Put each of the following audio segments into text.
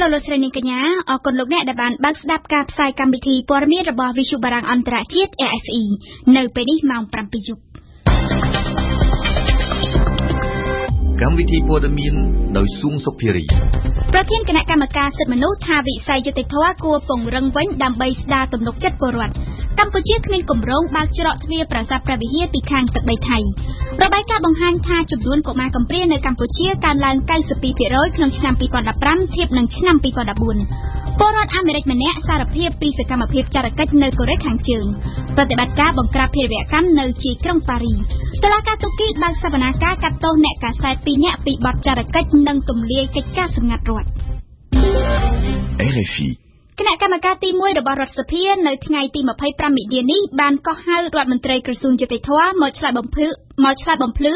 លោកលោកស្រីនាងកញ្ញាអរគុណលោកអ្នកដែលបានបើកស្ដាប់ការផ្សាយកម្មវិធីព័ត៌មានរបស់វិទ្យុបារាំងអន្តរជាតិ AFE នៅពេលនេះម៉ោង 7 យប់កម្មវិធីព័ត៌មានដោយសួងសុភារីប្រធានគណៈកម្មការសិទ្ធិមនុស្សថាវិស័យយុតិធធម៌គួរពង្រឹងវិញដើម្បីស្ដារទំនុកចិត្តពលរដ្ឋកម្ពុជាគ្មានគម្រោងបើកច្រកទ្វារប្រាសាទព្រះវិហារពីខាងទឹកដីថៃរបាយការណ៍បង្ហាញថាចំនួនកុមារកំព្រានៅកម្ពុជាកើនឡើង 92% ក្នុងឆ្នាំ 2015 ធៀបនឹងឆ្នាំ 2014 ពលរដ្ឋអាមេរិកម្នាក់សារភាពពីសកម្មភាពចរកិច្ចនៅកូរ៉េខាងជើងប្រតិបត្តិការបង្ក្រាបភេរវកម្មនៅជាយក្រុងប៉ារីតុលាការទូគីបើកសវនាការកាត់ទោសអ្នកកាសែត 2 នាក់ពីបទចរកិច្ចនិងទម្លាយកិច្ចការសម្ងាត់រដ្ឋ RFI គណៈកម្មការទី 1 របស់រដ្ឋសភានៅថ្ងៃទី 25 មិនិនានេះបានកោះហៅរដ្ឋមន្ត្រីក្រសួងយុតិធធម៌មកឆ្លើយបំភ្លឺ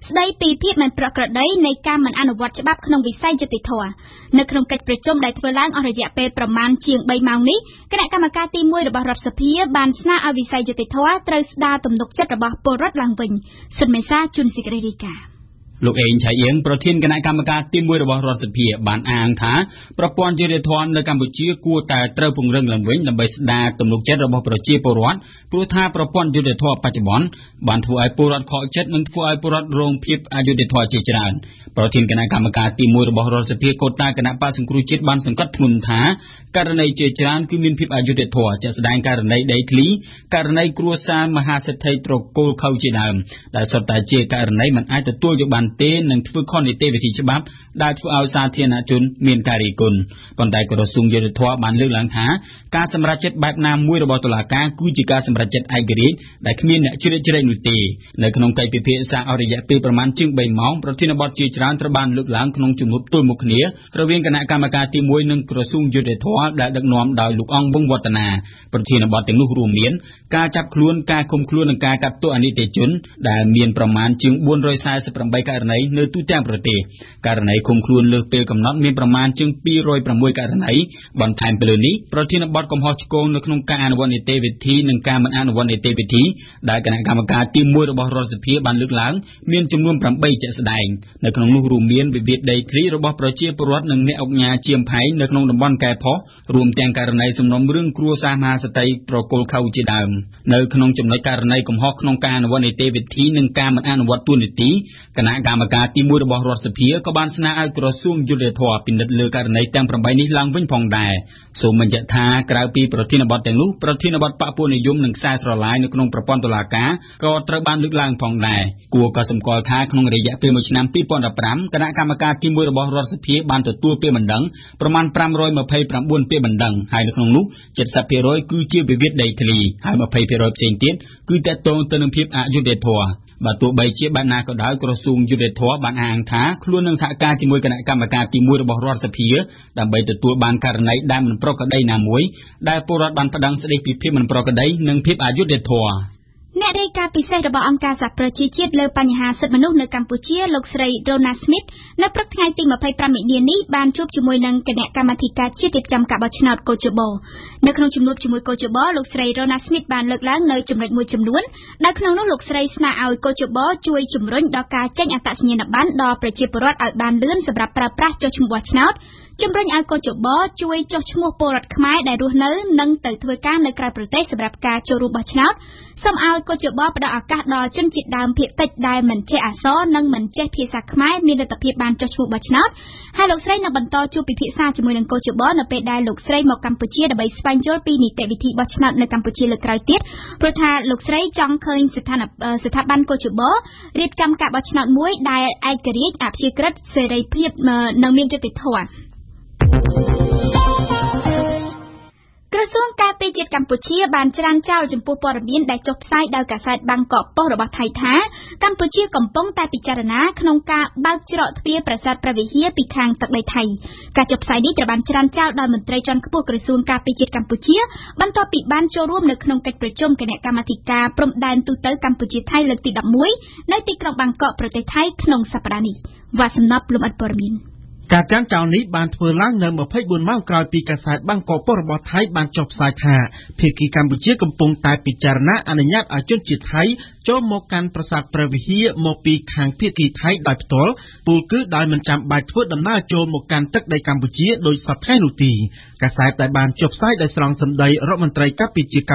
ស្ដីពីភាពមិនប្រក្រតីនៃការមិនអនុវត្តច្បាប់ក្នុងវិស័យយុតិធធម៌នៅក្នុងកិច្ចប្រជុំដែលធ្វើឡើងអស់រយៈពេលប្រមាណជាង 3 ម៉ោងនេះគណៈកម្មការទី 1 របស់រដ្ឋសភាបានស្នើឲ្យវិស័យយុតិធធម៌ត្រូវស្ដារទំនុកចិត្តរបស់ពលរដ្ឋឡើងវិញសុនមេសាជុនសេចក្តីរាយការណ៍លោកអេងឆៃអៀងប្រធានគណៈកម្មការទី1របស់រដ្ឋសភាបានអាងថាប្រព័ន្ធយុតិធធម៌នៅកម្ពុជាគួរតែត្រូវពង្រឹងឡើងវិញដើម្បីស្ដារទំនុកចិត្តរបស់ប្រជាពលរដ្ឋព្រោះថាប្រព័ន្ធយុតិធធម៌បច្ចុប្បន្នបានធ្វើឲ្យពលរដ្ឋខកចិត្តនិងធ្វើឲ្យពលរដ្ឋរងភាពអយុត្តិធម៌ជាច្រើនប្រធានគណៈកម្មការទី1របស់រដ្ឋសភាកូតាគណៈបក្សសង្គ្រោះជាតិបានសង្កត់ធ្ងន់ថាករណីជាច្រើនគឺមានភាពអយុត្តិធម៌ជាក់ស្ដែងករណីដីធ្លីករណីគ្រួសារមហាសេដ្ឋីត្រកូលខៅជាដើមដែលសុទ្ធតែជាករណីមិនអាចទទួលយកបានទេនឹងធ្វើខុសនីតិវិធីច្បាប់ដែលធ្វើឲ្យសាធារណជនមានការរិះគន់ប៉ុន្តែក្រសួងយុតិធធម៌បានលើកឡើងថាការសម្រេចចិត្តបែបណាមួយរបស់តុលាការគឺជាការសម្រេចចិត្តឯករាជ្យដែលគ្មានអ្នកជ្រៀតជ្រែកនោះទេនៅក្នុងកិច្ចពិភាក្សាអស់រយៈពេលប្រមាណជាង 3 ម៉ោងប្រធានបទជាច្រើនត្រូវបានលើកឡើងក្នុងជំនួបទល់មុខគ្នារវាងគណៈកម្មការទី 1 និងក្រសួងយុតិធធម៌ដែលដឹកនាំដោយលោកអង្គវង្សវឌ្ឍនាប្រធានបទទាំងនោះរួមមានការចាប់ខ្លួនការឃុំខ្លួននិងការកាត់ទោសអនិច្ចជនដែលមានប្រមាណជាង 448 ករណីនៅទូទាំងប្រទេសករណីឃុំខ្លួនលើសពេលកំណត់មានប្រមាណជាង 206 ករណីបន្ថែមពីលើនេះប្រធានបទកំហុសឆ្គងនៅក្នុងការអនុវត្តនីតិវិធីនិងការមិនអនុវត្តនីតិវិធីដែលគណៈកម្មការទី 1 របស់រដ្ឋសភាបានលើកឡើងមានចំនួន 8 ជាក់ស្ដែងនៅក្នុងនោះរួមមានវិវាទដីធ្លីរបស់ប្រជាពលរដ្ឋនិងអ្នកអង្គការជាមផែងនៅក្នុងតំបន់កែផុសរួមទាំងករណីសំណុំរឿងគ្រួសារមហាសេដ្ឋីត្រកូលខៅជាដើមនៅក្នុងចំណុចករណីកំហុសក្នុងការអនុវត្តនីតិវិធីនិងការមិនអនុវត្តទួលនីតិគណៈកម្មការទី 1 របស់រដ្ឋសភាក៏បានស្នើឲ្យក្រសួងយុតិធធម៌ពិនិត្យលើករណីទាំង 8 នេះឡើងវិញផងដែរសូមបញ្ជាក់ថាក្រៅពីប្រធានបទទាំងនោះប្រធានបទបព្វនិយមនិងខ្សែស្រឡាយនៅក្នុងប្រព័ន្ធតុលាការក៏ត្រូវបានលើកឡើងផងដែរគួរក៏សម្គាល់ថាក្នុងរយៈពេលមួយឆ្នាំ 2015 គណៈកម្មការទី 1 របស់រដ្ឋសភាបានទទួលពាក្យបណ្ដឹងប្រមាណ 529 ពាក្យបណ្ដឹងហើយនៅក្នុងនោះ 70% គឺជាវិវាទដីធ្លីហើយ 20% ផ្សេងទៀតគឺទាក់ទងទៅនឹងភាពអយុត្តិធម៌បើទោះបីជាបែបណាក៏ដោយក្រសួងយុតិធធម៌បានអាងថាខ្លួននឹងសហការជាមួយគណៈកម្មការទី 1 របស់រដ្ឋសភាដើម្បីទទួលបានករណីដែលមិនប្រក្រតីណាមួយដែលពលរដ្ឋបានប្តឹងស្តីពីភាពមិនប្រក្រតីនិងភាពអយុត្តិធម៌អ្នករាយការណ៍ពិសេសរបស់អង្គការសហប្រជាជាតិលើបញ្ហាសិទ្ធិមនុស្សនៅកម្ពុជាលោកស្រី Rona Smith នៅព្រឹកថ្ងៃទី 25 មិនិនានេះបានជួបជាមួយនឹងគណៈកម្មាធិការជាតិរៀបចំការបោះឆ្នោតកោជបនៅក្នុងជំនួបជាមួយកោជបលោកស្រី Rona Smith បានលើកឡើងនៅចំណុចមួយចំនួនដែលក្នុងនោះលោកស្រីស្នើឲ្យកោជបជួយជំរុញដល់ការចេញអត្តសញ្ញាណប័ណ្ណដល់ប្រជាពលរដ្ឋឲ្យបានលឿនសម្រាប់ប្រើប្រាស់ចុះឈ្មោះបោះឆ្នោតជំរុញឲ្យកោជបជួយចុះឈ្មោះពលរដ្ឋខ្មែរដែលរស់នៅនិងទៅធ្វើការនៅក្រៅប្រទេសសម្រាប់ការចូលរួមបោះឆ្នោតសូមឲ្យកោជបផ្ដល់ឱកាសដល់ជនជាតិដើមភាគតិចដែលមិនចេះអក្សរនិងមិនចេះភាសាខ្មែរមានលទ្ធភាពបានចុះឈ្មោះបោះឆ្នោតហើយលោកស្រីនឹងបន្តជួបពិភាក្សាជាមួយនឹងកោជបនៅពេលដែលលោកស្រីមកកម្ពុជាដើម្បីស្វែងយល់ពីនីតិវិធីបោះឆ្នោតនៅកម្ពុជាលើកក្រោយទៀតព្រោះថាលោកស្រីចង់ឃើញស្ថាប័នកោជបរៀបចំការបោះឆ្នោតមួយដែលឯករាជ្យអព្យាក្រឹតសេរីភាពនិងមានយុត្តិធម៌ក្រសួងការពារជាតិកម្ពុជាបានច្រានចោលចំពោះព័ត៌មានដែលចុះផ្សាយដោយកាសែតបាងកកប៉ុស្តិ៍របស់ថៃថាកម្ពុជាកំពុងតែពិចារណាក្នុងការបើកច្រកទ្វារប្រាសាទព្រះវិហារពីខាងទឹកដីថៃការចុះផ្សាយនេះត្រូវបានច្រានចោលដោយមន្ត្រីជាន់ខ្ពស់ក្រសួងការពារជាតិកម្ពុជាបន្ទាប់ពីបានចូលរួមនៅក្នុងកិច្ចប្រជុំគណៈកម្មាធិការព្រំដែនទូតកម្ពុជាថៃលើកទី 11នៅទីក្រុងបាងកកប្រទេសថៃក្នុងសប្តាហ៍នេះវ៉ាសំណប់លំអិតព័ត៌មាន ការចាំងចោលនេះបានធ្វើឡើងនៅ24ម៉ោងក្រោយពីកាសែតបាងកកប៉ុស្តិ៍របស់ថៃបានចុះផ្សាយថាភាគីកម្ពុជាកំពុងតែពិចារណាអនុញ្ញាតឲ្យជនជាតិថៃចូលមកកាន់ប្រាសាទព្រះវិហារមកពីខាងភាគីថៃដោយផ្ទាល់ពលគឺដោយមិនចាំបាច់ធ្វើដំណើរចូលមកកាន់ទឹកដីកម្ពុជាដោយសពថ្ងៃនោះទេកាសែតដែលបានចុះផ្សាយដោយស្រង់សម្ដីរដ្ឋមន្ត្រីក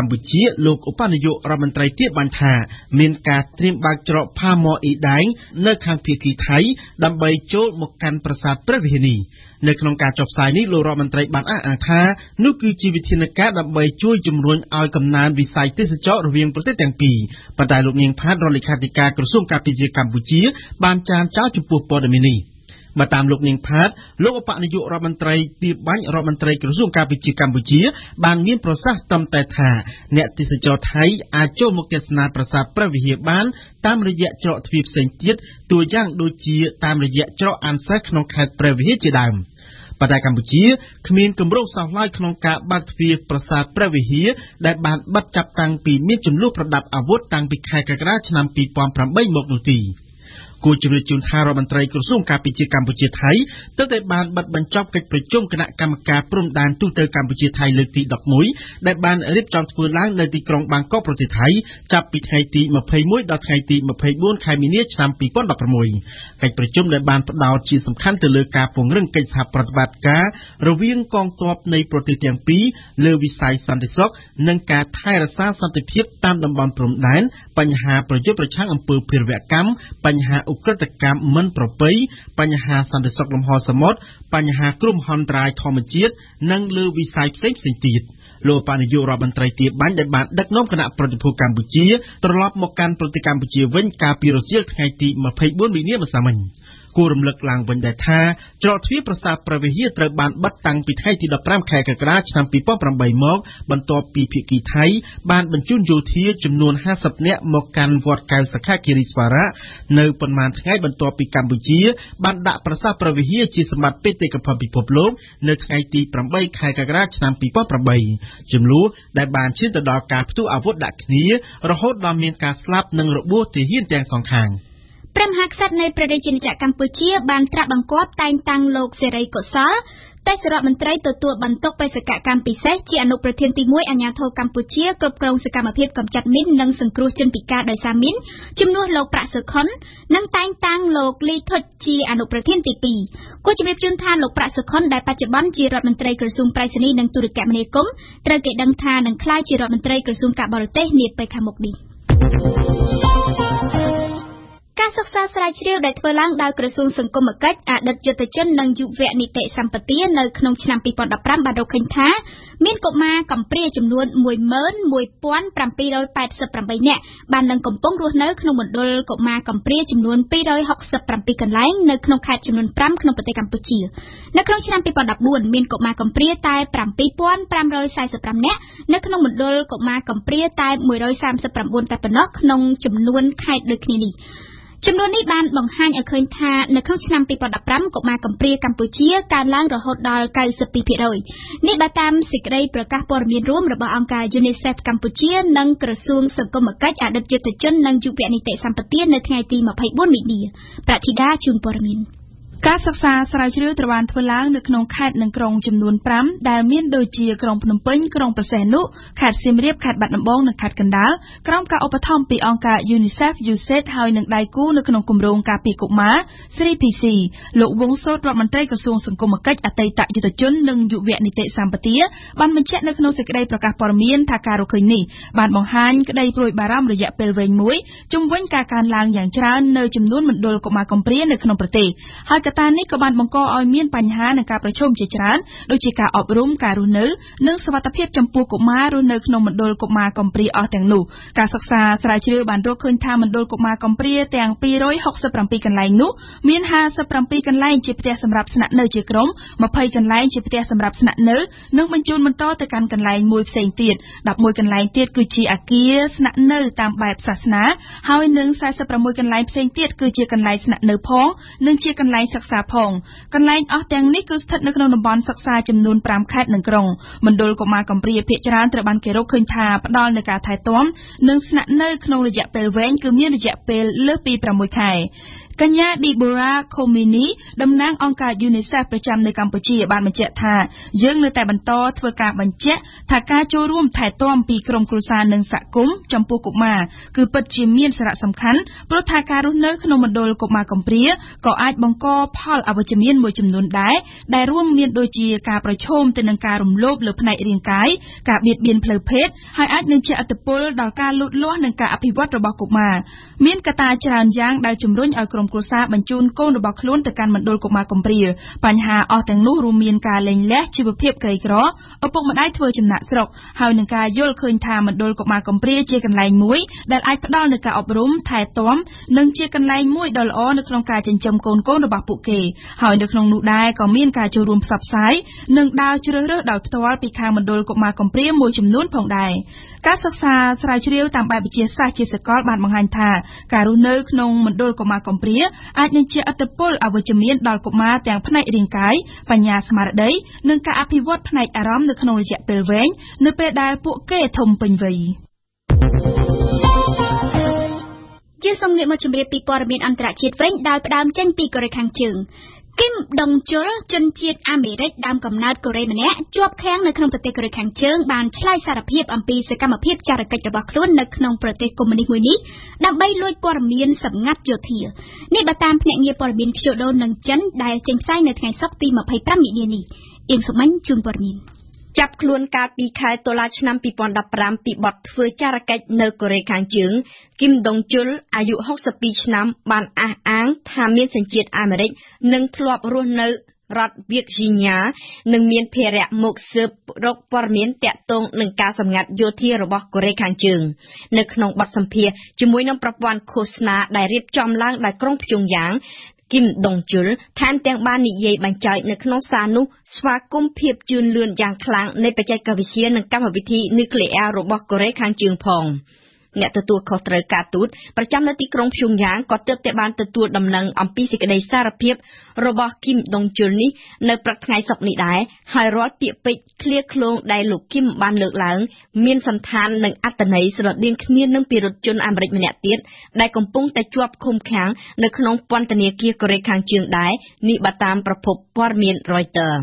ម្ពុជាលោកឧបនាយករដ្ឋមន្ត្រីទៀតបានថាមានការត្រៀមបើកច្រកផាមអ៊ីដែងនៅខាងភាគីថៃដើម្បីចូលមកកាន់ប្រាសាទព្រះវិហារនេះនៅក្នុងការចុះផ្សាយនេះលោករដ្ឋមន្ត្រីបានអះអាងថានោះគឺជាវិធានការដើម្បីជួយជំរុញឲ្យកំណើនវិស័យទេសចររវាងប្រទេសទាំងពីរប៉ុន្តែលោកនាងផាតរដ្ឋលេខាធិការក្រសួងការពារជាតិកម្ពុជាបានចានចោលចំពោះព័ត៌មាននេះបើតាមលោកនាងផាតលោកឧបនាយករដ្ឋមន្ត្រីទាបបាញ់រដ្ឋមន្ត្រីក្រសួងការពារជាតិកម្ពុជាបានមានប្រសាសន៍ត្រឹមតែថាអ្នកទេសចរថៃអាចចូលមកទស្សនាប្រាសាទព្រះវិហារបានតាមរយៈច្រកទ្វារផ្សេងទៀតតួយ៉ាងដូចជាតាមរយៈច្រកអានសេះក្នុងខេត្តព្រះវិហារជាដើមប៉ុន្តែកម្ពុជាគ្មានគម្រោងសោះឡើយក្នុងការបើកទ្វារប្រាសាទព្រះវិហារដែលបានបិទចាប់តាំងពីមានចំនួនប្រដាប់អាវុធតាំងពីខែកក្កដាឆ្នាំ2008មកនោះទេគូជម្រាបជូនថារដ្ឋមន្ត្រីក្រសួងការពារជាតិកម្ពុជាថៃទើបតែបានបិទបញ្ចប់កិច្ចប្រជុំគណៈកម្មការព្រំដែនទូតទៅកម្ពុជាថៃលើកទី11ដែលបានរៀបចំធ្វើឡើងនៅទីក្រុងបាងកកប្រទេសថៃចាប់ពីថ្ងៃទី21ដល់ថ្ងៃទី24ខែមីនាឆ្នាំ2016កិច្ចប្រជុំដែលបានផ្ដោតជាសំខាន់ទៅលើការពង្រឹងកិច្ចសហប្រតិបត្តិការរវាងកងទ័ពនៃប្រទេសទាំងពីរលើវិស័យសន្តិសុខនិងការថែរក្សាសន្តិភាពតាមតំបន់ព្រំដែនបញ្ហាប្រយុទ្ធប្រឆាំងអំពើភេរវកម្មបញ្ហាឧក្រិដ្ឋកម្មមិនប្រពៃបញ្ហាសន្តិសុខលំហសមុទ្របញ្ហាគ្រោះមហន្តរាយធម្មជាតិនិងលើវិស័យផ្សេងទៀតលោកបនាយករដ្ឋមន្ត្រីទាបាញ់ដែលបានដឹកនាំគណៈប្រតិភូកម្ពុជាត្រឡប់មកកាន់ប្រទេសកម្ពុជាវិញកាលពីរសៀលថ្ងៃទី24មីនាម្សិលមិញគួររំលឹកឡើងវិញដែរថាច្រកទ្វារប្រាសាទព្រះវិហារត្រូវបានបិទតាំងពីថ្ងៃទី15ខែកក្កដាឆ្នាំ2008មកបន្ទាប់ពីភាគីថៃបានបញ្ជូនយោធាចំនួន50នាក់មកកាន់វត្តកែវសក្ខគិរីស្វារៈនៅប៉ុន្មានថ្ងៃបន្ទាប់ពីកម្ពុជាបានដាក់ប្រាសាទព្រះវិហារជាសម្បត្តិបេតិកភណ្ឌពិភពលោកនៅថ្ងៃទី8ខែកក្កដាឆ្នាំ2008ចំនួនដែលបានឈានទៅដល់ការផ្ទុះអាវុធដាក់គ្នារហូតដល់មានការស្លាប់និងរបួសទាហានទាំងសងខាងព្រះមហាក្សត្រនៃព្រះរាជាណាចក្រកម្ពុជាបានត្រាស់បង្គាប់តែងតាំងលោកសេរីកុសលទេសរដ្ឋមន្ត្រីទទួលបន្ទុកបេសកកម្មពិសេសជាអនុប្រធានទី1អាជ្ញាធរកម្ពុជាគ្រប់គ្រងសកម្មភាពកម្ចាត់មីននិងសង្គ្រោះជនពិការដោយសារមីនជំនួសលោកប្រាក់សុខុននិងតែងតាំងលោកលីធុចជាអនុប្រធានទី2គូជម្រាបជូនថាលោកប្រាក់សុខុនដែលបច្ចុប្បន្នជារដ្ឋមន្ត្រីក្រសួងប្រៃសណីនិងទូរគមនាគមន៍ត្រូវគេដឹងថានឹងក្លាយជារដ្ឋមន្ត្រីក្រសួងការបរទេសនាពេលខាងមុខនេះការសិក្សាស្រាវជ្រាវដែលធ្វើឡើងដោយក្រសួងសង្គមគិច្ចអតីតយុទ្ធជននិងយុវនីតិសម្បទានៅក្នុងឆ្នាំ2015បានរកឃើញថាមានកុមារកំព្រាចំនួន 11,788 នាក់បាននឹងកំពុងរស់នៅក្នុងមណ្ឌលកុមារកំព្រាចំនួន267កន្លែងនៅក្នុងខេត្តចំនួន5ក្នុងប្រទេសកម្ពុជានៅក្នុងឆ្នាំ2014មានកុមារកំព្រាតែ 7,545 នាក់នៅក្នុងមណ្ឌលកុមារកំព្រាតែ139តែប៉ុណ្ណោះក្នុងចំនួនខេត្តដូចគ្នានេះចំនួននេះបានបង្ហាញឲ្យឃើញថានៅក្នុងឆ្នាំ2015កុមារកំព្រាកម្ពុជាកើនឡើងរហូតដល់ 92% នេះបើតាមសេចក្តីប្រកាសព័ត៌មានរួមរបស់អង្គការ UNICEF កម្ពុជានិងក្រសួងសង្គមគិច្ចអតីតយុទ្ធជននិងយុវនីតិសម្បទានៅថ្ងៃទី24មីនាប្រធានាជូនព័ត៌មានការសិក្សាស្រាវជ្រាវត្រូវបានធ្វើឡើងនៅក្នុងខេត្តនិងក្រុងចំនួន5ដែលមានដូចជាក្រុងភ្នំពេញក្រុងព្រះសីហនុខេត្តសៀមរាបខេត្តបាត់ដំបងនិងខេត្តកណ្ដាលក្រោមការឧបត្ថម្ភពីអង្គការ UNICEF USAID ហើយនឹងដៃគូនៅក្នុងគម្រោងការពារកុមារ 3PC លោកវង្សសូត្ររដ្ឋមន្ត្រីក្រសួងសង្គមគិច្ចអតីតយុទ្ធជននិងយុវនីតិសម្បទាបានបញ្ជាក់នៅក្នុងសេចក្តីប្រកាសព័ត៌មានថាការរកឃើញនេះបានបង្ហាញក្តីព្រួយបារម្ភរយៈពេលវែងមួយជុំវិញការកើនឡើងយ៉ាងច្រើននៅចំនួនមណ្ឌលកុមារកំព្រានៅក្នុងប្រទេសហើយកត្តានេះក៏បានបង្កឲ្យមានបញ្ហានិងការប្រឈមជាច្រើនដូចជាការអប់រំការរស់នៅនិងសុវត្ថិភាពចំពោះកុមាររស់នៅក្នុងមណ្ឌលកុមារកំព្រាអស់ទាំងនោះការសិក្សាស្រាវជ្រាវបានរកឃើញថាមណ្ឌលកុមារកំព្រាទាំង267កន្លែងនោះមាន57កន្លែងជាផ្ទះសម្រាប់ស្នាក់នៅជាក្រុម20កន្លែងជាផ្ទះសម្រាប់ស្នាក់នៅនិងបញ្ជូនបន្តទៅកាន់កន្លែងមួយផ្សេងទៀត11កន្លែងទៀតគឺជាអគារស្នាក់នៅតាមបែបសាសនាហើយនឹង46កន្លែងផ្សេងទៀតគឺជាកន្លែងស្នាក់នៅផងនិងជាកន្លែងសិក្សាផងកន្លែងអស់ទាំងនេះគឺស្ថិតនៅក្នុងតំបន់សិក្សាចំនួន5ខេត្តនិងក្រុងមណ្ឌលកុមារកំព្រាភាគច្រើនត្រូវបានគេរកឃើញថាផ្ដល់នូវការថែទាំនិងស្នាក់នៅក្នុងរយៈពេលវែងគឺមានរយៈពេលលើសពី6ខែ កញ្ញា Deborah Khomini តំណាងអង្គការ UNICEF ប្រចាំនៅកម្ពុជាបានបញ្ជាក់ថាយើងនៅតែបន្តធ្វើការបញ្ជាក់ថាការចូលរួមថែទាំពីក្រុមគ្រួសារនិងសហគមន៍ចំពោះកុមារគឺពិតជាមានសារៈសំខាន់ព្រោះថាការរស់នៅក្នុងមណ្ឌលកុមារកំព្រាក៏អាចបង្កផលអវិជ្ជមានមួយចំនួនដែរដែលរួមមានដូចជាការប្រឈមទៅនឹងការរំលោភលើផ្នែករាងកាយការបៀតបៀនផ្លូវភេទហើយអាចនឹងជះឥទ្ធិពលដល់ការលូតលាស់និងការអភិវឌ្ឍរបស់កុមារមានកត្តាច្រើនយ៉ាងដែលជំរុញឲ្យក្រុមគ្រួសារបញ្ជូនកូនរបស់ខ្លួនទៅកាន់មណ្ឌលកុមារកំព្រាបញ្ហាអស់ទាំងនោះរួមមានការលែងលះជីវភាពក្រីក្រឪពុកម្ដាយធ្វើចំណាក់ស្រុកហើយនឹងការយល់ឃើញថាមណ្ឌលកុមារកំព្រាជាកន្លែងមួយដែលអាចផ្ដល់នូវការអប់រំថែទាំនិងជាកន្លែងមួយដ៏ល្អនៅក្នុងការចិញ្ចឹមកូនៗរបស់ពួកគេហើយនៅក្នុងនោះដែរក៏មានការចូលរួមផ្សព្វផ្សាយនិងដើរជ្រើសរើសដោយផ្ទាល់ពីខាងមណ្ឌលកុមារកំព្រាមួយចំនួនផងដែរការសិក្សាស្រាវជ្រាវតាមបែបវិទ្យាសាស្ត្រជាសកលបានបង្ហាញថាការរស់នៅក្នុងមណ្ឌលកុមារកំព្រាអាចនឹងជះឥទ្ធិពលអវិជ្ជមានដល់កុមារទាំងផ្នែករាងកាយបញ្ញាស្មារតីនិងការអភិវឌ្ឍផ្នែកអារម្មណ៍នៅក្នុងរយៈពេលវែងនៅពេលដែលពួកគេធំពេញវ័យជាសូមងាកមកជម្រាបពីព័ត៌មានអន្តរជាតិវិញដោយផ្ដើមចេញពីកូរ៉េខាងជើងគីមដុងជុលជនជាតិអាមេរិកដើមកំណើតកូរ៉េម្នាក់ជាប់ឃាំងនៅក្នុងប្រទេសកូរ៉េខាងជើងបានឆ្លើយសារភាពអំពីសកម្មភាពចារកិច្ចរបស់ខ្លួននៅក្នុងប្រទេសកុម្មុយនីសមួយនេះដើម្បីលួចព័ត៌មានសម្ងាត់យោធានេះបើតាមភ្នាក់ងារព័ត៌មានខ្ជូដូនិងចិនដែលចេញផ្សាយនៅថ្ងៃសុក្រទី25មិនិនានេះអៀងសុមិញជូនព័ត៌មានចាប់ខ្លួនកាលពីខែតុលាឆ្នាំ2015ពីបទធ្វើចារកិច្ចនៅកូរ៉េខាងជើងគីមដុងជុលអាយុ62ឆ្នាំបានអះអាងថាមានសញ្ជាតិអាមេរិកនិងធ្លាប់រស់នៅរដ្ឋ Virginia និងមានភារៈមកស៊ើបរកព័ត៌មានទាក់ទងនឹងការសម្ងាត់យោធារបស់កូរ៉េខាងជើងនៅក្នុងបទសម្ភាសន៍ជាមួយនឹងប្រព័ន្ធឃោសនាដែលរៀបចំឡើងដោយក្រុងព្យុងយ៉ាងគីមដុងជុលថែមទាំងបាននិយាយបញ្ចើចនៅក្នុងសារនោះស្វាគមន៍ភាពជឿនលឿនយ៉ាងខ្លាំងនៃបច្ចេកវិទ្យានិងកម្មវិធីនុយក្លេអ៊ែររបស់កូរ៉េខាងជើងផងអ្នកទទួលខុសត្រូវការទូតប្រចាំនៅទីក្រុងព្យុងយ៉ាងក៏ទើបតែបានទទួលដំណឹងអំពីសេចក្តីសារភាពរបស់គីមដុងជុលនេះនៅព្រឹកថ្ងៃសុក្រនេះដែរហើយរាល់ពាក្យពេចន៍ឃ្លាឃ្លោងដែលលោកគីមបានលើកឡើងមានសន្តាននិងអត្ថន័យស្រដៀងគ្នានឹងពីរដ្ឋជនអាមេរិកម្នាក់ទៀតដែលកំពុងតែជាប់ឃុំឃាំងនៅក្នុងពន្ធនាគារកូរ៉េខាងជើងដែរនេះបើតាមប្រភពព័ត៌មាន Reuters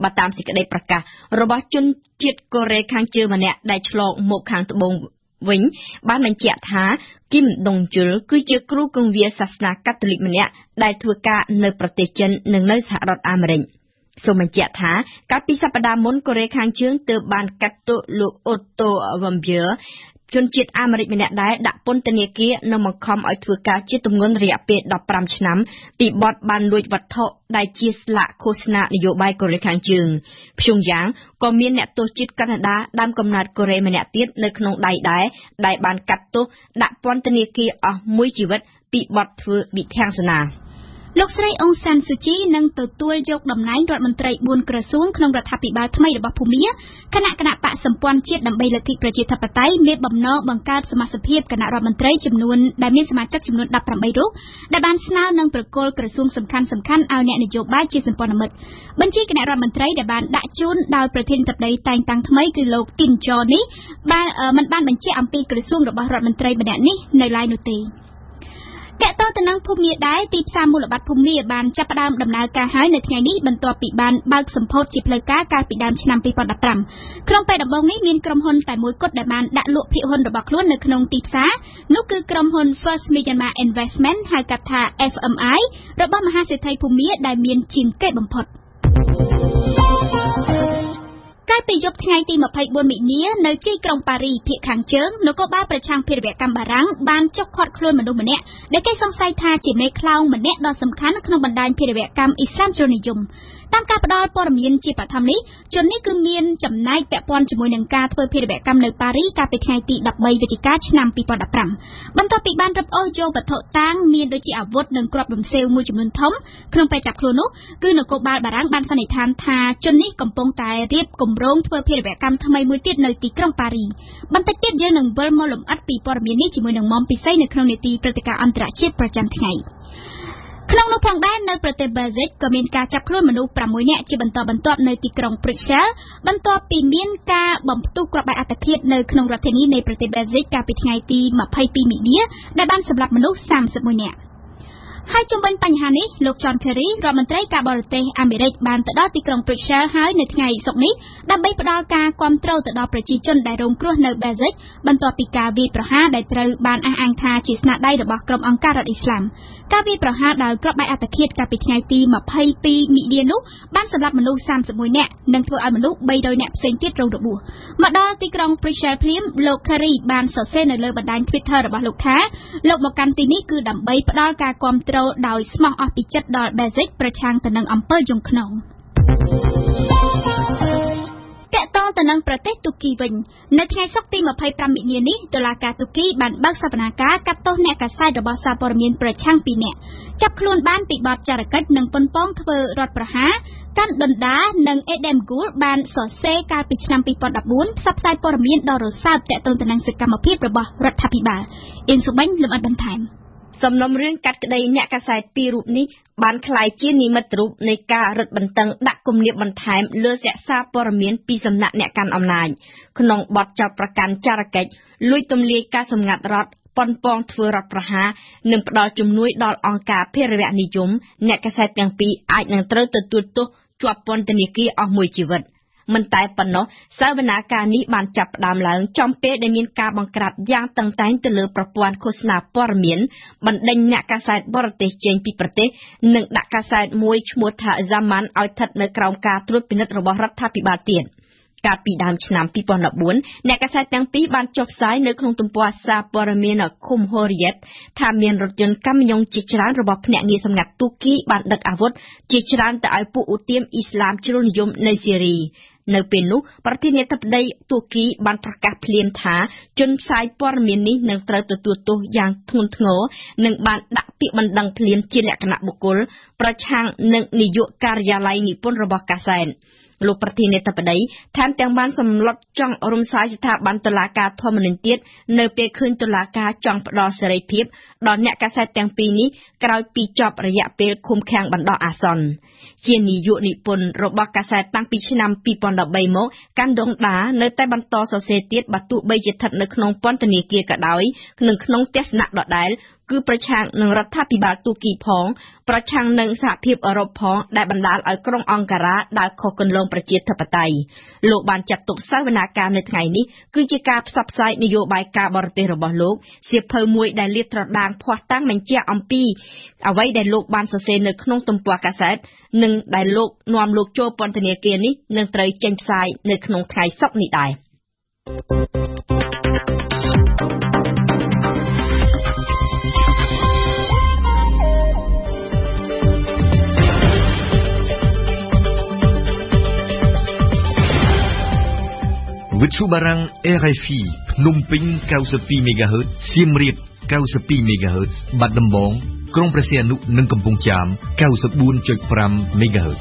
បើតាមសេចក្តីប្រកាសរបស់ជនជាតិកូរ៉េខាងជើងម្នាក់ដែលឆ្លងមកខាងត្បូងវិញបានបញ្ជាក់ថាគីមដុងជុលគឺជាគ្រូគង្វាលសាសនាកាតូលិកម្នាក់ដែលធ្វើការនៅប្រទេសចិននិងនៅសហរដ្ឋអាមេរិកសូមបញ្ជាក់ថាកាលពីសប្តាហ៍មុនកូរ៉េខាងជើងទើបបានកាត់ទោសលោកអូតូវ៉ាំបៀជនជាតិអាមេរិកម្នាក់ដែរដាក់ពន្ធនាគារនិងបង្ខំឲ្យធ្វើការជាទម្ងន់រយៈពេល15ឆ្នាំពីបទបានលួចវត្ថុដែលជាស្លាកឃោសនានយោបាយកូរ៉េខាងជើងព្យុងយ៉ាងក៏មានអ្នកទោសជាតិកាណាដាដើមកំណើតកូរ៉េម្នាក់ទៀតនៅក្នុងដៃដែរដែលបានកាត់ទោសដាក់ពន្ធនាគារអស់មួយជីវិតពីបទធ្វើវិធានណាលោកស្រីអ៊ុងសានស៊ូជីនឹងទទួលយកតំណែងរដ្ឋមន្ត្រី4ក្រសួងក្នុងរដ្ឋាភិបាលថ្មីរបស់ភូមាគណៈបកសម្ព័ន្ធជាតិដើម្បីលទ្ធិប្រជាធិបតេយ្យមានបំណងបង្កើតសមាជិកភាពគណៈរដ្ឋមន្ត្រីចំនួនដែលមានសមាជិកចំនួន18រូបដែលបានស្នើនឹងប្រគល់ក្រសួងសំខាន់ៗឲ្យអ្នកនយោបាយជាសម្ព័ន្ធមិត្តបញ្ជីគណៈរដ្ឋមន្ត្រីដែលបានដាក់ជូនដោយប្រធានាធិបតីតែងតាំងថ្មីគឺលោកទីនចនេះមិនបានបញ្ជាក់អំពីក្រសួងរបស់រដ្ឋមន្ត្រីម្នាក់នេះនៅឡើយនោះទេតកតទៅនឹងភូមិដែរទីផ្សារមូលបត្រភូមិបានចាប់ផ្ដើមដំណើរការហើយនៅថ្ងៃនេះបន្ទាប់ពីបានបើកសម្ពោធជាផ្លូវការកាលពីដើមឆ្នាំ2015ក្នុងពេលដំបូងនេះមានក្រុមហ៊ុនតែមួយគត់ដែលបានដាក់លក់ភាគហ៊ុនរបស់ខ្លួននៅក្នុងទីផ្សារនោះគឺក្រុមហ៊ុន First Myanmar Investment ហៅកាត់ថា FMI របស់មហាសេដ្ឋីភូមិដែលមានជាងគេបំផុតកាលពីយប់ថ្ងៃទី24មិនិនានៅជ័យក្រុងប៉ារីភាគខាងជើងនគរបាលប្រឆាំងភេរវកម្មបារាំងបានចុះឃាត់ខ្លួនមនុស្សម្នាក់ដែលគេសង្ស័យថាជាមេខ្លោងម្នាក់ដ៏សំខាន់ក្នុងបណ្ដាញភេរវកម្មអ៊ីស្លាមជ្រុលនិយមតាមការផ្ដល់ព័ត៌មានជាបឋមនេះជននេះគឺមានចំណែកពាក់ព័ន្ធជាមួយនឹងការធ្វើភេរវកម្មនៅប៉ារីកាលពីថ្ងៃទី13វិច្ឆិកាឆ្នាំ2015បន្ទាប់ពីបានរឹបអូសយកវត្ថុតាងមានដូចជាអាវុធនិងគ្រាប់រំសេវមួយចំនួនធំក្នុងពេលចាប់ខ្លួននោះគឺនគរបាលបារាំងបានសន្និដ្ឋានថាជននេះកំពុងតែរៀបគម្រោងធ្វើភេរវកម្មថ្មីមួយទៀតនៅទីក្រុងប៉ារីបន្តិចទៀតយើងនឹងវិលមកលម្អិតពីព័ត៌មាននេះជាមួយនឹងមុំពិសេសនៅក្នុងនីតិព្រឹត្តិការណ៍អន្តរជាតិប្រចាំថ្ងៃក្នុងនោះផងដែរនៅប្រទេសបែលហ្សិកក៏មានការចាប់ខ្លួនមនុស្ស6នាក់ជាបន្តបន្ទាប់នៅទីក្រុងព្រុចសែលបន្ទាប់ពីមានការបំផ្ទុះគ្រាប់បែកអត្តឃាតនៅក្នុងរដ្ឋធានីនៃប្រទេសបែលហ្សិកកាលពីថ្ងៃទី22មិនិនាដែលបានសម្លាប់មនុស្ស31នាក់ ហើយជុំវិញបញ្ហានេះលោក John Kerry រដ្ឋមន្ត្រីការបរទេសអាមេរិកបានទៅដល់ទីក្រុង Brussels ហើយនៅថ្ងៃសុក្រនេះដើម្បីផ្ដល់ការគាំទ្រទៅដល់ប្រជាជនដែលរងគ្រោះនៅ Gaza បន្ទាប់ពីការវាយប្រហារដែលត្រូវបានអះអាងថាជាស្នាដៃរបស់ក្រុមអង្គការរដ្ឋអ៊ីស្លាមការវាយប្រហារដោយគ្រាប់បែកអត្តឃាតកាលពីថ្ងៃទី22មិនិនានោះបានសម្លាប់មនុស្ស31នាក់និងធ្វើឲ្យមនុស្ស300នាក់ផ្សេងទៀតរងរបួសមកដល់ទីក្រុង Brussels ភ្លាមលោក Kerry បានសរសេរនៅលើបណ្ដាញ Twitter របស់លោកថាលោកមកកាន់ទីនេះគឺដើម្បីផ្ដល់ការគាំទ្រដោយស្មោះអស់ពីចិត្តដល់ Basic ប្រឆាំងទៅនឹងអំពើយង់ឃ្នងទៅនឹងប្រទេសទូគីវិញនៅថ្ងៃសុក្រទី25មិនិនានេះតុលាការទូគីបានបើកសវនាការកាត់ទោសអ្នកកាសែតរបស់សារព័ត៌មានប្រឆាំង2នាក់ចាប់ខ្លួនបានពីបទចរកិច្ចនិងប៉ុនប៉ងធ្វើរដ្ឋប្រហារកាន់ដុនដានិងអេដេមហ្គូលបានសរសេរកាលពីឆ្នាំ2014ផ្សព្វផ្សាយព័ត៌មានដ៏រសើបទាក់ទងទៅនឹងសកម្មភាពរបស់រដ្ឋាភិបាលអ៊ីនសុបិញលំអិតបន្ថែមសំណុំរឿងកាត់ក្តីអ្នកកាសែត2រូបនេះបានក្លាយជានិមិត្តរូបនៃការរឹតបន្តឹងដាក់គំនាបបន្ថែមលើអ្នកសារព័ត៌មានពីសំណាក់អ្នកកាន់អំណាចក្នុងបទចោទប្រកាន់ចរកិច្ចលួចទម្លាយការសម្ងាត់រដ្ឋប៉ុនប៉ងធ្វើរដ្ឋប្រហារនិងផ្ដល់ជំនួយដល់អង្គការភេរវនិយមអ្នកកាសែតទាំងពីរអាចនឹងត្រូវទទួលទោសជាប់ពន្ធនាគារអស់មួយជីវិតមិនតែប៉ុណ្ណោះសវនាការនេះបានចាប់ផ្ដើមឡើងចំពេលដែលមានការបង្ក្រាបយ៉ាងតឹងតែងទៅលើប្រព័ន្ធឃោសនាព័ត៌មានបណ្ដេញអ្នកកាសែតបរទេសចេញពីប្រទេសនិងដាក់កាសែតមួយឈ្មោះថា Zaman ឲ្យស្ថិតនៅក្រោមការត្រួតពិនិត្យរបស់រដ្ឋាភិបាលទៀតកាលពីដើមឆ្នាំ2014អ្នកកាសែតទាំងពីរបានចុះផ្សាយនៅក្នុងទំព័រសារព័ត៌មានឃុំហូរីយ៉េតថាមានរថយន្តកាមីយ៉ុងជាច្រើនរបស់ភ្នាក់ងារសម្ងាត់ទូគីបានដឹកអាវុធជាច្រើនទៅឲ្យពួកឧទាមអ៊ីស្លាមជ្រុលនិយមនៅស៊ីរីនៅពេលនោះប្រធានាធិបតីទូគីបានប្រកាសភ្លាមថាជនផ្សាយព័ត៌មាននេះនឹងត្រូវទទួលទោសយ៉ាងធ្ងន់ធ្ងរនិងបានដាក់ពាក្យបណ្ដឹងភ្លាមជាលក្ខណៈបុគ្គលប្រឆាំងនឹងនាយកការិយាល័យនិពន្ធរបស់កាសែតលោកប្រធានាធិបតីថែមទាំងបានសម្លុតចង់រំសាយស្ថាប័នតុលាការធម្មនុញ្ញទៀតនៅពេលឃើញតុលាការចង់ផ្ដល់សេរីភាពដល់អ្នកកាសែតទាំងពីរនេះក្រោយពីជាប់រយៈពេលឃុំឃាំងបណ្ដោះអាសន្នជានាយកនិពន្ធរបស់កាសែតតាំងពីឆ្នាំ2013មកកាន់ដងដានៅតែបន្តសរសេរទៀតបើទោះបីជាស្ថិតនៅក្នុងពន្ធនាគារក៏ដោយនិងក្នុងទស្សនៈដដែលគឺប្រឆាំងនឹងរដ្ឋាភិបាលទូគីផងប្រឆាំងនឹងសហភាពអឺរ៉ុបផងដែលបណ្ដាលឲ្យក្រុងអង្ការ៉ាដើរខុសគន្លងប្រជាធិបតេយ្យលោកបានចាត់ទុកសវនាការនៅថ្ងៃនេះគឺជាការផ្សព្វផ្សាយនយោបាយការបរទេសរបស់លោកសៀវភៅមួយដែលលាតត្រដាងភ័ស្តុតាងបញ្ជាក់អំពីអ្វីដែលលោកបានសរសេរនៅក្នុងទំព័រកាសែតនិងដែលលោកនាំលោកចូលពន្ធនាគារនេះនឹងត្រូវចេញផ្សាយនៅក្នុងថ្ងៃសុក្រនេះដែរវិទ្យុបារាំង RFI ភ្នំពេញ 92 MHz សៀមរាប 92 MHz បាត់ដំបងក្រុងព្រះសីហនុនិងកំពង់ចាម 94.5 MHz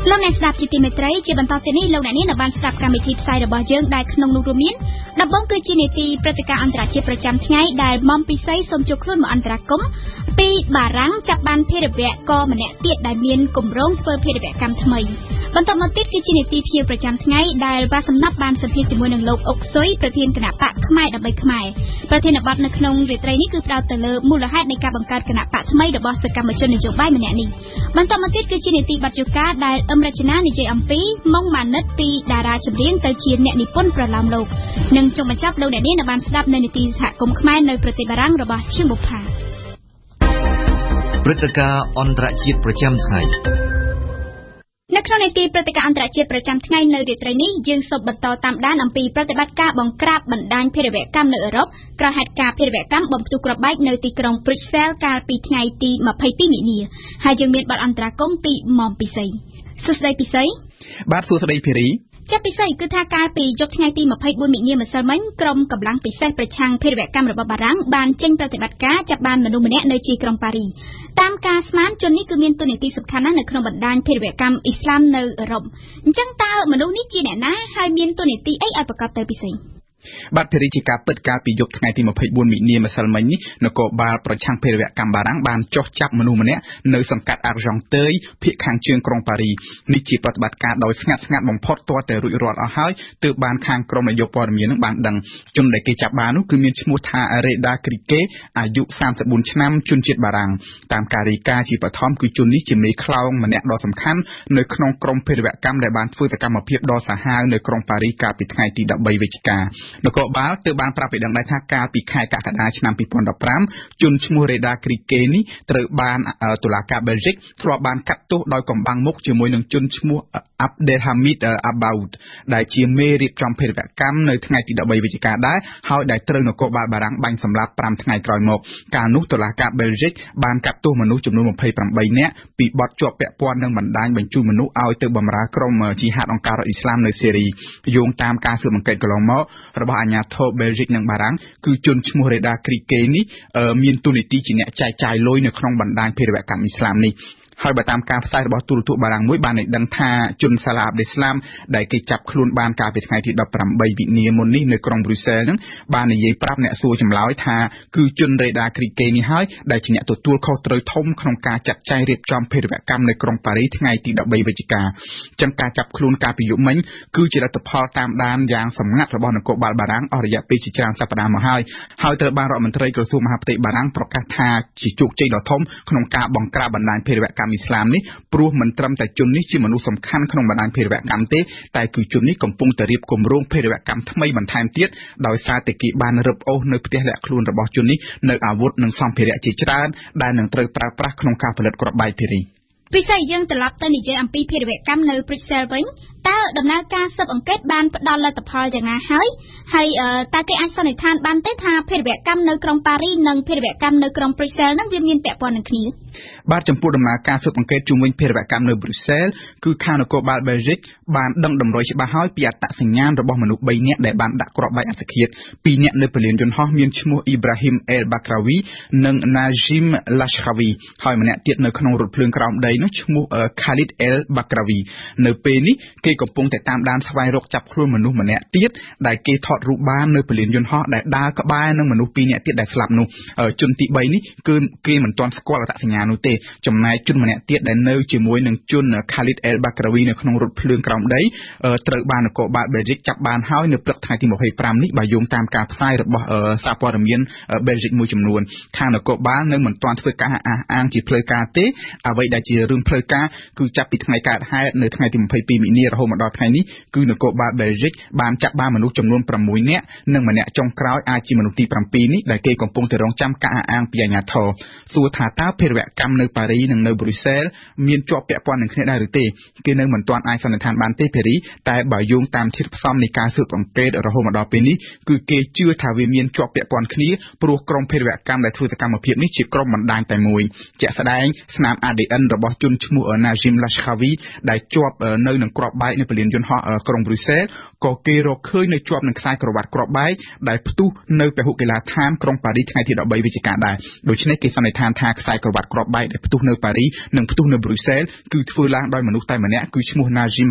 លោកអ្នកស្ដាប់ជាទីមេត្រីជាបន្តទៅនេះលោកអ្នកនាងបានស្ដាប់កម្មវិធីផ្សាយរបស់យើងដែលក្នុងនោះរួមមានដំបូងគឺជានីតិព្រឹត្តិការណ៍អន្តរជាតិប្រចាំថ្ងៃដែលមុំពិសីសូមជួបខ្លួនមកអន្តរាគមន៍ពីបារាំងចាប់បានភេរវកម្នាក់ទៀតដែលមានគម្រោងធ្វើភេរវកម្មថ្មីបន្តមកទៀតគឺជានីតិភ្ញៀវប្រចាំថ្ងៃដែលវ៉ាសំណាប់បានសម្ភាសជាមួយនឹងលោកអុកស៊ុយប្រធានគណៈបកខ្មែរដើម្បីខ្មែរប្រធានបទនៅក្នុងរាត្រីនេះគឺផ្ដោតទៅលើមូលហេតុនៃការបង្កើតគណៈបកថ្មីរបស់សកម្មជននយោបាយម្នាក់នេះបន្តមកទៀតគឺជានីតិបទយូកាដែលអឹមរចនានិយាយអំពីម៉ុងម៉ាណិតពីតារាចម្រៀងទៅជាអ្នកនិពន្ធប្រឡំលោកនិងចុងបញ្ចប់លោកអ្នកនាងបានស្ដាប់នៅនីតិសហគមន៍ខ្មែរនៅប្រទេសបារាំងរបស់ឈឹមបុប្ផាព្រឹត្តិការណ៍អន្តរជាតិប្រចាំថ្ងៃនៅក្នុងនីតិព្រឹត្តិការណ៍អន្តរជាតិប្រចាំថ្ងៃនៅរាត្រីនេះយើងសូមបន្តតាមដានអំពីប្រតិបត្តិការបង្ក្រាបបណ្ដាញភេរវកម្មនៅអឺរ៉ុបក្រោយហេតុការណ៍ភេរវកម្មបំផ្ទុះគ្រាប់បែកនៅទីក្រុង Brussels កាលពីថ្ងៃទី22មិនិនាហើយយើងមានបទអន្តរាគមន៍ពីមុំពិសីសួស្ដីពិសីបាទសួស្ដីភេរីចាប់ពិសីគឺថាកាលពីយប់ថ្ងៃទី24មិនិនាម្សិលមិញក្រុមកម្លាំងពិសេសប្រឆាំងភេរវកម្មរបស់បារាំងបានចេញប្រតិបត្តិការចាប់បានមនុស្សម្នាក់នៅទីក្រុងប៉ារីតាមការស្មានជននេះគឺមានតួនាទីសំខាន់ណាស់នៅក្នុងបណ្ដាញភេរវកម្មអ៊ីស្លាមនៅអឺរ៉ុបអញ្ចឹងតើមនុស្សនេះជាអ្នកណាហើយមានតួនាទីអីឲ្យប្រកបទៅពិសី បាត់ភារីជាការពិតការពីយប់ថ្ងៃទី24មីនាម្សិលមិញនេះនគរបាលប្រឆាំងភេរវកម្មបារាំងបានចោះចាប់មនុស្សម្នាក់នៅសង្កាត់អារយ៉ង់តើយភាគខាងជើងក្រុងប៉ារីនេះជាប្រតិបត្តិការដោយស្ងាត់បំផុតទាល់តែរួចរាល់អស់ហើយទើបបានខាងក្រុមនាយកព័ត៌មាននឹងបានដឹងជនដែលគេចាប់បាននោះគឺមានឈ្មោះថារេដាគ្រីកេអាយុ34ឆ្នាំជនជាតិបារាំងតាមការរាយការណ៍ជាបឋមគឺជននេះជាមេខ្លោងម្នាក់ដ៏សំខាន់នៅក្នុងក្រុមភេរវកម្មដែលបានធ្វើសកម្មភាពដ៏សាហាវនៅក្រុងប៉ារីកាលពីថ្ងៃទី13វិច្ឆិកានគរបាលទើបបានប្រាប់ឲ្យដឹងដែរថាកាលពីខែកក្កដាឆ្នាំ2015ជនឈ្មោះរេដាគ្រីកេនេះត្រូវបានតុលាការប៊ែលហ្សិកធ្លាប់បានកាត់ទោសដោយកំបាំងមុខជាមួយនឹងជនឈ្មោះអាប់ដែលហាមីតអាបោតដែលជាមេរៀបចំភេរវកម្មនៅថ្ងៃទី13វិច្ឆិកាដែរហើយដែលត្រូវនគរបាលបារាំងបាញ់សម្លាប់5ថ្ងៃក្រោយមកកាលនោះតុលាការប៊ែលហ្សិកបានកាត់ទោសមនុស្សចំនួន28នាក់ពីបទជាប់ពាក់ព័ន្ធនឹងបណ្ដាញបញ្ជូនមនុស្សឲ្យទៅបម្រើក្រុមជីហាតអង្គការរដ្ឋអ៊ីស្លាមនៅសេរីយោងតាមការស៊ើបអង្កេតកន្លងមករបស់អាជ្ញាធរប៊ែលហ្សិកនិងបារាំងគឺជនឈ្មោះរេដាគ្រីកេនេះមានតួនាទីជាអ្នកចែកចាយលុយនៅក្នុងបណ្ដាញភេរវកម្មអ៊ីស្លាមនេះហើយបើតាមការផ្សាយរបស់ទូរទស្សន៍បារាំងមួយបានឲ្យដឹងថាជនសាឡាអាប់ដេស្លាមដែលគេចាប់ខ្លួនបានកាលពីថ្ងៃទី18វិនាមុននេះនៅក្រុងប្រ៊ុយសែលហ្នឹងបាននិយាយប្រាប់អ្នកសួរចម្លើយថាគឺជនរេដាគ្រីកេនេះហើយដែលជាអ្នកទទួលខុសត្រូវធំក្នុងការចាត់ចែងរៀបចំភេរវកម្មនៅក្រុងប៉ារីថ្ងៃទី13វិច្ឆិកាចឹងការចាប់ខ្លួនកាលពីយប់មិញគឺជាលទ្ធផលតាមដានយ៉ាងសម្ងាត់របស់នគរបាលបារាំងអស់រយៈពេលជាច្រើនសប្តាហ៍មកហើយត្រូវបានរដ្ឋមន្ត្រីក្រសួងមហាផ្ទៃបារាំងប្រកាសថាជាជោគជ័យដ៏ធំក្នុងការបង្ក្រាបបណ្ដាញភេរវកម្មអ៊ីស្លាមនេះព្រោះមិនត្រឹមតែជននេះជាមនុស្សសំខាន់ក្នុងបណ្ដាញភេរវកម្មទេតែគឺជននេះកំពុងតែរៀបគម្រោងភេរវកម្មថ្មីបន្ថែមទៀតដោយសារតែគេបានរឹបអូសនៅផ្ទះលាក់ខ្លួនរបស់ជននេះនៅអាវុធនិងសម្ភារៈជាច្រើនដែលនឹងត្រូវប្រើប្រាស់ក្នុងការផលិតគ្រាប់បែកភារីពិសេសយើងត្រឡប់ទៅនិយាយអំពីភេរវកម្មនៅព្រុចសែលវិញតើដំណើរការស៊ើបអង្កេតបានផ្ដល់លទ្ធផលយ៉ាងណាហើយតើគេអាចសន្និដ្ឋានបានទេថាភេរវកម្មនៅក្រុងប៉ារីនិងភេរវកម្មនៅក្រុងព្រុចសែលនឹងវាមានពាក់ព័ន្ធនឹងគ្នាបាទចំពោះដំណើរការស៊ើបអង្កេតជុំវិញភេរវកម្មនៅប្រ៊ុយសែលគឺខាងនគរបាលប៊ែលហ្សិកបានដឹងតម្រុយច្បាស់ហើយពីអត្តសញ្ញាណរបស់មនុស្ស3នាក់ដែលបានដាក់គ្រាប់បែកអត្តឃាត2នាក់នៅពលានយន្តហោះមានឈ្មោះអ៊ីប្រាហ៊ីមអែលបាក្រាវីនិងណាជីមឡាស្ខាវីហើយម្នាក់ទៀតនៅក្នុងរថភ្លើងក្រោមដីនោះឈ្មោះខាលីតអែលបាក្រាវីនៅពេលនេះគេកំពុងតែតាមដានស្វែងរកចាប់ខ្លួនមនុស្សម្នាក់ទៀតដែលគេថតរូបបាននៅពលានយន្តហោះដែលដើរក្បែរនឹងមនុស្ស2នាក់ទៀតដែលស្លាប់នោះជនទី3នេះគឺគេមិនទាន់ស្គាល់អត្តសញ្ញាណនោះទេចំណែកជនម្នាក់ទៀតដែលនៅជាមួយនឹងជន Khalid El Bakrawi នៅក្នុងរថភ្លើងក្រោមដីត្រូវបាននគរបាលប៊ែលហ្សិកចាប់បានហើយនៅព្រឹកថ្ងៃទី25នេះបើយោងតាមការផ្សាយរបស់សារព័ត៌មានប៊ែលហ្សិកមួយចំនួនខាងនគរបាលនៅមិនទាន់ធ្វើការអះអាងជាផ្លូវការទេអ្វីដែលជារឿងផ្លូវការគឺចាប់ពីថ្ងៃកើតហេតុនៅថ្ងៃទី22មីនារហូតមកដល់ថ្ងៃនេះគឺនគរបាលប៊ែលហ្សិកបានចាប់បានមនុស្សចំនួន6នាក់និងម្នាក់ចុងក្រោយអាចជាមនុស្សទី7នេះដែលគេកំពុងតែរងចាំការអះអាងពីអាជ្ញាធរសួរថាតើភេរវកម្មនៅប៉ារីនិងនៅប្រ៊ុយសែលមានជាប់ពាក់ព័ន្ធនឹងគ្នាដែរឬទេគេនៅមិនទាន់អាចសន្និដ្ឋានបានទេភារីតែបើយោងតាមធាតុផ្សំនៃការស៊ើបអង្កេតរហូតមកដល់ពេលនេះគឺគេជឿថាវាមានជាប់ពាក់ព័ន្ធគ្នាព្រោះក្រុមភេរវកម្មដែលធ្វើសកម្មភាពនេះជាក្រុមបណ្ដាញតែមួយជាក់ស្ដែងស្នាម ADN របស់ជនឈ្មោះ Najim Lashkawi ដែលជាប់នៅនឹងគ្រាប់បែកនៅពលានយន្តហោះក្រុងប្រ៊ុយសែលក៏គេរកឃើញនៅជាប់នឹងខ្សែក្រវ៉ាត់គ្រាប់បែកដែលផ្ទុះនៅពហុកីឡដ្ឋានក្រុងប៉ារីថ្ងៃទី13វិច្ឆិកាដែរដូច្នេះគេសន្និដ្ឋានថាខ្សែក្រវ៉ាត់គ្រាប់បែកដែលផ្ទុះនៅប៉ារីនិងផ្ទុះនៅប្រ៊ុយសែលគឺធ្វើឡើងដោយមនុស្សតែម្នាក់គឺឈ្មោះ Najim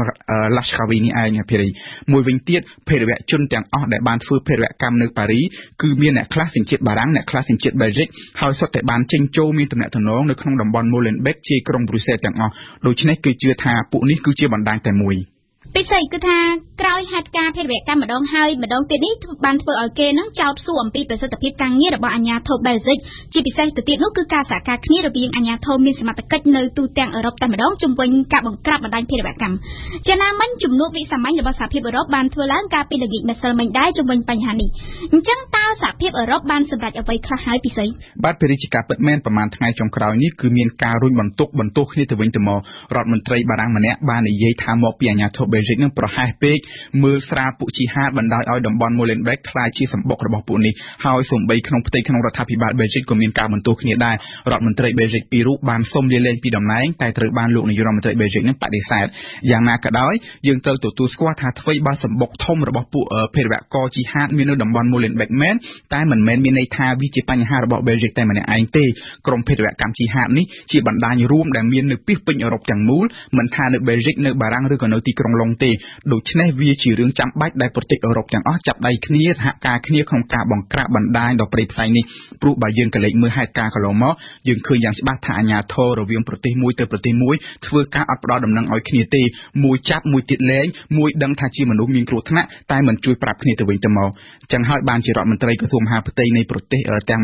Lashkawi នេះឯងភារីមួយវិញទៀតភេរវជនទាំងអស់ដែលបានធ្វើភេរវកម្មនៅប៉ារីគឺមានអ្នកខ្លះសញ្ជាតិបារាំងអ្នកខ្លះសញ្ជាតិប៊ែលហ្សិកហើយសុទ្ធតែបានចេញចូលមានទំនាក់ទំនងនៅក្នុងតំបន់ Molenbeek ជាក្រុងប្រ៊ុយសែលទាំងអស់ដូច្នេះគេជឿថាពួកនេះគឺជាបណ្ដាញតែមួយពិសេសគឺថាក្រោយហេតុការណ៍ភេរវកម្មម្ដងហើយម្ដងទៀតនេះបានធ្វើឲ្យគេនឹងចោទសួរអំពីប្រសិទ្ធភាពការងាររបស់អាជ្ញាធរប៊ែលហ្សិកជាពិសេសទៅទៀតនោះគឺការសហការគ្នារវាងអាជ្ញាធរមានសមត្ថកិច្ចនៅទូទាំងអឺរ៉ុបតែម្ដងជំវិញការបង្ក្រាបបណ្ដាញភេរវកម្មជាណាមិញជំនួបវិសាមញ្ញរបស់សហភាពអឺរ៉ុបបានធ្វើឡើងកាលពីល្ងាចម្សិលមិញដែរជំវិញបញ្ហានេះអញ្ចឹងតើសហភាពអឺរ៉ុបបានសម្រេចអ្វីខ្លះហើយពិសេសបាទភារីជាការពិតមែនប្រហែលថ្ងៃចុងក្រោយនេះគឺមានការរុញបន្ទុកគ្នាទៅវិញទៅមករដ្ឋមន្ត្រីបារាំងម្នាក់បាននិយាយថាមកពីអាជ្ញាធរប៊ែលហ្សិកនឹងប្រហែលពេកមើលស្រាលពួកជីហាតបណ្ដោយឲ្យតំបន់ Molenbeek ខ្លាចជាសម្បុករបស់ពួកនេះហើយសូម្បីក្នុងផ្ទៃក្នុងរដ្ឋាភិបាលប៊ែលហ្សិកក៏មានការបន្ទោសគ្នាដែររដ្ឋមន្ត្រីប៊ែលហ្សិកពីររូបបានសុំលាលែងពីតំណែងតែត្រូវបានលោកនាយករដ្ឋមន្ត្រីប៊ែលហ្សិកនឹងបដិសេធយ៉ាងណាក៏ដោយយើងត្រូវទទួលស្គាល់ថាអ្វីបើសម្បុកធំរបស់ពួកភេរវករជីហាតមាននៅតំបន់ Molenbeek មែនតែមិនមែនមានន័យថាវាជាបញ្ហារបស់ប៊ែលហ្សិកតែម្នាក់ឯងទេក្រុមភេរវកម្មជីហាតនេះជាបណ្ដាញរួមដែលមាននៅពាសពេញអឺរ៉ុបទាំងមូលមិនថានៅប៊ែលហ្សិកនៅបារាំងឬក៏នៅទីក្រុងឡុង នោះទេដូច្នេះវាជារឿងចាំបាច់ដែលប្រទេសអឺរ៉ុបទាំងអស់ចាប់ដៃគ្នាសហការគ្នាក្នុងការបង្ក្រាបបណ្ដាញដល់ព្រៃផ្សៃនេះព្រោះបើយើងក៏លេចមើលហេតុការណ៍កន្លងមកយើងឃើញយ៉ាងច្បាស់ថាអាញាធររវាងប្រទេសមួយទៅប្រទេសមួយធ្វើការអត់ផ្ដល់ដំណឹងឲ្យគ្នាទេមួយចាប់មួយទៀតលែងមួយដឹងថាជាមនុស្សមានគ្រោះថ្នាក់តែមិនជួយប្រាប់គ្នាទៅវិញទៅមកចឹងហើយបានជារដ្ឋមន្ត្រីក្រសួងមហាផ្ទៃនៃប្រទេសទាំង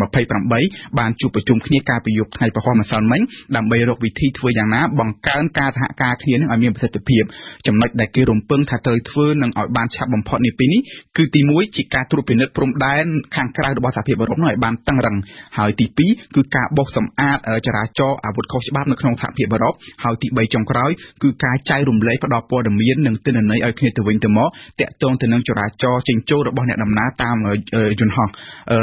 28បានជួបប្រជុំគ្នាកាលពីយប់ថ្ងៃពហុម្សិលមិញដើម្បីរកវិធីធ្វើយ៉ាងណាបង្កើនការសហការគ្នានឹងឲ្យមានប្រសិទ្ធភាពចំណុចដែលគេរំពឹងថាត្រូវធ្វើនឹងឲ្យបានឆាប់បំផុតនេះពីនេះគឺទី1ជាការត្រួតពិនិត្យព្រំដែនខាងក្រៅរបស់សហភាពអឺរ៉ុបនោះឲ្យបានតឹងរ៉ឹងហើយទី2គឺការបោះសម្អាតចរាចរណ៍អាវុធខុសច្បាប់នៅក្នុងសហភាពអឺរ៉ុបហើយទី3ចុងក្រោយគឺការចែករំលែកផ្ដល់ព័ត៌មាននិងទិន្នន័យឲ្យគ្នាទៅវិញទៅមកតាក់ទងទៅនឹងចរាចរណ៍ចេញចូលរបស់អ្នកដំណើរតាមយន្តហោះ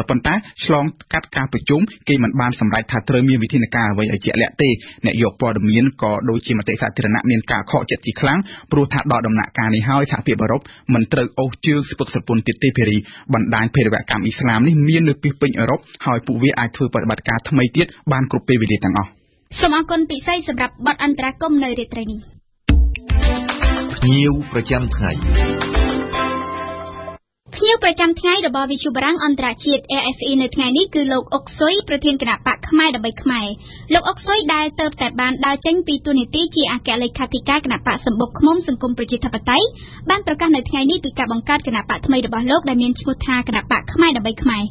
ប៉ុន្តែឆ្លងកាត់ការប្រជុំគេមិនបានសម្រេចថាត្រូវមានវិធានការអ្វីឲ្យជាក់លាក់ទេអ្នកយកព័ត៌មានក៏ដូចជាមតិសាធារណៈមានការខកចិត្តជាខ្លាំងព្រោះថាដល់ដំណាក់កាលនេះហើយសហភាពអឺរ៉ុបមិនត្រូវអូសជើងស្ពឹកស្រពន់ទៀតទេភារីបណ្ដាញភេរវកម្មអ៊ីស្លាមនេះមាននៅពីពេញអឺរ៉ុបហើយពួកវាអាចធ្វើប្រតិបត្តិការថ្មីទៀតបានគ្រប់ពេលវេលាទាំងអស់សូមអរគុណពិសេសសម្រាប់បទអន្តរាគមន៍នៅរាត្រីនេះភ្ញៀវប្រចាំថ្ងៃភ្ញៀវប្រចាំថ្ងៃរបស់វិទ្យុបារាំងអន្តរជាតិ AFE នៅថ្ងៃនេះគឺលោកអុកស៊ុយប្រធានគណៈបកខ្មែរដើម្បីខ្មែរលោកអុកស៊ុយដែលទៅតែបានដើរចេញពីតួនាទីជាអគ្គលេខាធិការគណៈបកសម្បុកឃ្មុំសង្គមប្រជាធិបតេយ្យបានប្រកាសនៅថ្ងៃនេះពីការបង្កើតគណៈបកថ្មីរបស់លោកដែលមានឈ្មោះថាគណៈបកខ្មែរដើម្បីខ្មែរ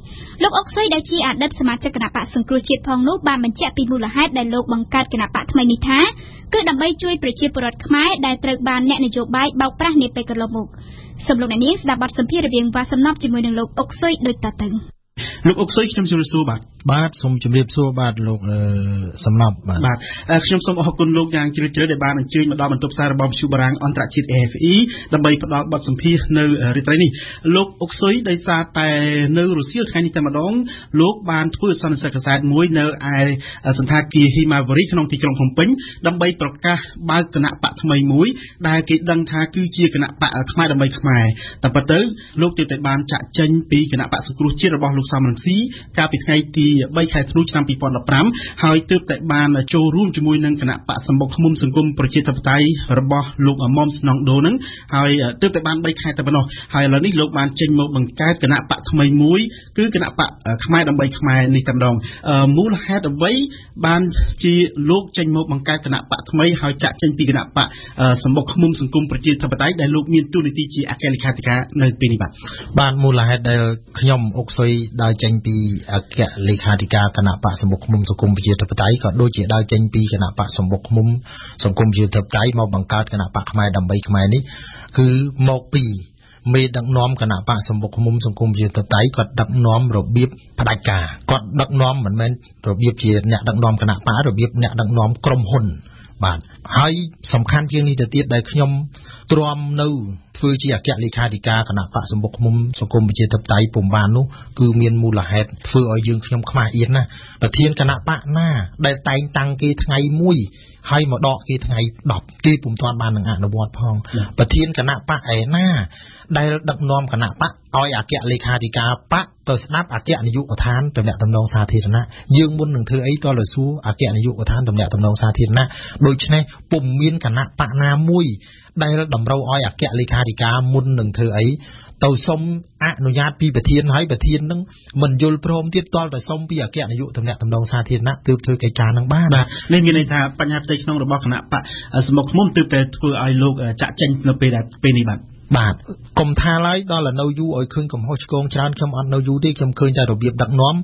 លោកអុកស៊ុយដែលជាអតីតសមាជិកគណៈបកសង្គ្រោះជាតិផងនោះបានបញ្ជាក់ពីមូលហេតុដែលលោកបង្កើតគណៈបកថ្មីនេះថាគឺដើម្បីជួយប្រជាពលរដ្ឋខ្មែរដែលត្រូវបានអ្នកនយោបាយបោកប្រាស់នាពេលកន្លងមកសូមលោកអ្នកនាងស្ដាប់បទសម្ភាសន៍រវាងវ៉ាសំណប់ជាមួយនឹងលោកអុកស៊ុយដូចតទៅលោកអុកស៊ុយខ្ញុំជម្រាបសួរបាទសូមជម្រាបសួរបាទលោកសំណប់បាទខ្ញុំសូមអរគុណលោកយ៉ាងជ្រាលជ្រៅដែលបានអញ្ជើញមកដល់បន្ទប់ផ្សាយរបស់វិទ្យុបារាំងអន្តរជាតិ AFE ដើម្បីផ្ដល់បទសម្ភាសន៍នៅរាត្រីនេះលោកអុកស៊ុយដោយសារតែនៅរុស្ស៊ីថ្ងៃនេះតែម្ដងលោកបានធ្វើសន្និសីទកសែតមួយនៅឯសន្តាគារ Himawari ក្នុងទីក្រុងភ្នំពេញដើម្បីប្រកាសបើកគណៈបកថ្មីមួយដែលគេដឹងថាគឺជាគណៈបកខ្មែរដើម្បីខ្មែរតែប៉ុន្តែលោកទើបតែបានចាក់ចេញពីគណៈបកសង្គ្រោះជាតិរបស់លោកសំរងស៊ីកាលពីថ្ងៃទី3ខែធ្នូឆ្នាំ2015ហើយទើបតែបានចូលរួមជាមួយនឹងគណៈបកសម្បុកឃ្មុំសង្គមប្រជាធិបតេយ្យរបស់លោកមុំស្នងដូនឹងហើយទើបតែបាន3ខែតែប៉ុណ្ណោះហើយឥឡូវនេះលោកបានចេញមកបង្កើតគណៈបកថ្មីមួយគឺគណៈបកខ្មែរដើម្បីខ្មែរនេះតែម្ដងមូលហេតុអ្វីបានជាលោកចេញមកបង្កើតគណៈបកថ្មីហើយចាក់ចេញពីគណៈបកសម្បុកឃ្មុំសង្គមប្រជាធិបតេយ្យដែលលោកមានតួនាទីជាអគ្គលេខាធិការនៅពេលនេះបាទមូលហេតុដែលខ្ញុំអុកស៊ុយដើរចេញពីអគ្គលេខាធិការគណៈបកសម្បុកឃ្មុំសង្គមប្រជាធិបតេយ្យក៏ដូចជាដើរចេញពីគណៈបកសម្បុកឃ្មុំសង្គមប្រជាធិបតេយ្យមកបង្កើតគណៈបកខ្មែរដើម្បីខ្មែរនេះគឺមកពីមេដឹកនាំគណៈបកសម្បុកឃ្មុំសង្គមប្រជាធិបតេយ្យគាត់ដឹកនាំរបៀបផ្ដាច់ការគាត់ដឹកនាំមិនមែនរបៀបជាអ្នកដឹកនាំគណៈបករបៀបអ្នកដឹកនាំក្រុមហ៊ុនបាទហើយសំខាន់ជាងនេះទៅទៀតដែលខ្ញុំទ្រាំនៅធ្វើជាអគ្គលេខាធិការគណៈបកសម្បុកឃ្មុំសង្គមប្រជាធិបតេយ្យពុំបាននោះគឺមានមូលហេតុធ្វើឲ្យយើងខ្ញុំខ្មាស់អៀនណាប្រធានគណៈបកណាដែលតែងតាំងគេថ្ងៃ1ហើយមកដកគេថ្ងៃ10គេពុំទាន់បាននឹងអនុវត្តផងប្រធានគណៈបកឯណាដែលដឹកនាំគណៈបកឲ្យអគ្គលេខាធិការបកទៅស្ដាប់អគ្គនាយកដ្ឋានតំណែងតំណងសាធារណៈយើងមុននឹងធ្វើអីតលើសួរអគ្គនាយកដ្ឋានតំណែងតំណងសាធារណៈដូច្នេះពុំមានគណៈបកណាមួយដែលតម្រូវឲ្យអគ្គលេខាធិការមុននឹងធ្វើអីទៅសុំអនុញ្ញាតពីប្រធានហើយប្រធាននឹងមិនយល់ព្រមទៀតតលតែសុំពីអគ្គនាយកតំណែងតំណងសាធារណៈទើបធ្វើកិច្ចការនឹងបានបាទនេះមានន័យថាបញ្ហាផ្ទៃក្នុងរបស់គណៈបកសម្បុកឃ្មុំទើបតែធ្វើឲ្យលោកចាក់ចេញនៅពេលនេះបាទកុំថាឡើយដល់នៅយូរឲ្យឃើញកំហុសឆ្គងច្រើនខ្ញុំអត់នៅយូរទេខ្ញុំឃើញតែរបៀបដឹកនាំ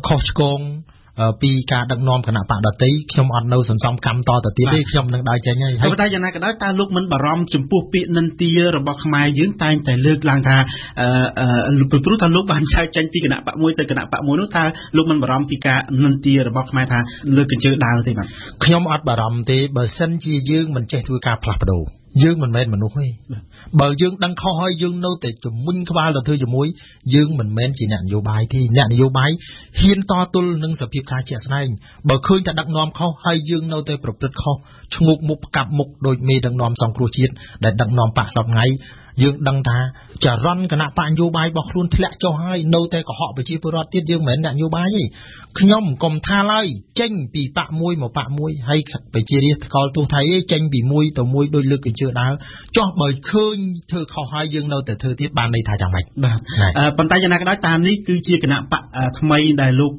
ខុសឆ្គងពីការដឹកនាំគណៈបកដតីខ្ញុំអត់នៅសន្សំកម្មតទៅទៀតទេខ្ញុំនឹងដើរចេញហើយតែយ៉ាងណាក៏ដោយតើលោកមិនបារម្ភចំពោះពាក្យនិន្ទារបស់ខ្មែរយើងតែងតែលើកឡើងថាព្រោះថាលោកបានចែកចេញពីគណៈបកមួយទៅគណៈបកមួយនោះតើលោកមិនបារម្ភពីការនិន្ទារបស់ខ្មែរថាលើកកញ្ជើដើរទេបាទខ្ញុំអត់បារម្ភទេបើសិនជាយើងមិនចេះធ្វើការផ្លាស់ប្ដូរយើងមិនមែនមនុស្សទេបើយើងដឹងខុសហើយយើងនៅតែជំនុញក្បាលទៅធ្វើជាមួយយើងមិនមែនជាអ្នកនយោបាយទេអ្នកនយោបាយហ៊ានតទល់នឹងសភាពការជាក់ស្ដែងបើឃើញតែដឹកនាំខុសហើយយើងនៅតែប្រព្រឹត្តខុសឈ្ងោកមុខកាប់មុខដោយមេដឹកនាំសង្គ្រោះជាតិដែលដឹកនាំបកសពថ្ងៃ យើងដឹងថាចរន្តគណៈបកនយោបាយរបស់ខ្លួនធ្លាក់ចុះហើយនៅតែកុហកប្រជាពលរដ្ឋទៀតយើងមិនមែនអ្នកនយោបាយទេខ្ញុំកុំថាឡើយចេញពីបកមួយមកបកមួយហើយប្រជារាស្ត្រថ្កោលទោសថៃឯងចេញពីមួយទៅមួយដោយលើកកញ្ជើដើរចោះបើឃើញធ្វើខុសហើយយើងនៅតែធ្វើទៀតបានន័យថាយ៉ាងម៉េចបាទប៉ុន្តែយ៉ាងណាក៏ដោយតាមនេះគឺជាគណៈបកថ្មីដែលលោក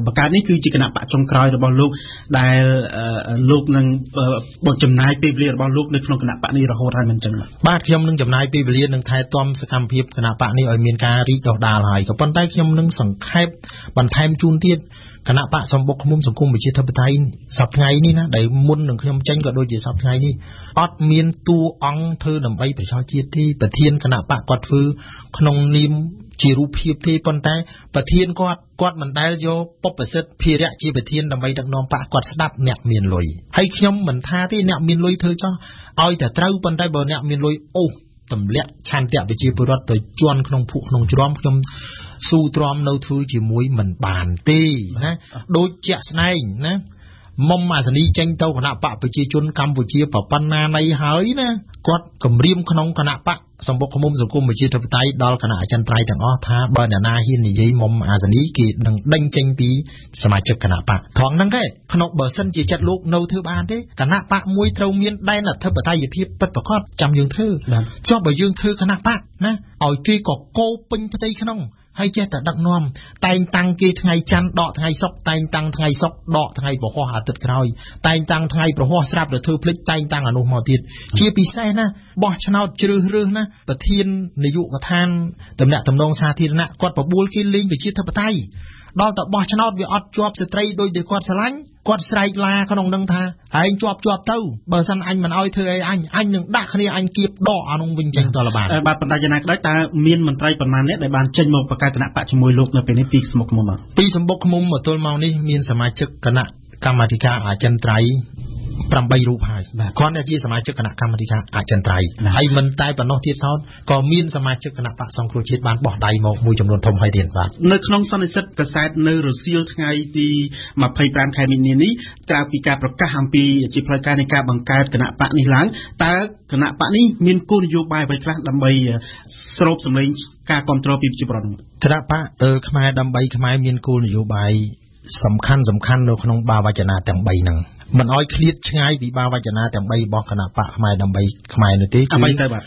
បង្កើតនេះគឺជាគណៈបកចុងក្រោយរបស់លោកដែលលោកនឹងបចំណាយពេលវេលារបស់លោកនៅក្នុងគណៈបកនេះរហូតហើយមិនចឹងបាទខ្ញុំនឹងចំណាយពេលវេលានឹងថែទាំសកម្មភាពគណៈបកនេះឲ្យមានការរីកដុះដាលហើយក៏ប៉ុន្តែខ្ញុំនឹងសង្ខេបបន្ថែមជូនទៀតគណៈបកសម្បុកឃុំសង្គមប្រជាធិបតេយ្យសប្តាហ៍នេះណាដែលមុននឹងខ្ញុំចេញក៏ដូចជាសប្តាហ៍នេះអត់មានតួអង្គធ្វើដើម្បីប្រជាជាតិទេប្រធានគណៈបកគាត់ធ្វើក្នុងនាមជារូបភាពទេប៉ុន្តែប្រធានគាត់មិនដែលយកពុបប្រសិទ្ធភារៈជាប្រធានដើម្បីដឹកនាំបកគាត់ស្ដាប់អ្នកមានលុយហើយខ្ញុំមិនថាទេអ្នកមានលុយធ្វើចោះឲ្យតែត្រូវប៉ុន្តែបើអ្នកមានលុយអូសទម្លាក់ឆន្ទៈប្រជាពលរដ្ឋទៅជន់ក្នុងភក់ក្នុងជ្រាំខ្ញុំស៊ូទ្រាំនៅធ្វើជាមួយមិនបានទេណាដូចជាក់ស្ដែងណាមុំអាសនីចេញទៅគណៈបកប្រជាជនកម្ពុជាប្រប៉ុណ្ណានៃហើយណាគាត់គម្រាមក្នុងគណៈបកសម្បុកឃុំសង្គមប្រជាធិបតេយ្យដល់គណៈអចិន្ត្រៃយ៍ទាំងអស់ថាបើអ្នកណាហ៊ាននិយាយមុំអាសនីគេនឹងដេញចេញពីសមាជិកគណៈបកត្រង់ហ្នឹងទេក្នុងបើសិនជាចិត្តលោកនៅធ្វើបានទេគណៈបកមួយត្រូវមានដែនអធិបតេយ្យភាពពិតប្រាកដចាំយើងធ្វើចុះបើយើងធ្វើគណៈបកណាឲ្យគេក៏កោពេញផ្ទៃក្នុងហើយចេះតែដឹកនាំតែងតាំងគេថ្ងៃច័ន្ទដកថ្ងៃសុក្រតែងតាំងថ្ងៃសុក្រដកថ្ងៃពហុអាទិត្យក្រោយតែងតាំងថ្ងៃប្រហោះស្រាប់ទៅធ្វើភ្លេចតែងតាំងអានោះមកទៀតជាពិសេសណាបោះឆ្នោតជ្រើសរើសណាប្រធាននាយកដ្ឋានតំណាក់តំណងសាធារណៈគាត់បបួលគេលេងប្រជាធិបតេយ្យដល់តែបោះឆ្នោតវាអត់ជាប់ស្ត្រីដោយតែគាត់ស្រឡាញ់គាត់ស្រែកឡាក្នុងនឹងថាឯងជាប់ទៅបើសិនអញមិនអោយធ្វើអីអញនឹងដាក់គ្នាអញគៀបដកអានោះវិញចេញតលបានបាទប៉ុន្តែយ៉ាងណាក៏ដោយតើមានមន្ត្រីប៉ុន្មានអ្នកដែលបានចេញមកបង្កើតគណៈបកជាមួយលោកនៅពេលនេះពីស្មុកឃុំពីសម្បុកឃុំមកទល់មកនេះមានសមាជិកគណៈកម្មាធិការអចិន្ត្រៃយ៍8រូបហើយគាត់ជាសមាជិកគណៈកម្មាធិការអចិន្ត្រៃយ៍ហើយមិនតែប៉ុណ្ណោះទៀតសោតក៏មានសមាជិកគណៈបកសង្គ្រោះជាតិបានបោះដៃមកមួយចំនួនធំហើយទៀតបាទនៅក្នុងសន្និសីទកាសែតនៅរសៀលថ្ងៃទី25ខែមីនានេះក្រៅពីការប្រកាសអំពីជាផ្លូវការនៃការបង្កើតគណៈបកនេះឡើងតើគណៈបកនេះមានគោលនយោបាយអ្វីខ្លះដើម្បីស្រូបសម្លេងការគ្រប់គ្រងពីប្រជាពលរដ្ឋគណៈបកខ្មែរដើម្បីខ្មែរមានគោលនយោបាយសំខាន់នៅក្នុងបាវចនាទាំង3ហ្នឹងមិនអោយឃ្លាតឆ្ងាយពីបាវចនាទាំង3របស់គណៈបកខ្មែរដើម្បីខ្មែរនោះទេអ្វីទៅបាទ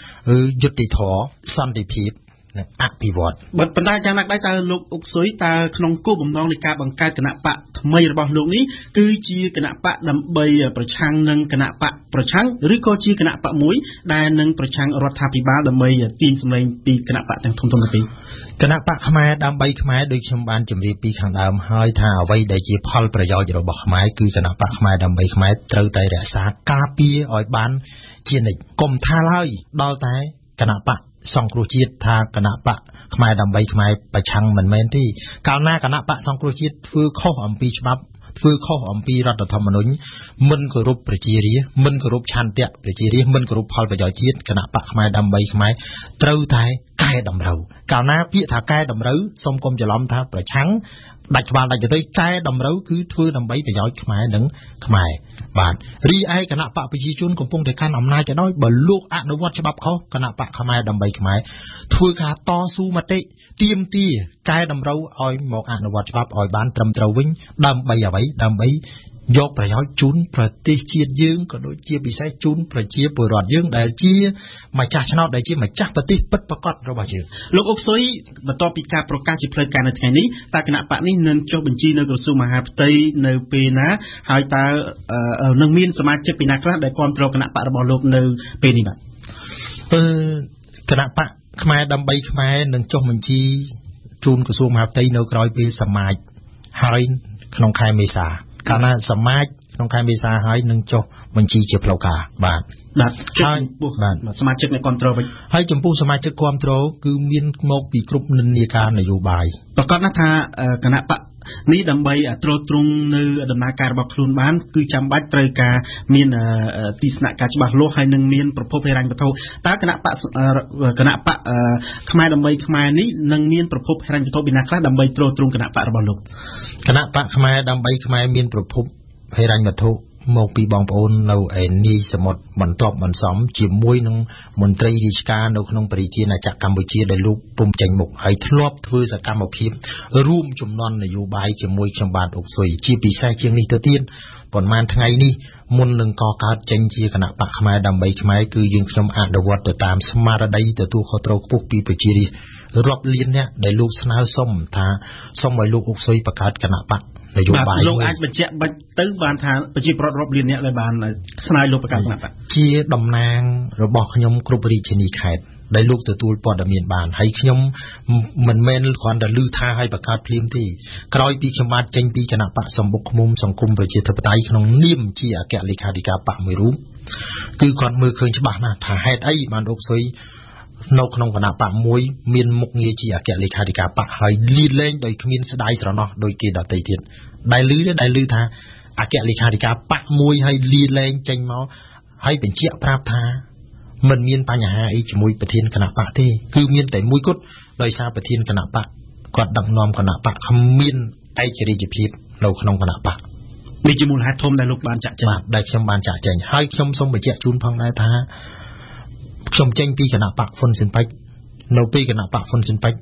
យុត្តិធម៌សន្តិភាពនិងអភិវឌ្ឍប៉ុន្តែយ៉ាងណាក៏ដោយតើលោកអុកស៊ុយតើក្នុងគោលបំណងនៃការបង្កើតគណៈបកថ្មីរបស់លោកនេះគឺជាគណៈបកដើម្បីប្រឆាំងនឹងគណៈបកប្រឆាំងឬក៏ជាគណៈបកមួយដែលនឹងប្រឆាំងរដ្ឋាភិបាលដើម្បីទាញសម្លេងពីគណៈបកទាំងធំៗនេះគណៈបកខ្មែរដើម្បីខ្មែរដូចខ្ញុំបានជម្រាបពីខាងដើមហើយថាអ្វីដែលជាផលប្រយោជន៍របស់ខ្មែរគឺគណៈបកខ្មែរដើម្បីខ្មែរត្រូវតែរក្សាការពារឲ្យបានជានិច្ចកុំថាឡើយដល់តែគណៈបកសង្គ្រោះជាតិថាគណៈបកខ្មែរដើម្បីខ្មែរប្រឆាំងមិនមែនទេកាលណាគណៈបកសង្គ្រោះជាតិធ្វើខុសអំពីច្បាប់ធ្វើខុសអំពីរដ្ឋធម្មនុញ្ញមិនគោរពប្រជារាស្ត្រមិនគោរពឆន្ទៈប្រជារាស្ត្រមិនគោរពផលប្រយោជន៍ជាតិគណៈបកខ្មែរដើម្បីខ្មែរត្រូវតែកែតម្រូវកាលណាពាក្យថាកែតម្រូវសូមកុំច្រឡំថាប្រឆាំងដាច់ក្បាលដាច់ទៅកែតម្រូវគឺធ្វើដើម្បីប្រយោជន៍ខ្មែរនិងខ្មែរបាទរីឯគណៈបកប្រជាជនកំពុងតែកាន់អំណាចទៅដោយបើលោកអនុវត្តច្បាប់ខុសគណៈបកខ្មែរដើម្បីខ្មែរធ្វើការតស៊ូមតិទាមទារកែតម្រូវឲ្យមកអនុវត្តច្បាប់ឲ្យបានត្រឹមត្រូវវិញដើម្បីអ្វីដើម្បីយកប្រយោជន៍ជូនប្រទេសជាតិយើងក៏ដូចជាពិសេសជូនប្រជាពលរដ្ឋយើងដែលជាម្ចាស់ឆ្នោតដែលជាម្ចាស់ប្រទេសពិតប្រាកដរបស់យើងលោកអុកស៊ុយបន្ទាប់ពីការប្រកាសជាផ្លូវការនៅថ្ងៃនេះតើគណៈបកនេះនឹងចុះបញ្ជីនៅក្រសួងមហាផ្ទៃនៅពេលណាហើយតើនឹងមានសមាជិកពីណាខ្លះដែលគ្រប់គ្រងគណៈបករបស់លោកនៅពេលនេះបាទគណៈបកខ្មែរដើម្បីខ្មែរនឹងចុះបញ្ជីជូនក្រសួងមហាផ្ទៃនៅក្រោយពេលសមាជហើយក្នុងខែមេសាកាលណាសមាជក្នុងខែមេសាហើយនឹងចុះបញ្ជីជាផ្លូវការបាទហើយសមាជិកនៃគ្រប់គ្រងវិញហើយចំពោះសមាជិកគ្រប់គ្រងគឺមានមកពីគ្រប់និន្នាការនយោបាយប្រកាសណាស់ថាគណៈបកនេះដើម្បីត្រួតត្រងនៅដំណើរការរបស់ខ្លួនបានគឺចាំបាច់ត្រូវការមានទីស្នាក់ការច្បាស់លាស់ហើយនឹងមានប្រភពហិរញ្ញវត្ថុតើគណៈបកខ្មែរដើម្បីខ្មែរនេះនឹងមានប្រភពហិរញ្ញវត្ថុពីណាខ្លះដើម្បីត្រួតត្រងគណៈបករបស់លោកគណៈបកខ្មែរដើម្បីខ្មែរមានប្រភពហិរញ្ញវត្ថុ មកពីបងប្អូននៅឯនីសមុទ្របន្ទាប់បន្សំជាមួយនឹងមន្ត្រីរាជការនៅក្នុងប្រជាជាតិអាចារ្យកម្ពុជាដែលលោកពុំចេញមុខហើយធ្លាប់ធ្វើសកម្មភាពរួមជំនន់នយោបាយជាមួយខ្ញុំបាទអុកស៊ុយជាពិសេសជាងនេះទៅទៀតប៉ុន្មានថ្ងៃនេះមុននឹងកកើតចេញជាគណៈបកខ្មែរដើម្បីខ្មែរគឺយើងខ្ញុំអនុវត្តទៅតាមស្មារតីទទួលខុសត្រូវខ្ពស់ពីប្រជារាស្ត្ររាប់លានអ្នកដែលលោកស្នើសុំថាសូមឲ្យលោកអុកស៊ុយបង្កើតគណៈបកនយោបាយលោកអាចបញ្ជាក់បាច់ទៅបានថាប្រជាប្រដ្ឋរាប់លានអ្នកដែលបានស្នើលោកបង្កើតគណៈបកជាតំណាងរបស់ខ្ញុំគ្រប់រាជធានីខេត្តដែលលោកទទួលព័ត៌មានបានហើយខ្ញុំមិនមែនគ្រាន់តែឮថាឲ្យបង្កើតភ្លាមទេក្រោយពីខ្ញុំបានចេញពីគណៈបកសម្បុកឃ្មុំសង្គមប្រជាធិបតេយ្យក្នុងនាមជាអគ្គលេខាធិការបកមួយរូបគឺគាត់មើលឃើញច្បាស់ណាស់ថាហេតុអីបានអុកស៊ុយនៅក្នុងគណៈបកមួយមានមុខងារជាអគ្គលេខាធិការបកហើយលីលែងដោយគ្មានស្ដាយស្រណោះដោយគេដទៃទៀតដែលឮថាអគ្គលេខាធិការបកមួយហើយលីលែងចេញមកហើយបញ្ជាក់ប្រាប់ថាមិនមានបញ្ហាអីជាមួយប្រធានគណៈបកទេគឺមានតែមួយគត់ដោយសារប្រធានគណៈបកគាត់ដឹកនាំគណៈបកគ្មានឯករាជ្យភាពនៅក្នុងគណៈបកនេះជាមូលហេតុធំដែលលោកបានចាក់ចេញដែលខ្ញុំបានចាក់ចេញហើយខ្ញុំសូមបញ្ជាក់ជូនផងដែរថាខ្ញុំចេញពីគណៈបកហ៊ុនស៊ិនប៉ិចនៅពេលគណៈបកហ៊ុនស៊ិនប៉ិច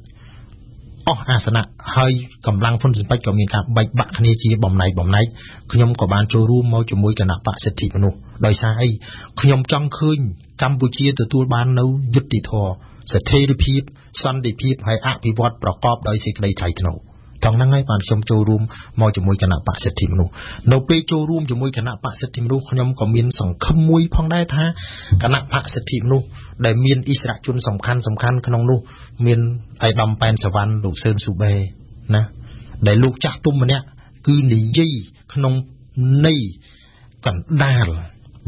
អស់អាសនៈហើយកម្លាំងហ៊ុនស៊ិនប៉ិចក៏មានការបែកបាក់គ្នាជាបំណែកខ្ញុំក៏បានចូលរួមមកជាមួយគណៈបកសិទ្ធិមនុស្សដោយសារអីខ្ញុំចង់ឃើញកម្ពុជាទទួលបាននៅយុត្តិធម៌ស្ថិរភាពសន្តិភាពហើយអភិវឌ្ឍប្រកបដោយសេចក្តីថ្លៃថ្នូរទាំងហ្នឹងហើយបានខ្ញុំចូលរួមមកជាមួយគណៈបកសិទ្ធិមនុស្សនៅពេលចូលរួមជាមួយគណៈបកសិទ្ធិមនុស្សខ្ញុំក៏មានសង្ឃឹមមួយផងដែរថាគណៈបកសិទ្ធិមនុស្សដែលមានអិសរាជជនសំខាន់ក្នុងនោះមានឯកឧត្តមប៉ែនសវណ្ណលោកសឿនស៊ូបេណាដែលលោកចាស់ទុំម្នាក់គឺនិយាយក្នុងន័យកណ្ដាល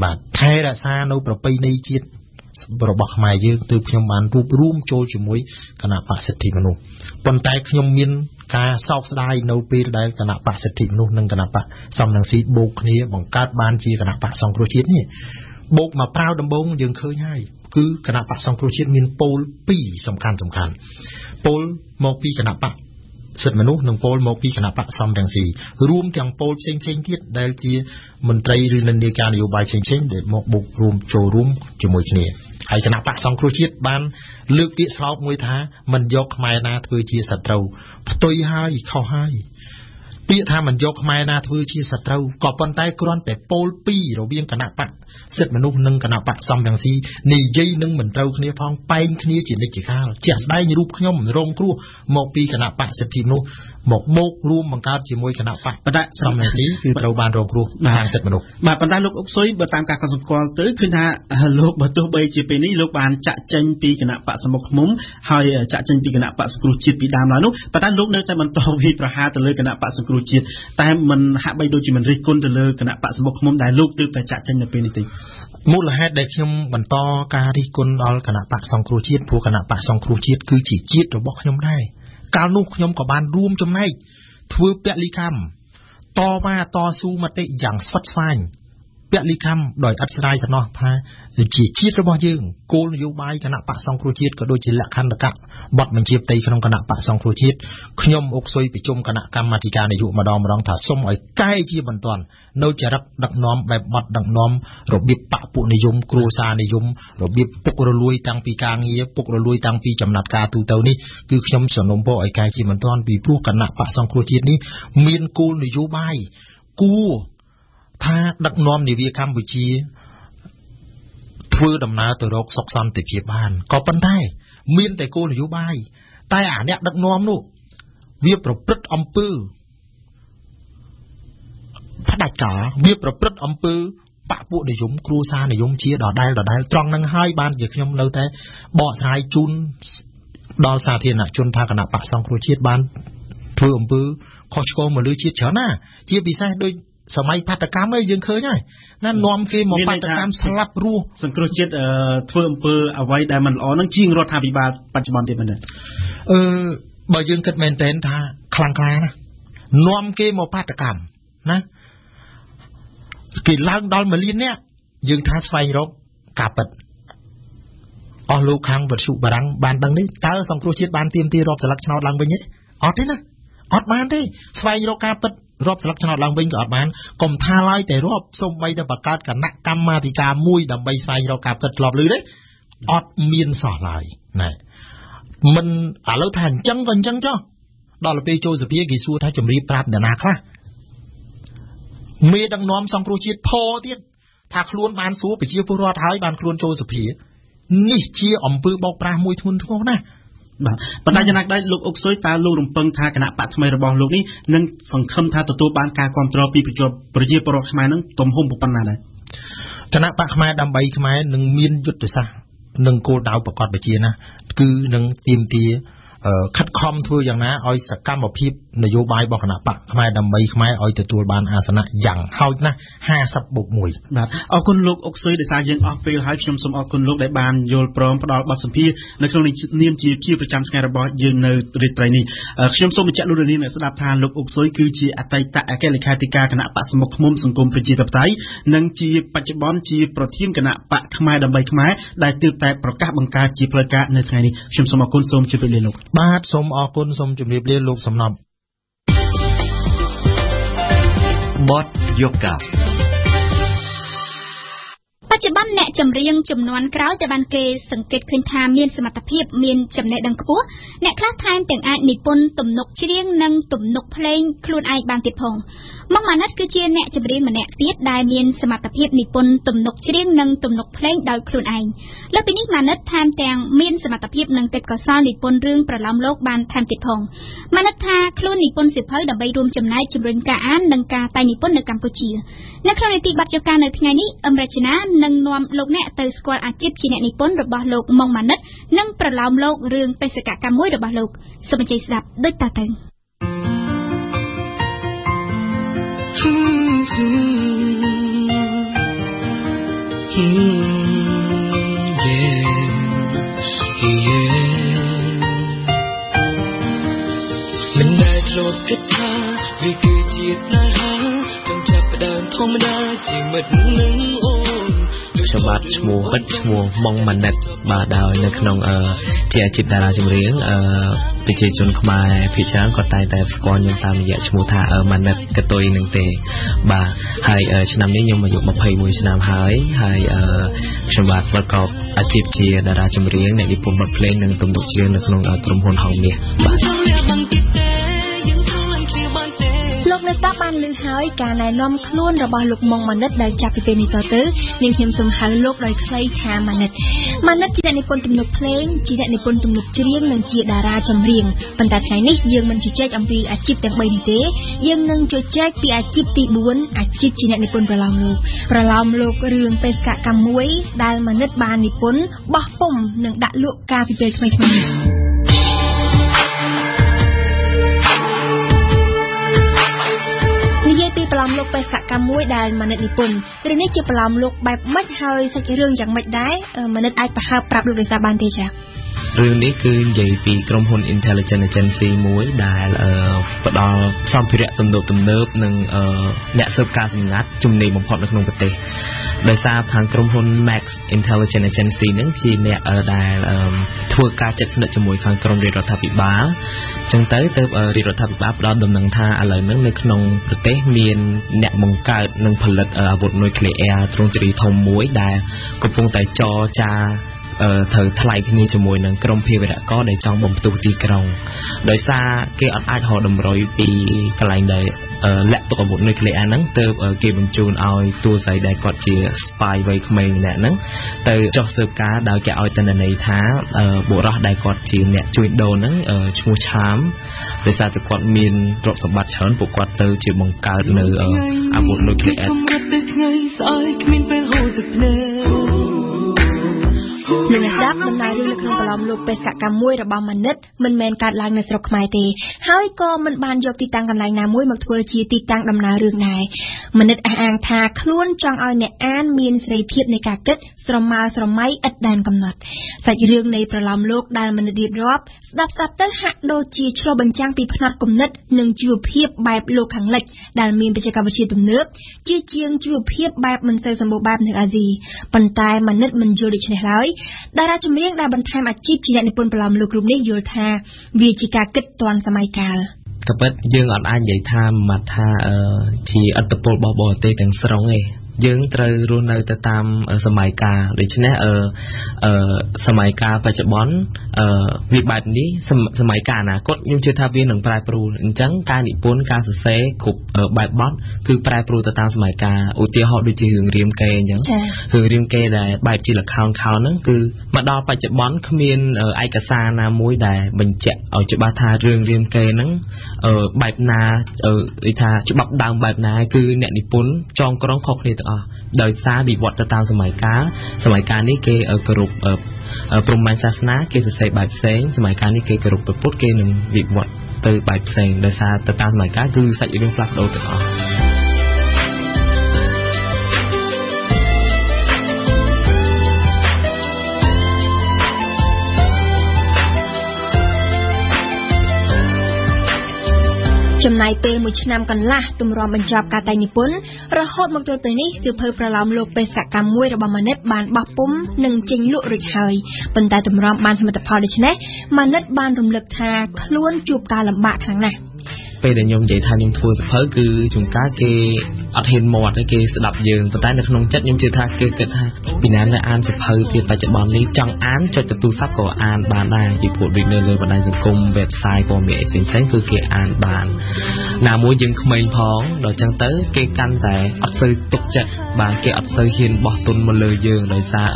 បាទថែរក្សានៅប្រពៃណីជាតិរបស់ខ្មែរយើងទើបខ្ញុំបានរួបរួមចូលជាមួយគណៈបកសិទ្ធិមនុស្សប៉ុន្តែខ្ញុំមានការសោកស្ដាយនៅពេលដែលគណៈបកសិទ្ធិមនុស្សនិងគណៈបកសំរងស៊ីបូកគ្នាបង្កើតបានជាគណៈបកសង្គ្រោះជាតិនេះបូកមកប្រាវដំបងយើងឃើញហើយគឺគណៈបកសង្គ្រោះជាតិមានពូល2សំខាន់ពូលមកពីគណៈបកសិទ្ធិមនុស្សនិងពលមកពីគណៈបកសំរងស៊ីរួមទាំងពលផ្សេងទៀតដែលជាមន្ត្រីឬនិន្នាការនយោបាយផ្សេងដែលមកបូករួមចូលរួមជាមួយគ្នាហើយគណៈបកសង្គ្រោះជាតិបានលើកពាក្យស្លោកមួយថាមិនយកខ្មែរណាធ្វើជាសត្រូវផ្ទុយហើយខុសហើយពាក្យថាមិនយកខ្មែរណាធ្វើជាសត្រូវក៏ប៉ុន្តែគ្រាន់តែពល2រវាងគណៈបកសិទ្ធិមនុស្សនិងគណៈបកសំរងស៊ីនិយាយនឹងមិនត្រូវគ្នាផងបែងគ្នាជានិច្ចកាលជាក់ស្ដែងរូបខ្ញុំរងគ្រោះមកពីគណៈបកសិទ្ធិមនុស្សមកបូករួមបង្កើតជាមួយគណៈបកសំរងស៊ីគឺត្រូវបានរងគ្រោះខាងសិទ្ធិមនុស្សបាទប៉ុន្តែលោកអុកស៊ុយបើតាមការកត់សម្គាល់ទៅឃើញថាលោកបើទោះបីជាពេលនេះលោកបានចាក់ចេញពីគណៈបកសម្បុកឃ្មុំហើយចាក់ចេញពីគណៈបកសង្គ្រោះជាតិពីដើមឡើយនោះប៉ុន្តែលោកនៅតែបន្តវិប្រហារទៅលើគណៈបកសង្គ្រោះជាតិតែមិនហាក់បីដូចជាមិនរិះគន់ទៅលើគណៈបកសម្បុកឃ្មុំដែលលោកទើបតែចាក់ចេញនៅពេលនេះទេមូលហេតុដែលខ្ញុំបន្តការរិះគន់ដល់គណៈបកសង្គ្រោះជាតិព្រោះគណៈបកសង្គ្រោះជាតិគឺជាជាតិរបស់ខ្ញុំដែរកាលនោះខ្ញុំក៏បានរួមចំណែកធ្វើពលិកម្មតវ៉ាតស៊ូមតិយ៉ាងស្វិតស្វាញពលិកម្មដោយឥតស្ដាយសំណោះថាជាជាតិរបស់យើងគោលនយោបាយគណៈបកសង្គ្រោះជាតិក៏ដូចជាលក្ខន្តិកៈបទបញ្ជាផ្ទៃក្នុងគណៈបកសង្គ្រោះជាតិខ្ញុំអុកស៊ុយប្រជុំគណៈកម្មាធិការនយោបាយម្ដងថាសូមឲ្យកែជាបន្ទាន់នៅចរិតដឹកនាំបែបបទដឹកនាំរបៀបបពុនិយមគ្រួសារនិយមរបៀបពុករលួយតាំងពីការងារពុករលួយតាំងពីចំណាត់ការទូទៅនេះគឺខ្ញុំសំណូមពរឲ្យកែជាបន្ទាន់ពីព្រោះគណៈបកសង្គ្រោះជាតិនេះមានគោលនយោបាយគួរថាដឹកនាំនាវាកម្ពុជាធ្វើដំណើរទៅរកសុខសន្តិភាពបានក៏ប៉ុន្តែមានតែគោលនយោបាយតែអាអ្នកដឹកនាំនោះវាប្រព្រឹត្តអំពើផ្ដាច់ការវាប្រព្រឹត្តអំពើបពុនិយមគ្រួសារនិយមជាដដែលត្រង់នឹងហើយបានជាខ្ញុំនៅតែបកស្រាយជូនដល់សាធារណជនថាគណៈបកសង្គ្រោះជាតិបានធ្វើអំពើខុសឆ្គងមកលើជាតិច្រើនណាជាពិសេសដូចសម័យបាតកម្មយើងឃើញហើយណានាំគេមកបាតកម្មស្លាប់រស់សង្គ្រោះជាតិធ្វើអំពើអ្វីដែលមិនល្អនឹងជាងរដ្ឋាភិបាលបច្ចុប្បន្នទៀតមែនទេបើយើងគិតមែនទែនថាខ្លាំងក្លាណានាំគេមកបាតកម្មណាគេឡើងដល់1លាននាក់យើងថាស្វែងរកការពិតអស់លោកខាងវិទ្យុបារាំងបានដឹងនេះតើសង្គ្រោះជាតិបានទាមទាររាប់ស្លឹកឆ្នោតឡើងវិញទេអត់ទេណាអត់បានទេស្វែងរកការពិត រាប់ស្លឹកឆ្នោតឡើងវិញក៏អត់បានកុំថាឡើយតែរាប់សូម្បីតែបង្កើតគណៈកម្មាធិការមួយដើម្បីស្វែងរកការពិតធ្លាប់ឮទេអត់មានសោះឡើយណែមិនឥឡូវថាអញ្ចឹងក៏អញ្ចឹងចុះដល់ពេលចូលសភាគេសួរថាជំរាបប្រាប់នរណាខ្លះមេដឹកនាំសង្គ្រោះជាតិផទៀតថាខ្លួនបានសួរប្រជាពលរដ្ឋហើយបានខ្លួនចូលសភានេះជាអំពើបោកប្រាស់មួយធ្ងន់ធ្ងរណាស់បាទបណ្ដាចំណាក់ដៃលោកអុកស៊ុយតើលោករំពឹងថាគណៈបកថ្មីរបស់លោកនេះនឹងសង្ឃឹមថាទទួលបានការគ្រប់គ្រងពីប្រជាពលរដ្ឋខ្មែរនឹងទំហំប៉ុណ្ណាដែរគណៈបកខ្មែរដើម្បីខ្មែរនឹងមានយុទ្ធសាស្ត្រនឹងគោលដៅប្រកបវិជ្ជាណាគឺនឹងទាមទារខិតខំធ្វើយ៉ាងណាឲ្យសកម្មភាពនយោបាយរបស់គណៈបកខ្មែរដើម្បីខ្មែរឲ្យទទួលបានអាសនៈយ៉ាងហោចណាស់50+1បាទអរគុណលោកអុកស៊ុយដែលសារយើងអស់ពេលហើយខ្ញុំសូមអរគុណលោកដែលបានយល់ព្រមផ្ដល់បទសម្ភាសន៍នៅក្នុងនាមជាប្រចាំថ្ងៃរបស់យើងនៅរាត្រីនេះខ្ញុំសូមបញ្ជាក់លោកនាងស្ដាប់ថាលោកអុកស៊ុយគឺជាអតីតអគ្គលេខាធិការគណៈបកសមុខឃុំសង្គមប្រជាធិបតេយ្យនិងជាបច្ចុប្បន្នជាប្រធានគណៈបកខ្មែរដើម្បីខ្មែរដែលទើបតែប្រកាសបង្កើតជាផ្លូវការនៅថ្ងៃនេះខ្ញុំសូមអរគុណសូមជម្រាបលាលោកបាទសូមអរគុណសូមជម្រាបលាលោកសំណប់បទយកកាបច្ចុប្បន្នអ្នកចម្រៀងចំនួនក្រោយតែបានគេសង្កេតឃើញថាមានសមត្ថភាពមានចំណេះដឹងខ្ពស់អ្នកខ្លះថែមទាំងអាចនិពន្ធទំនុកច្រៀងនិងទំនុកភ្លេងខ្លួនឯងបានទៀតផងមកម៉ាណិតគឺជាអ្នកចម្រៀងម្នាក់ទៀតដែលមានសមត្ថភាពនិពន្ធទំនុកច្រៀងនិងទំនុកភ្លេងដោយខ្លួនឯងលើពីនេះម៉ាណិតថែមទាំងមានសមត្ថភាពនិងទេពកោសល្យនិពន្ធរឿងប្រឡំលោកបានថែមទៀតផងម៉ាណិតថាខ្លួននិពន្ធសៀវភៅដើម្បីរួមចំណែកជំរុញការអាននិងការតែងនិពន្ធនៅកម្ពុជានៅក្នុងនីតិបទយកការនៅថ្ងៃនេះអឹមរចនានឹងនាំលោកអ្នកទៅស្គាល់អាជីពជាអ្នកនិពន្ធរបស់លោកម៉ុងម៉ាណិតនិងប្រឡំលោករឿងបេសកកម្មមួយរបស់លោកសូមអញ្ជើញស្ដាប់ដូចតទៅមិនដែលធ្លាប់គិតថាវាគឺជាស្នេហាចង់ចាប់ផ្ដើមធម្មតាជាមិត្តនឹងអូនខ្ញុំបាទឈ្មោះពិតឈ្មោះម៉ុងម៉ាណិតបាទដោយនៅក្នុងជាអាជីពតារាចម្រៀងប្រជាជនខ្មែរភាគច្រើនគាត់តែងតែស្គាល់ខ្ញុំតាមរយៈឈ្មោះថាម៉ាណិតកតុយនឹងទេបាទហើយឆ្នាំនេះខ្ញុំអាយុ21ឆ្នាំហើយខ្ញុំបាទប្រកបអាជីពជាតារាចម្រៀងអ្នកនិពន្ធបទភ្លេងនិងទំនុកច្រៀងនៅក្នុងក្រុមហ៊ុនហងមាសបាទលោកនៅតាបានលើហើយការណែនាំខ្លួនរបស់លោកម៉ុងម៉ាណិតដែលចាប់ពីពេលនេះតទៅនាងខ្ញុំសូមហៅលោកដោយខ្លីថាម៉ាណិតជាអ្នកនិពន្ធទំនុកភ្លេងជាអ្នកនិពន្ធទំនុកច្រៀងនិងជាតារាចម្រៀងប៉ុន្តែថ្ងៃនេះយើងមិនជជែកអំពីអាជីពទាំង3នេះទេយើងនឹងជជែកពីអាជីពទី4អាជីពជាអ្នកនិពន្ធប្រឡំលោករឿងបេសកកម្មមួយដែលម៉ាណិតបាននិពន្ធបោះពុម្ពនិងដាក់លក់កាលពីពេលថ្មីៗនិយាយពីប្រឡំលោកបេសកកម្មមួយដែលម៉ាណិតនិពន្ធរឿងនេះជាប្រឡំលោកបែបម៉េចហើយសាច់រឿងយ៉ាងម៉េចដែរម៉ាណិតអាចប្រហើបប្រាប់លោកដោយសារបានទេចា៎រឿងនេះគឺនិយាយពីក្រុមហ៊ុន Intelligence Agency មួយដែលផ្ដល់សម្ភារៈទំនើបនិងអ្នកស៊ើបការសម្ងាត់ជំនាញបំផុតនៅក្នុងប្រទេសដោយសារខាងក្រុមហ៊ុន Max Intelligence Agency នឹងជាអ្នកដែលធ្វើការជិតស្និទ្ធជាមួយខាងក្រមរាជរដ្ឋាភិបាលអញ្ចឹងទៅរាជរដ្ឋាភិបាលផ្ដល់ដំណឹងថាឥឡូវហ្នឹងនៅក្នុងប្រទេសមានអ្នកបង្កើតនិងផលិតអាវុធនុយក្លេអ៊ែរទ្រង់ទ្រាយធំមួយដែលកំពុងតែចរចាត្រូវថ្លៃគ្នាជាមួយនឹងក្រុមភេរវករដែលចង់បំផ្ទុះទីក្រុងដោយសារគេអត់អាចរកតម្រុយពីកន្លែងដែលលាក់ទុកអាវុធនុយក្លេអ៊ែរហ្នឹងទើបគេបញ្ជូនឲ្យតួស្រីដែលគាត់ជា spy វ័យក្មេងម្នាក់ហ្នឹងទៅចុះស៊ើបការដោយគេឲ្យតន្ន័យថាបុរសដែលគាត់ជាអ្នកជួញដូរហ្នឹងឈ្មោះឆាមដោយសារតែគាត់មានទ្រព្យសម្បត្តិច្រើនពួកគាត់ទៅជាបង្កើតនៅអាវុធនុយក្លេអ៊ែរលោកអ្នកស្ដាប់ដំណើររឿងនៅក្នុងប្រឡំលោកបេសកកម្មមួយរបស់ម៉ាណិតមិនមែនកើតឡើងនៅស្រុកខ្មែរទេហើយក៏មិនបានយកទីតាំងកន្លែងណាមួយមកធ្វើជាទីតាំងដំណើររឿងដែរម៉ាណិតអះអាងថាខ្លួនចង់ឲ្យអ្នកអានមានសេរីភាពនៃការគិតស្រមើស្រមៃឥតដែនកំណត់សាច់រឿងនៃប្រឡំលោកដែលម៉ាណិតរៀបរាប់ស្ដាប់ទៅហាក់ដូចជាឆ្លុះបញ្ចាំងពីផ្នត់គំនិតនិងជីវភាពបែបលោកខាងលិចដែលមានបច្ចេកវិទ្យាទំនើបជាជាងជីវភាពបែបមិនសូវសម្បូរបែបនៅអាស៊ីប៉ុន្តែម៉ាណិតមិនយល់ដូច្នេះឡើយតារាចម្រៀងដែលបន្ថែមអាជីពជាអ្នកនិពន្ធប្រឡំលោករូបនេះយល់ថាវាជាការគិតទាន់សម័យកាល ក៏ពិតយើងអត់អាចនិយាយថាមកថាជាអត្តពលរបស់បរទេសទាំងស្រុងទេយើងត្រូវរស់នៅទៅតាមសម័យកាលដូច្នេះសម័យកាលបច្ចុប្បន្នវាបែបនេះសម័យកាលអនាគតខ្ញុំជឿថាវានឹងប្រែប្រួលអញ្ចឹងការនិពន្ធការសរសេរគ្រប់បែបបទគឺប្រែប្រួលទៅតាមសម័យកាលឧទាហរណ៍ដូចជារឿងរាមកេរ្តិ៍អញ្ចឹងរឿងរាមកេរ្តិ៍ដែលបែបជាល្ខោនខោនហ្នឹងគឺមកដល់បច្ចុប្បន្នគ្មានឯកសារណាមួយដែលបញ្ជាក់ឲ្យច្បាស់ថារឿងរាមកេរ្តិ៍ហ្នឹងបែបណាថាច្បាប់ដើមបែបណាគឺអ្នកនិពន្ធចងក្រងខុសគ្នាដោយសារវិវត្តទៅតាមសម័យកាលនេះគេគោរពព្រហ្មញ្ញសាសនាគេសរសេរបែបផ្សេងសម័យកាលនេះគេគោរពព្រះពុទ្ធគេនឹងវិវត្តទៅបែបផ្សេងដោយសារទៅតាមសម័យកាលគឺសាច់រឿងផ្លាស់ប្ដូរទាំងអស់ចំណាយពេល1ឆ្នាំកន្លះទម្រាំបញ្ចប់ការតែងនិពន្ធរហូតមកទល់ពេលនេះសៀវភៅប្រឡោមលោកបេសកកម្មមួយរបស់ម៉ាណិតបានបោះពុម្ពនិងចេញលក់រួចហើយប៉ុន្តែទម្រាំបានសមិទ្ធផលដូច្នេះម៉ាណិតបានរំលឹកថាខ្លួនជួបការលំបាកខ្លាំងណាស់ពេលដែលខ្ញុំនិយាយថាខ្ញុំធ្វើសៀវភៅគឺជួនកាលគេអត់ហ៊ានមាត់ទេគេស្ដាប់យើងប៉ុន្តែនៅក្នុងចិត្តខ្ញុំជឿថាគេគិតថាពីណានៅអានសៀវភៅពីបច្ចុប្បន្ននេះចង់អានចុចទៅទូរស័ព្ទក៏អានបានដែរពីព្រោះដូចនៅលើបណ្ដាញសង្គម website ព័ត៌មានផ្សេងៗគឺគេអានបានណាមួយយើងក្មេងផងដល់ចឹងទៅគេកាន់តែអត់សូវទុកចិត្តបាទគេអត់សូវហ៊ានបោះទុនមកលើយើងដោយសារ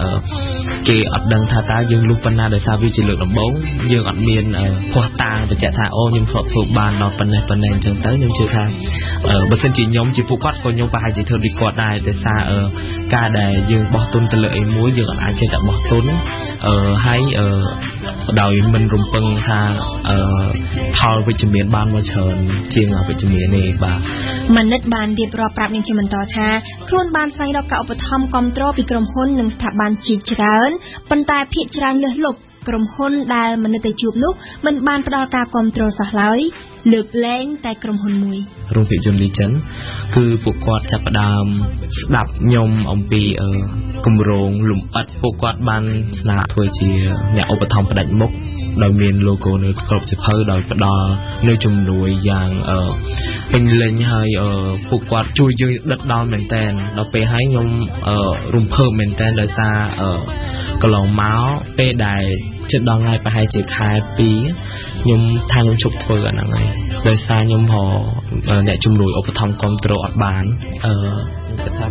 គេអត់ដឹងថាតើយើងលុះប៉ុណ្ណាដោយសារវាជាលើកដំបូងយើងអត់មានភ័ស្តុតាងបញ្ជាក់ថាអូខ្ញុំធ្លាប់ធ្វើបានដល់ប៉ុណ្ណេះអញ្ចឹងទៅខ្ញុំជឿថាបើសិនជាខ្ញុំជាពួកគាត់ក៏ខ្ញុំប្រហែលជាធ្វើដូចគាត់ដែរដោយសារការដែលយើងបោះទុនទៅលើអីមួយយើងអាចចេះតែបោះទុនហើយដោយមិនរំពឹងថាផលវិជ្ជមានបានមកច្រើនជាងអវិជ្ជមានទេបាទម៉ាណិតបានរៀបរាប់ប្រាប់នឹងខ្ញុំបន្តថាខ្លួនបានស្វែងរកការឧបត្ថម្ភគាំទ្រពីក្រុមហ៊ុននិងស្ថាប័នជាច្រើនប៉ុន្តែភាគច្រើនលើសលប់ក្រុមហ៊ុនដែលម៉ាណិតទៅជួបនោះមិនបានផ្ដល់ការគាំទ្រសោះឡើយលើកលែងតែក្រុមហ៊ុនមួយរោងភាពយន្ត Legend គឺពួកគាត់ចាប់ផ្ដើមស្ដាប់ខ្ញុំអំពីគម្រោងលំអិតពួកគាត់បានស្នើធ្វើជាអ្នកឧបត្ថម្ភផ្ដាច់មុខដោយមាន logo នៅគ្រប់សៀវភៅដោយផ្ដល់នៅជំនួយយ៉ាងពេញលេញហើយពួកគាត់ជួយយើងដិតដល់មែនតើដល់ពេលហើយខ្ញុំរំភើបមែនតើដោយសារកន្លងមកពេលដែលជិតដល់ថ្ងៃប្រហែលជាខែ2ខ្ញុំថាខ្ញុំជប់ធ្វើអាហ្នឹងហើយដោយសារខ្ញុំរកអ្នកជំនួយឧបត្ថម្ភគាំទ្រអត់បាន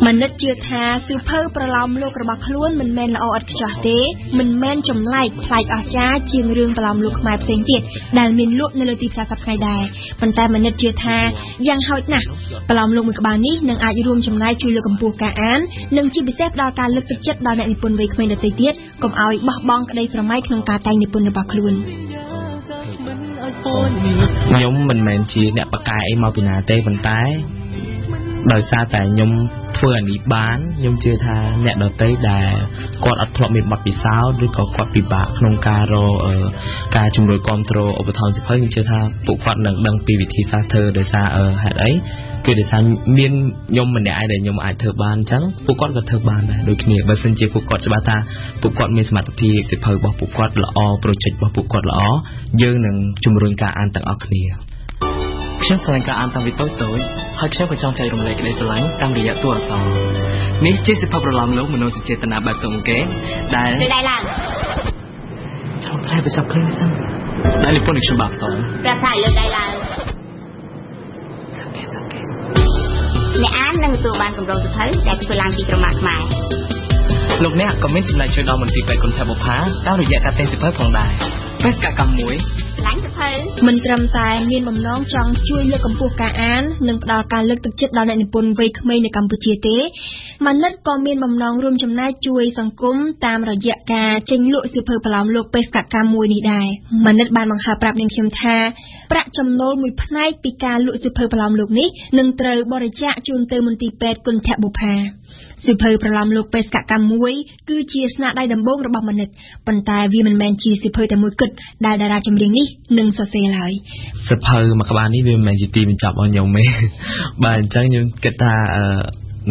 ម៉ាណិតជឿថាសៀវភៅប្រឡោមលោករបស់ខ្លួនមិនមែនល្អឥតខ្ចោះទេមិនមែនចម្លែកប្លែកអស្ចារ្យជាងរឿងប្រឡោមលោកខ្មែរផ្សេងទៀតដែលមានលក់នៅលើទីផ្សារសប្តាហ៍ថ្ងៃដែរប៉ុន្តែម៉ាណិតជឿថាយ៉ាងហោចណាស់ប្រឡោមលោកមួយក្បាលនេះនឹងអាចរួមចំណែកជួយលើកកម្ពស់ការអាននិងជាពិសេសផ្ដល់ការលើកទឹកចិត្តដល់អ្នកនិពន្ធវ័យក្មេងដទៃទៀតកុំឲ្យបោះបង់ក្តីស្រមៃក្នុងការតែងនិពន្ធរបស់ខ្លួនខ្ញុំមិនមែនជាអ្នកបកកែអីមកពីណាទេប៉ុន្តែដោយសារតែខ្ញុំធ្វើអានេះបានខ្ញុំជឿថាអ្នកដទៃដែលគាត់អត់ធ្លាប់មានបទពិសោធន៍ឬក៏គាត់ពិបាកក្នុងការរកការជំរុញគាំទ្រឧបត្ថម្ភសៀវភៅខ្ញុំជឿថាពួកគាត់នឹងដឹងពីវិធីសាស្ត្រធ្វើដោយសារហេតុអីគឺដោយសារមានខ្ញុំម្នាក់ឯងដែលខ្ញុំអាចធ្វើបានអញ្ចឹងពួកគាត់ក៏ធ្វើបានដែរដូចគ្នាបើសិនជាពួកគាត់ច្បាស់ថាពួកគាត់មានសមត្ថភាពសៀវភៅរបស់ពួកគាត់ល្អ project របស់ពួកគាត់ល្អយើងនឹងជំរុញការអានទាំងអស់គ្នាខ្ញុំស្រឡាញ់ការអានតាំងពីតូចហើយខ្ញុំក៏ចង់ចែករំលែកក្តីស្រឡាញ់តាមរយៈតួអក្សរនេះជាសៀវភៅប្រឡោមលោកមនោសញ្ចេតនាបែបសង្កេតដែលឡើងចូលផ្លែបញ្ចប់គ្រឿងសិនដែលនិពន្ធខ្ញុំបាទផ្ទាល់ប្រាប់ថាលើកដៃឡើងសង្កេតអ្នកអាននឹងទទួលបានគម្រោងសៀវភៅដែលធ្វើឡើងពីក្រមាខ្មែរលោកអ្នកក៏មានចំណែកជួយដល់មន្ទីរពេទ្យគុណធបុផាតាមរយៈការទិញសៀវភៅផងដែរបេសកកម្មមួយមិនត្រឹមតែមានបំណងចង់ជួយលើកកម្ពស់ការអាននិងផ្ដល់ការលើកទឹកចិត្តដល់អ្នកនិពន្ធវ័យក្មេងនៅកម្ពុជាទេម៉ាណិតក៏មានបំណងរួមចំណែកជួយសង្គមតាមរយៈការចេញលក់សៀវភៅប្រឡោមលោកបេសកកម្មមួយនេះដែរម៉ាណិតបានបង្ហើបប្រាប់នាងខ្ញុំថាប្រាក់ចំណូលមួយផ្នែកពីការលក់សៀវភៅប្រឡោមលោកនេះនឹងត្រូវបរិច្ចាគជូនទៅមន្ទីរពេទ្យគុណធបុផាសៀវភៅប្រឡោមលោកបេសកកម្មមួយគឺជាស្នាដៃដំបូងរបស់ម៉ាណិតប៉ុន្តែវាមិនមែនជាសៀវភៅតែមួយគត់ដែលតារាចម្រៀងនេះនឹងសរសេរឡើយសៀវភៅមួយក្បាលនេះវាមិនមែនជាទីបញ្ចប់របស់ខ្ញុំទេបាទអញ្ចឹងខ្ញុំគិតថា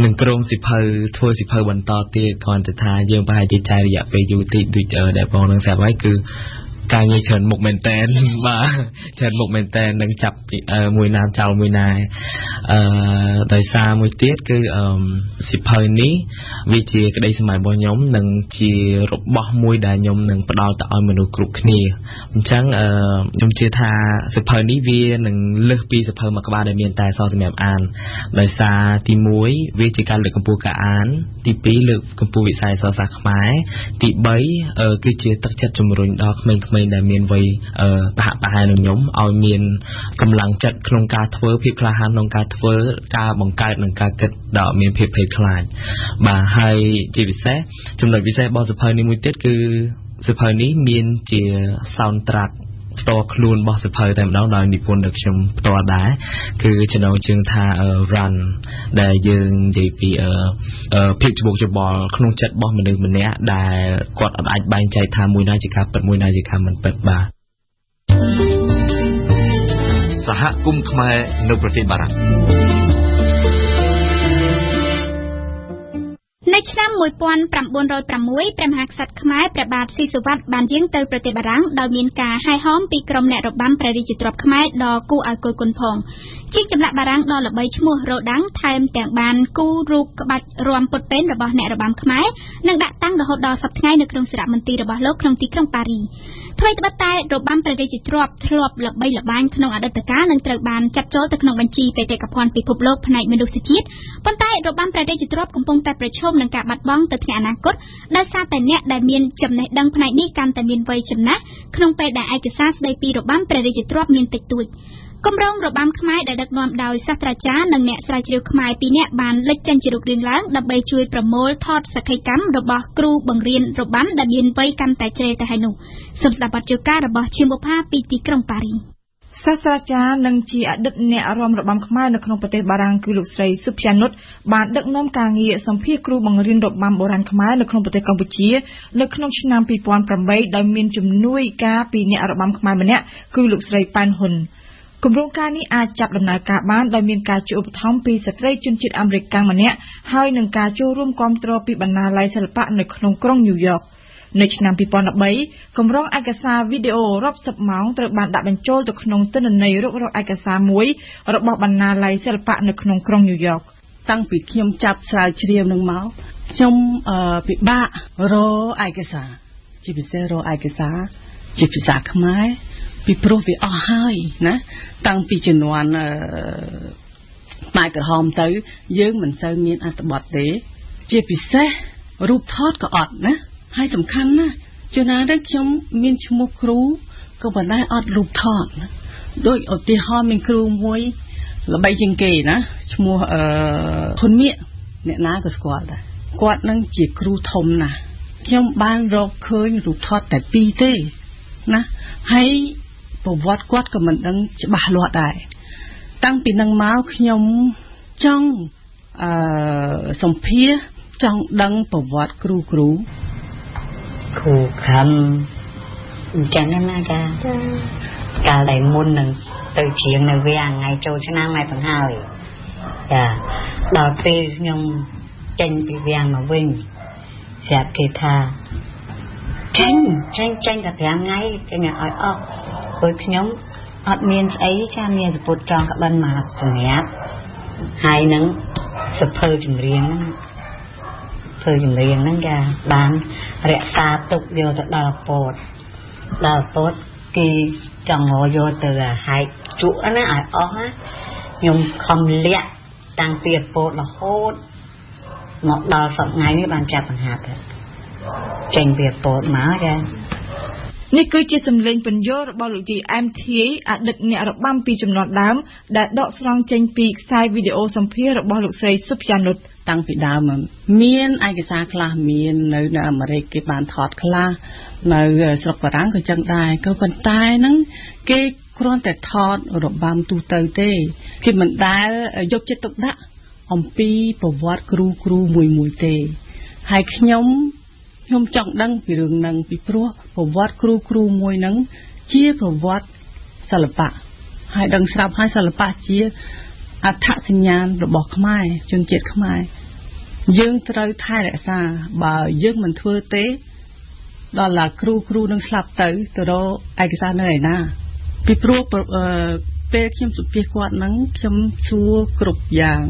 នឹងក្រុមសៀវភៅធ្វើសៀវភៅបន្តទៀតគ្រាន់តែថាយើងប្រហែលជាចាយរយៈពេលយូរតិចដូចដែលបងនឹងស្រាប់ហើយគឺ ការងារច្រើនមុខមែនតែនបាទច្រើនមុខមែនតែននឹងចាប់មួយណាចោលមួយណាដោយសារមួយទៀតគឺសិភៅនេះវាជាក្តីស្រមៃរបស់ខ្ញុំនិងជារបស់មួយដែលខ្ញុំនឹងផ្ដល់ទៅឲ្យមនុស្សគ្រប់គ្នាអញ្ចឹងខ្ញុំជឿថាសិភៅនេះវានឹងលើសពីសិភៅមួយក្បាលដែលមានតែអក្សរសម្រាប់អានដោយសារទី1វាជាការលើកកម្ពស់ការអានទី2លើកកម្ពស់វិស័យអក្សរសាស្ត្រខ្មែរទី3គឺជាទឹកចិត្តជំរុញដល់ក្មេងៗដែលមានវ័យប្រហាក់ប្រហែលនឹងខ្ញុំឲ្យមានកម្លាំងចិត្តក្នុងការធ្វើភាពក្លាហានក្នុងការធ្វើការបង្កើតនិងការគិតដែលមានភាពភ័យខ្លាចបាទហើយជាពិសេសចំណុចពិសេសរបស់សិភៅនេះមួយទៀតគឺសិភៅនេះមានជា soundtrack ផ្ទាល់ខ្លួនរបស់សិភៅតែម្ដងដោយនិពន្ធដោយខ្ញុំផ្ទាល់ដែរគឺចំណងជើងថា Run ដែលយើងនិយាយពីភាពច្បុកច្បល់ក្នុងចិត្តរបស់មនុស្សម្នាក់ដែលគាត់អាចបែងចែកថាមួយណាជាការពិតមួយណាជាការមិនពិតបាទសហគមន៍ខ្មែរនៅប្រទេសបារាំងនៅឆ្នាំ1906ព្រះមហាក្សត្រខ្មែរព្រះបាទស៊ីសុវត្ថិបានយាងទៅប្រទេសបារាំងដោយមានការហាយហោមពីក្រុមអ្នករបាំព្រះរាជទ្រព្យខ្មែរដ៏គួរឲ្យគយគន់ផងជាងចម្លាក់បារាំងដ៏ល្បីឈ្មោះរ៉ូដាំងថែមទាំងបានគូររូបក្បាច់រាំពុតពេនរបស់អ្នករបាំខ្មែរនិងដាក់តាំងរហូតដល់សប្តាហ៍ថ្ងៃនៅក្នុងសារមន្ទីររបស់លោកក្នុងទីក្រុងប៉ារីថ្មីត្បិតតែរបាំព្រះរាជទ្រព្យធ្លាប់ល្បីល្បាញក្នុងអតីតកាលនិងត្រូវបានចាត់ចូលទៅក្នុងបញ្ជីបេតិកភណ្ឌពិភពលោកផ្នែកមនុស្សជាតិប៉ុន្តែរបាំព្រះរាជទ្រព្យកំពុងតែប្រឈមនឹងការបាត់បង់ទៅថ្ងៃអនាគតដោយសារតែអ្នកដែលមានចំណេះដឹងផ្នែកនេះកាន់តែមានវ័យចំណាស់ក្នុងពេលដែលឯកសារស្ដីពីរបាំព្រះរាជទ្រព្យមានតិចតួចគម្រោងរបាំខ្មែរដែលដឹកនាំដោយសាស្ត្រាចារ្យនិងអ្នកស្រាវជ្រាវខ្មែរ2នាក់បានលេចចេញជារូបរាងឡើងដើម្បីជួយប្រមូលថតសក្ខីកម្មរបស់គ្រូបង្រៀនរបាំដែលមានវ័យកាន់តែជ្រេទៅហើយនោះសូមស្ដាប់បទជការរបស់ឈៀមបុប្ផាពីទីក្រុងប៉ារីសាស្ត្រាចារ្យនិងជាអតីតអ្នករាំរបាំខ្មែរនៅក្នុងប្រទេសបារាំងគឺលោកស្រីសុភ័ណ្ឌនុតបានដឹកនាំការងារសម្ភាសគ្រូបង្រៀនរបាំបុរាណខ្មែរនៅក្នុងប្រទេសកម្ពុជានៅក្នុងឆ្នាំ2008ដោយមានជំនួយការពីអ្នករបាំខ្មែរម្នាក់គឺលោកស្រីប៉ែនហ៊ុនគម្រោងការនេះអាចចាប់ដំណើរការបានដោយមានការជួយឧបត្ថម្ភពីស្ត្រីជនជាតិអាមេរិកម្នាក់ហើយនឹងការចូលរួមគាំទ្រពីបណ្ណាល័យសិល្បៈនៅក្នុងក្រុងញូវយ៉កនៅឆ្នាំ2013គម្រោងឯកសារវីដេអូរាប់សិបម៉ោងត្រូវបានដាក់បញ្ចូលទៅក្នុងទិន្នន័យរុករកឯកសារមួយរបស់បណ្ណាល័យសិល្បៈនៅក្នុងក្រុងញូវយ៉កតាំងពីខ្ញុំចាប់ស្រាវជ្រាវនឹងមកខ្ញុំពិបាករកឯកសារជាពិសេសរកឯកសារជាភាសាខ្មែរពីព្រោះវាអស់ហើយណាតាំងពីជំនាន់ខ្មែរក្រហមទៅយើងមិនសូវមានអត្ថបទទេជាពិសេសរូបថតក៏អត់ណាហើយសំខាន់ណាស់ជួនណាទៅខ្ញុំមានឈ្មោះគ្រូក៏ប៉ុន្តែអត់រូបថតណាដូចឧទាហរណ៍មានគ្រូមួយល្បីជាងគេណាឈ្មោះហ៊ុនមៀកអ្នកណាក៏ស្គាល់ដែរគាត់នឹងជាគ្រូធំណាស់ខ្ញុំបានរកឃើញរូបថតតែ2ទេណាហើយប្រវត្តិគាត់ក៏មិនដឹងច្បាស់លាស់ដែរតាំងពីនឹងមកខ្ញុំចង់សម្ភាសចង់ដឹងប្រវត្តិគ្រូខំអញ្ចឹងណាចាកាលដែលមុននឹងទៅច្រៀងនៅវាថ្ងៃចូលឆ្នាំហើយបង្ហើយចាដល់ពេលខ្ញុំចេញពីវាមកវិញស្រាប់គេថាចេញតែ5ថ្ងៃគេឲ្យអស់ព្រោះខ្ញុំអត់មានស្អីចាមានសពុតចងក្បិនមកសម្រាប់ហើយនឹងសភើចម្រៀងហ្នឹងចាបានរក្សាទុកយកទៅដល់ពតគេចង់យកទៅហែកជក់ណាឲ្យអស់ណាខ្ញុំខំលាក់តាំងពីពតរហូតមកដល់សប្តាហ៍នេះបានចាប់បង្ហាត់ចេញពីពតមកចានេះគឺជាសម្លេងពន្យល់របស់លោកយាយអែមធាយអតីតអ្នករបាំពីជំនាន់ដើមដែលដកស្រង់ចេញពីខ្សែវីដេអូសម្ភាសរបស់លោកស្រីសុភ័ណ្ឌនុតតាំងពីដើមមានឯកសារខ្លះមាននៅអាមេរិកគេបានថតខ្លះនៅស្រុកបារាំងក៏ចឹងដែរក៏ប៉ុន្តែហ្នឹងគេគ្រាន់តែថតរបាំទូទៅទេគេមិនដែលយកចិត្តទុកដាក់អំពីប្រវត្តិគ្រូមួយទេហើយខ្ញុំចង់ដឹងពីរឿងហ្នឹងពីព្រោះប្រវត្តិគ្រូមួយហ្នឹងជាប្រវត្តិសិល្បៈហើយដឹងស្រាប់ហើយសិល្បៈជាអត្តសញ្ញាណរបស់ខ្មែរជនជាតិខ្មែរយើងត្រូវថែរក្សាបើយើងមិនធ្វើទេ ដល់ឡាគ្រូនឹងស្លាប់ទៅរកឯកសារនៅឯណាពីព្រោះពេលខ្ញុំសុភាគាត់ហ្នឹងខ្ញុំសួរគ្រប់យ៉ាង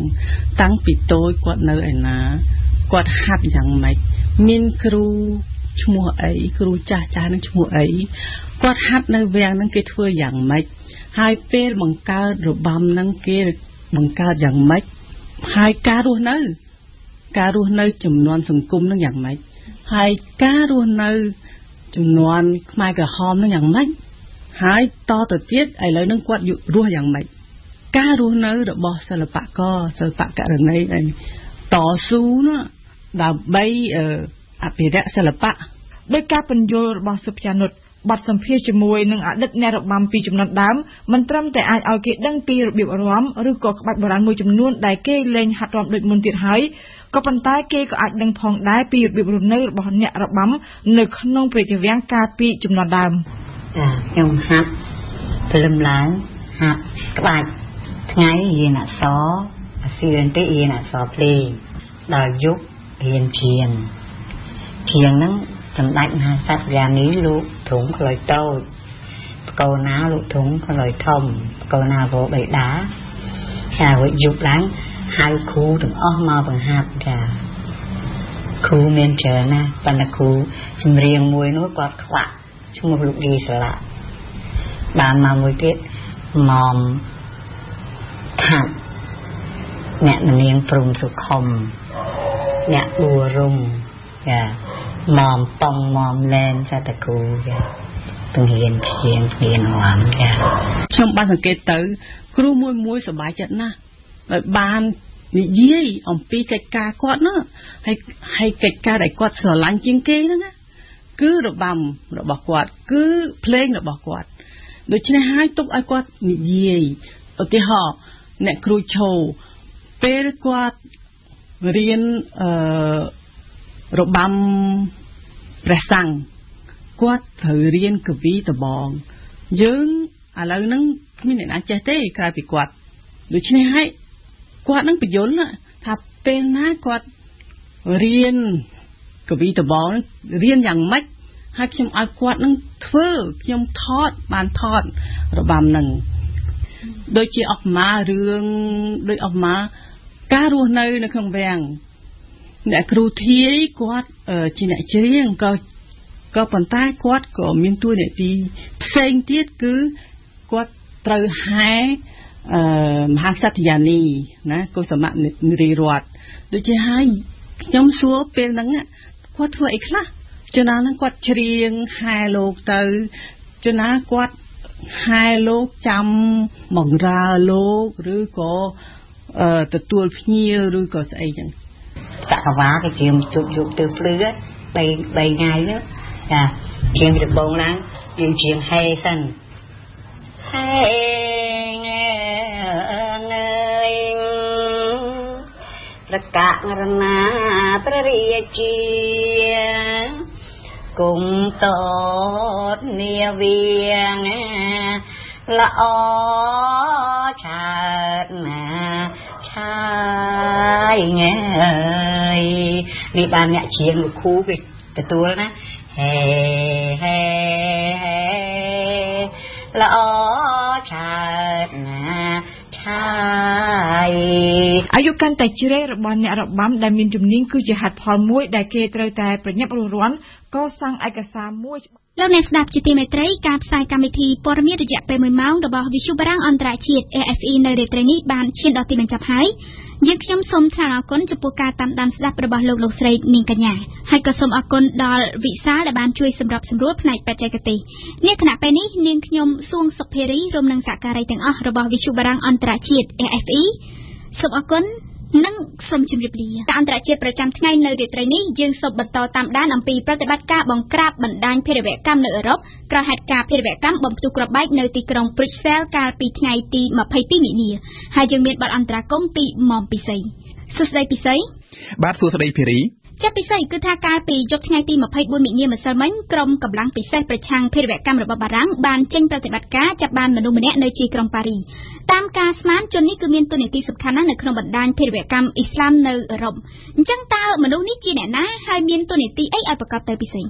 តាំងពីតូចគាត់នៅឯណាគាត់ហាត់យ៉ាងម៉េចមានគ្រូឈ្មោះអីគ្រូចាស់នឹងឈ្មោះអីគាត់ហាត់នៅវាំងហ្នឹងគេធ្វើយ៉ាងម៉េចហើយពេលបង្កើតរបាំហ្នឹងគេបង្កើតយ៉ាងម៉េចហើយការរស់នៅចំនួនសង្គមហ្នឹងយ៉ាងម៉េចហើយការរស់នៅចំនួនខ្មែរក្រហមហ្នឹងយ៉ាងម៉េចហើយតទៅទៀតឥឡូវហ្នឹងគាត់រស់យ៉ាងម៉េចការរស់នៅរបស់សិល្បករណីតស៊ូណាដើម្បីអភិរក្សសិល្បៈដោយការពន្យល់របស់សុភចានុតបទសម្ភាសជាមួយនឹងអតីតអ្នករបាំពីចំនួនដើមមិនត្រឹមតែអាចឲ្យគេដឹងពីរបៀបរាំឬក៏ក្បាច់បុរាណមួយចំនួនដែលគេលែងហាត់រាំដូចមុនទៀតហើយក៏ប៉ុន្តែគេក៏អាចដឹងផងដែរពីរបៀបរស់នៅរបស់អ្នករបាំនៅក្នុងព្រះរាជវាំងកាលពីចំនួនដើមខ្ញុំហាត់ព្រលឹមឡើងហាត់ក្បាច់ថ្ងៃរៀនអក្សរអាសៀនទៅរៀនអក្សរភ្លេងដល់យប់រៀនជាងហ្នឹងសម្ដេចមហាក្សត្ររានីលោកទ្រង់ខ្លុយតូចបកោណាលោកទ្រង់ខ្លុយធំបកោណាវបៃតាហើយយប់ឡើងហៅគ្រូទាំងអស់មកបង្ហាត់ចាគ្រូមានច្រើនណាស់ប៉ុន្តែគ្រូចម្រៀងមួយនោះគាត់ខ្វាក់ឈ្មោះលោកឌីសាឡាបានមកមួយទៀតមកខាត់អ្នកនាងព្រំសុខុមអ្នកបួរំចាមកប៉ងមកលែនសតគូចាពងរៀនរៀនរាំចាខ្ញុំបានសង្កេតទៅគ្រូមួយសប្បាយចិត្តណាស់ដោយបាននិយាយអំពីកិច្ចការគាត់ណាហើយកិច្ចការដែលគាត់ស្រឡាញ់ជាងគេហ្នឹងណាគឺរបាំរបស់គាត់គឺភ្លេងរបស់គាត់ដូច្នេះហើយទុកឲ្យគាត់និយាយឧទាហរណ៍អ្នកគ្រូឈោពេលគាត់រៀនរបាំព្រះសង្ឃគាត់ត្រូវរៀនកវីតបងយើងឥឡូវហ្នឹងគ្មានអ្នកណាចេះទេក្រៅពីគាត់ដូច្នេះហើយគាត់នឹងបញ្យល់ថាពេលណាគាត់រៀនកវីតបងរៀនយ៉ាងម៉េចហើយខ្ញុំឲ្យគាត់នឹងធ្វើខ្ញុំបានថតរបាំនឹងដូចជាអុកម៉ារឿងដូចអុកម៉ាការរស់នៅក្នុងវាំងអ្នកគ្រូធាយគាត់ជាអ្នកច្រៀងក៏ប៉ុន្តែគាត់ក៏មានតួនាទីផ្សេងទៀតគឺគាត់ត្រូវហែមហាក្សត្រយានីណាកុសមនារីរដ្ឋដូចជាហើយខ្ញុំសួរពេលហ្នឹងគាត់ធ្វើអីខ្លះចំណាហ្នឹងគាត់ច្រៀងហែលោកទៅចំណាគាត់ហែលោកចាំបង្រើលោកឬក៏ទទួលភ្ញៀវឬក៏ស្អីចឹងសកវាគេជាជប់យកទៅភ្លឺ3ថ្ងៃហ្នឹងចាជាងដំបងឡើងយើងជាងហែសិនហែប្រកាករណាព្រះរាជាគុំតតនាវាងល្អឆាតណាឆាយងើយនេះបានអ្នកច្រៀងលោកគ្រូគេទទួលណាហេល្អឆាតណាឆាយអាយុកាន់តែជ្រេរបស់អ្នករបាំដែលមានជំនាញគឺជាហេតុផលមួយដែលគេត្រូវតែប្រញាប់រស់រាន់កសាងឯកសារមួយលោកអ្នកស្ដាប់ជាទីមេត្រីការផ្សាយកម្មវិធីព័ត៌មានរយៈពេល1ម៉ោងរបស់វិទ្យុបារាំងអន្តរជាតិ AFE នៅរាត្រីនេះបានឈានដល់ទីបញ្ចប់ហើយយើងខ្ញុំសូមថ្លែងអរគុណចំពោះការតាមដានស្ដាប់របស់លោកស្រីនាងកញ្ញាហើយក៏សូមអរគុណដល់វិសាលដែលបានជួយសម្របសម្រួលផ្នែកបច្ចេកទេសនាគណៈពេលនេះនាងខ្ញុំសួងសុភារីរួមនឹងសហការីទាំងអស់របស់វិទ្យុបារាំងអន្តរជាតិ AFE សូមអរគុណនិងសូមជម្រាបលាការអន្តរជាតិប្រចាំថ្ងៃនៅរាត្រីនេះយើងសូមបន្តតាមដានអំពីប្រតិបត្តិការបង្ក្រាបបណ្ដាញភេរវកម្មនៅអឺរ៉ុបក្រោយហេតុការណ៍ភេរវកម្មបំផ្ទុះគ្រាប់បែកនៅទីក្រុង Brussels កាលពីថ្ងៃទី22មិនិនាហើយយើងមានបទអន្តរាគមន៍ពីមុំពិសីសួស្ដីពិសីបាទសួស្ដីភារីចាប់ពិសីគឺថាកាលពីយប់ថ្ងៃទី24មិនិនាម្សិលមិញក្រុមកម្លាំងពិសេសប្រឆាំងភេរវកម្មរបស់បារាំងបានចេញប្រតិបត្តិការចាប់បានមនុស្សម្នាក់នៅទីក្រុងប៉ារីតាមការស្មានជននេះគឺមានតួនាទីសំខាន់ណាស់នៅក្នុងបណ្ដាញភេរវកម្មអ៊ីស្លាមនៅអឺរ៉ុបអញ្ចឹងតើមនុស្សនេះជាអ្នកណាហើយមានតួនាទីអីឲ្យប្រកបទៅពិសី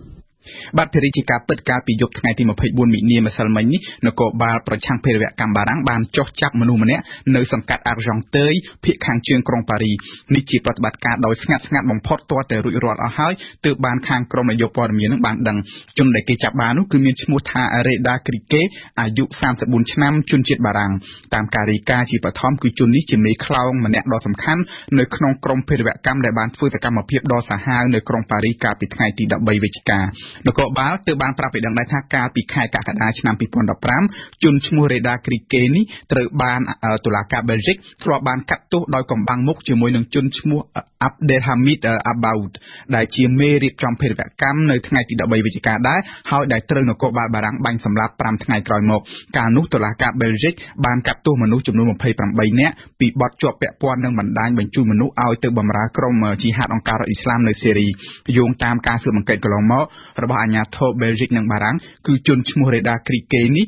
បាទភារីជាការពិតកាលពីយប់ថ្ងៃទី24មីនាម្សិលមិញនេះនគរបាលប្រឆាំងភេរវកម្មបារាំងបានចោះចាប់មនុស្សម្នាក់នៅសង្កាត់អារយ៉ង់តើយភាគខាងជើងក្រុងប៉ារីនេះជាប្រតិបត្តិការដោយស្ងាត់បំផុតទាល់តែរួចរាល់អស់ហើយទើបបានខាងក្រុមនាយកព័ត៌មាននឹងបានដឹងជនដែលគេចាប់បាននោះគឺមានឈ្មោះថារ៉េដាគ្រីកេអាយុ34ឆ្នាំជនជាតិបារាំងតាមការរាយការណ៍ជាបឋមគឺជននេះជាមេខ្លោងម្នាក់ដ៏សំខាន់នៅក្នុងក្រុមភេរវកម្មដែលបានធ្វើសកម្មភាពដ៏សាហាវនៅក្រុងប៉ារីកាលពីថ្ងៃទី13វិច្ឆិកានគរបាលទើបបានប្រាប់ឲ្យដឹងដែរថាកាលពីខែកក្កដាឆ្នាំ2015ជនឈ្មោះរ៉េដាគ្រីកេនេះត្រូវបានតុលាការប៊ែលហ្សិកធ្លាប់បានកាត់ទោសដោយកំបាំងមុខជាមួយនឹងជនឈ្មោះអាប់ដេលហាមីតអាបោតដែលជាមេរៀបចំភេរវកម្មនៅថ្ងៃទី13វិច្ឆិកាដែរហើយដែលត្រូវនគរបាលបារាំងបាញ់សម្លាប់5ថ្ងៃក្រោយមកកាលនោះតុលាការប៊ែលហ្សិកបានកាត់ទោសមនុស្សចំនួន28នាក់ពីបទជាប់ពាក់ព័ន្ធនឹងបណ្ដាញបញ្ជូនមនុស្សឲ្យទៅបម្រើក្រុមជីហាតអង្គការរដ្ឋអ៊ីស្លាមនៅសេរីយោងតាមការស៊ើបអង្កេតកន្លងមករបស់អាជ្ញាធរបែលហ្សិកនិងបារាំងគឺជនឈ្មោះរ៉េដាគ្រីកេនេ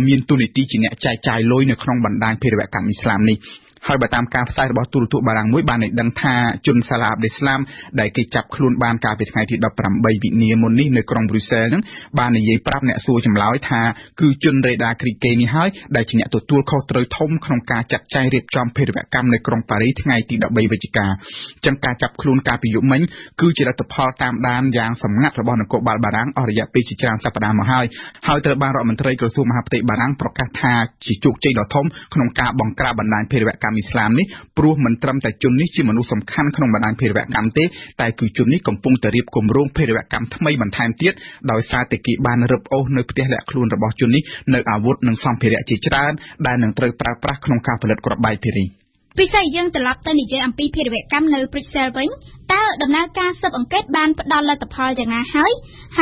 ះមានតួនាទីជាអ្នកចែកចាយលុយនៅក្នុងបណ្ដាញភេរវកម្មអ៊ីស្លាមនេះហើយបើតាមការផ្សាយរបស់ទូរទស្សន៍បារាំងមួយបានឲ្យដឹងថាជនសាឡាអាប់ដេស្លាមដែលគេចាប់ខ្លួនបានកាលពីថ្ងៃទី18វិនាមុននេះនៅក្រុងប្រ៊ុយសែលហ្នឹងបាននិយាយប្រាប់អ្នកសួរចម្លើយថាគឺជនរ៉េដាគ្រីកេនេះហើយដែលជាអ្នកទទួលខុសត្រូវធំក្នុងការចាត់ចែងរៀបចំភេរវកម្មនៅក្រុងប៉ារីថ្ងៃទី13វិច្ឆិកាចឹងការចាប់ខ្លួនកាលពីយប់មិញគឺជាលទ្ធផលតាមដានយ៉ាងសម្ងាត់របស់នគរបាលបារាំងអស់រយៈពេលជាច្រើនសប្តាហ៍មកហើយត្រូវបានរដ្ឋមន្ត្រីក្រសួងមហាផ្ទៃបារាំងប្រកាសថាជាជោគជ័យដ៏ធំក្នុងការបង្ក្រាបបណ្ដាញភេរវកម្មអ៊ីស្លាមនេះព្រោះមិនត្រឹមតែជននេះជាមនុស្សសំខាន់ក្នុងបណ្ដាញភេរវកម្មទេតែគឺជននេះកំពុងតែរៀបគម្រោងភេរវកម្មថ្មីបន្ថែមទៀតដោយសារតែគេបានរឹបអូសនៅផ្ទះលាក់ខ្លួនរបស់ជននេះនៅអាវុធនិងសម្ភារៈជាច្រើនដែលនឹងត្រូវប្រើប្រាស់ក្នុងការផលិតគ្រាប់បែកភេរីពិសេសយើងត្រឡប់ទៅនិយាយអំពីភេរវកម្មនៅព្រុចសែលវិញតើដំណើរការស៊ើបអង្កេតបានផ្ដល់លទ្ធផលយ៉ាងណាហើ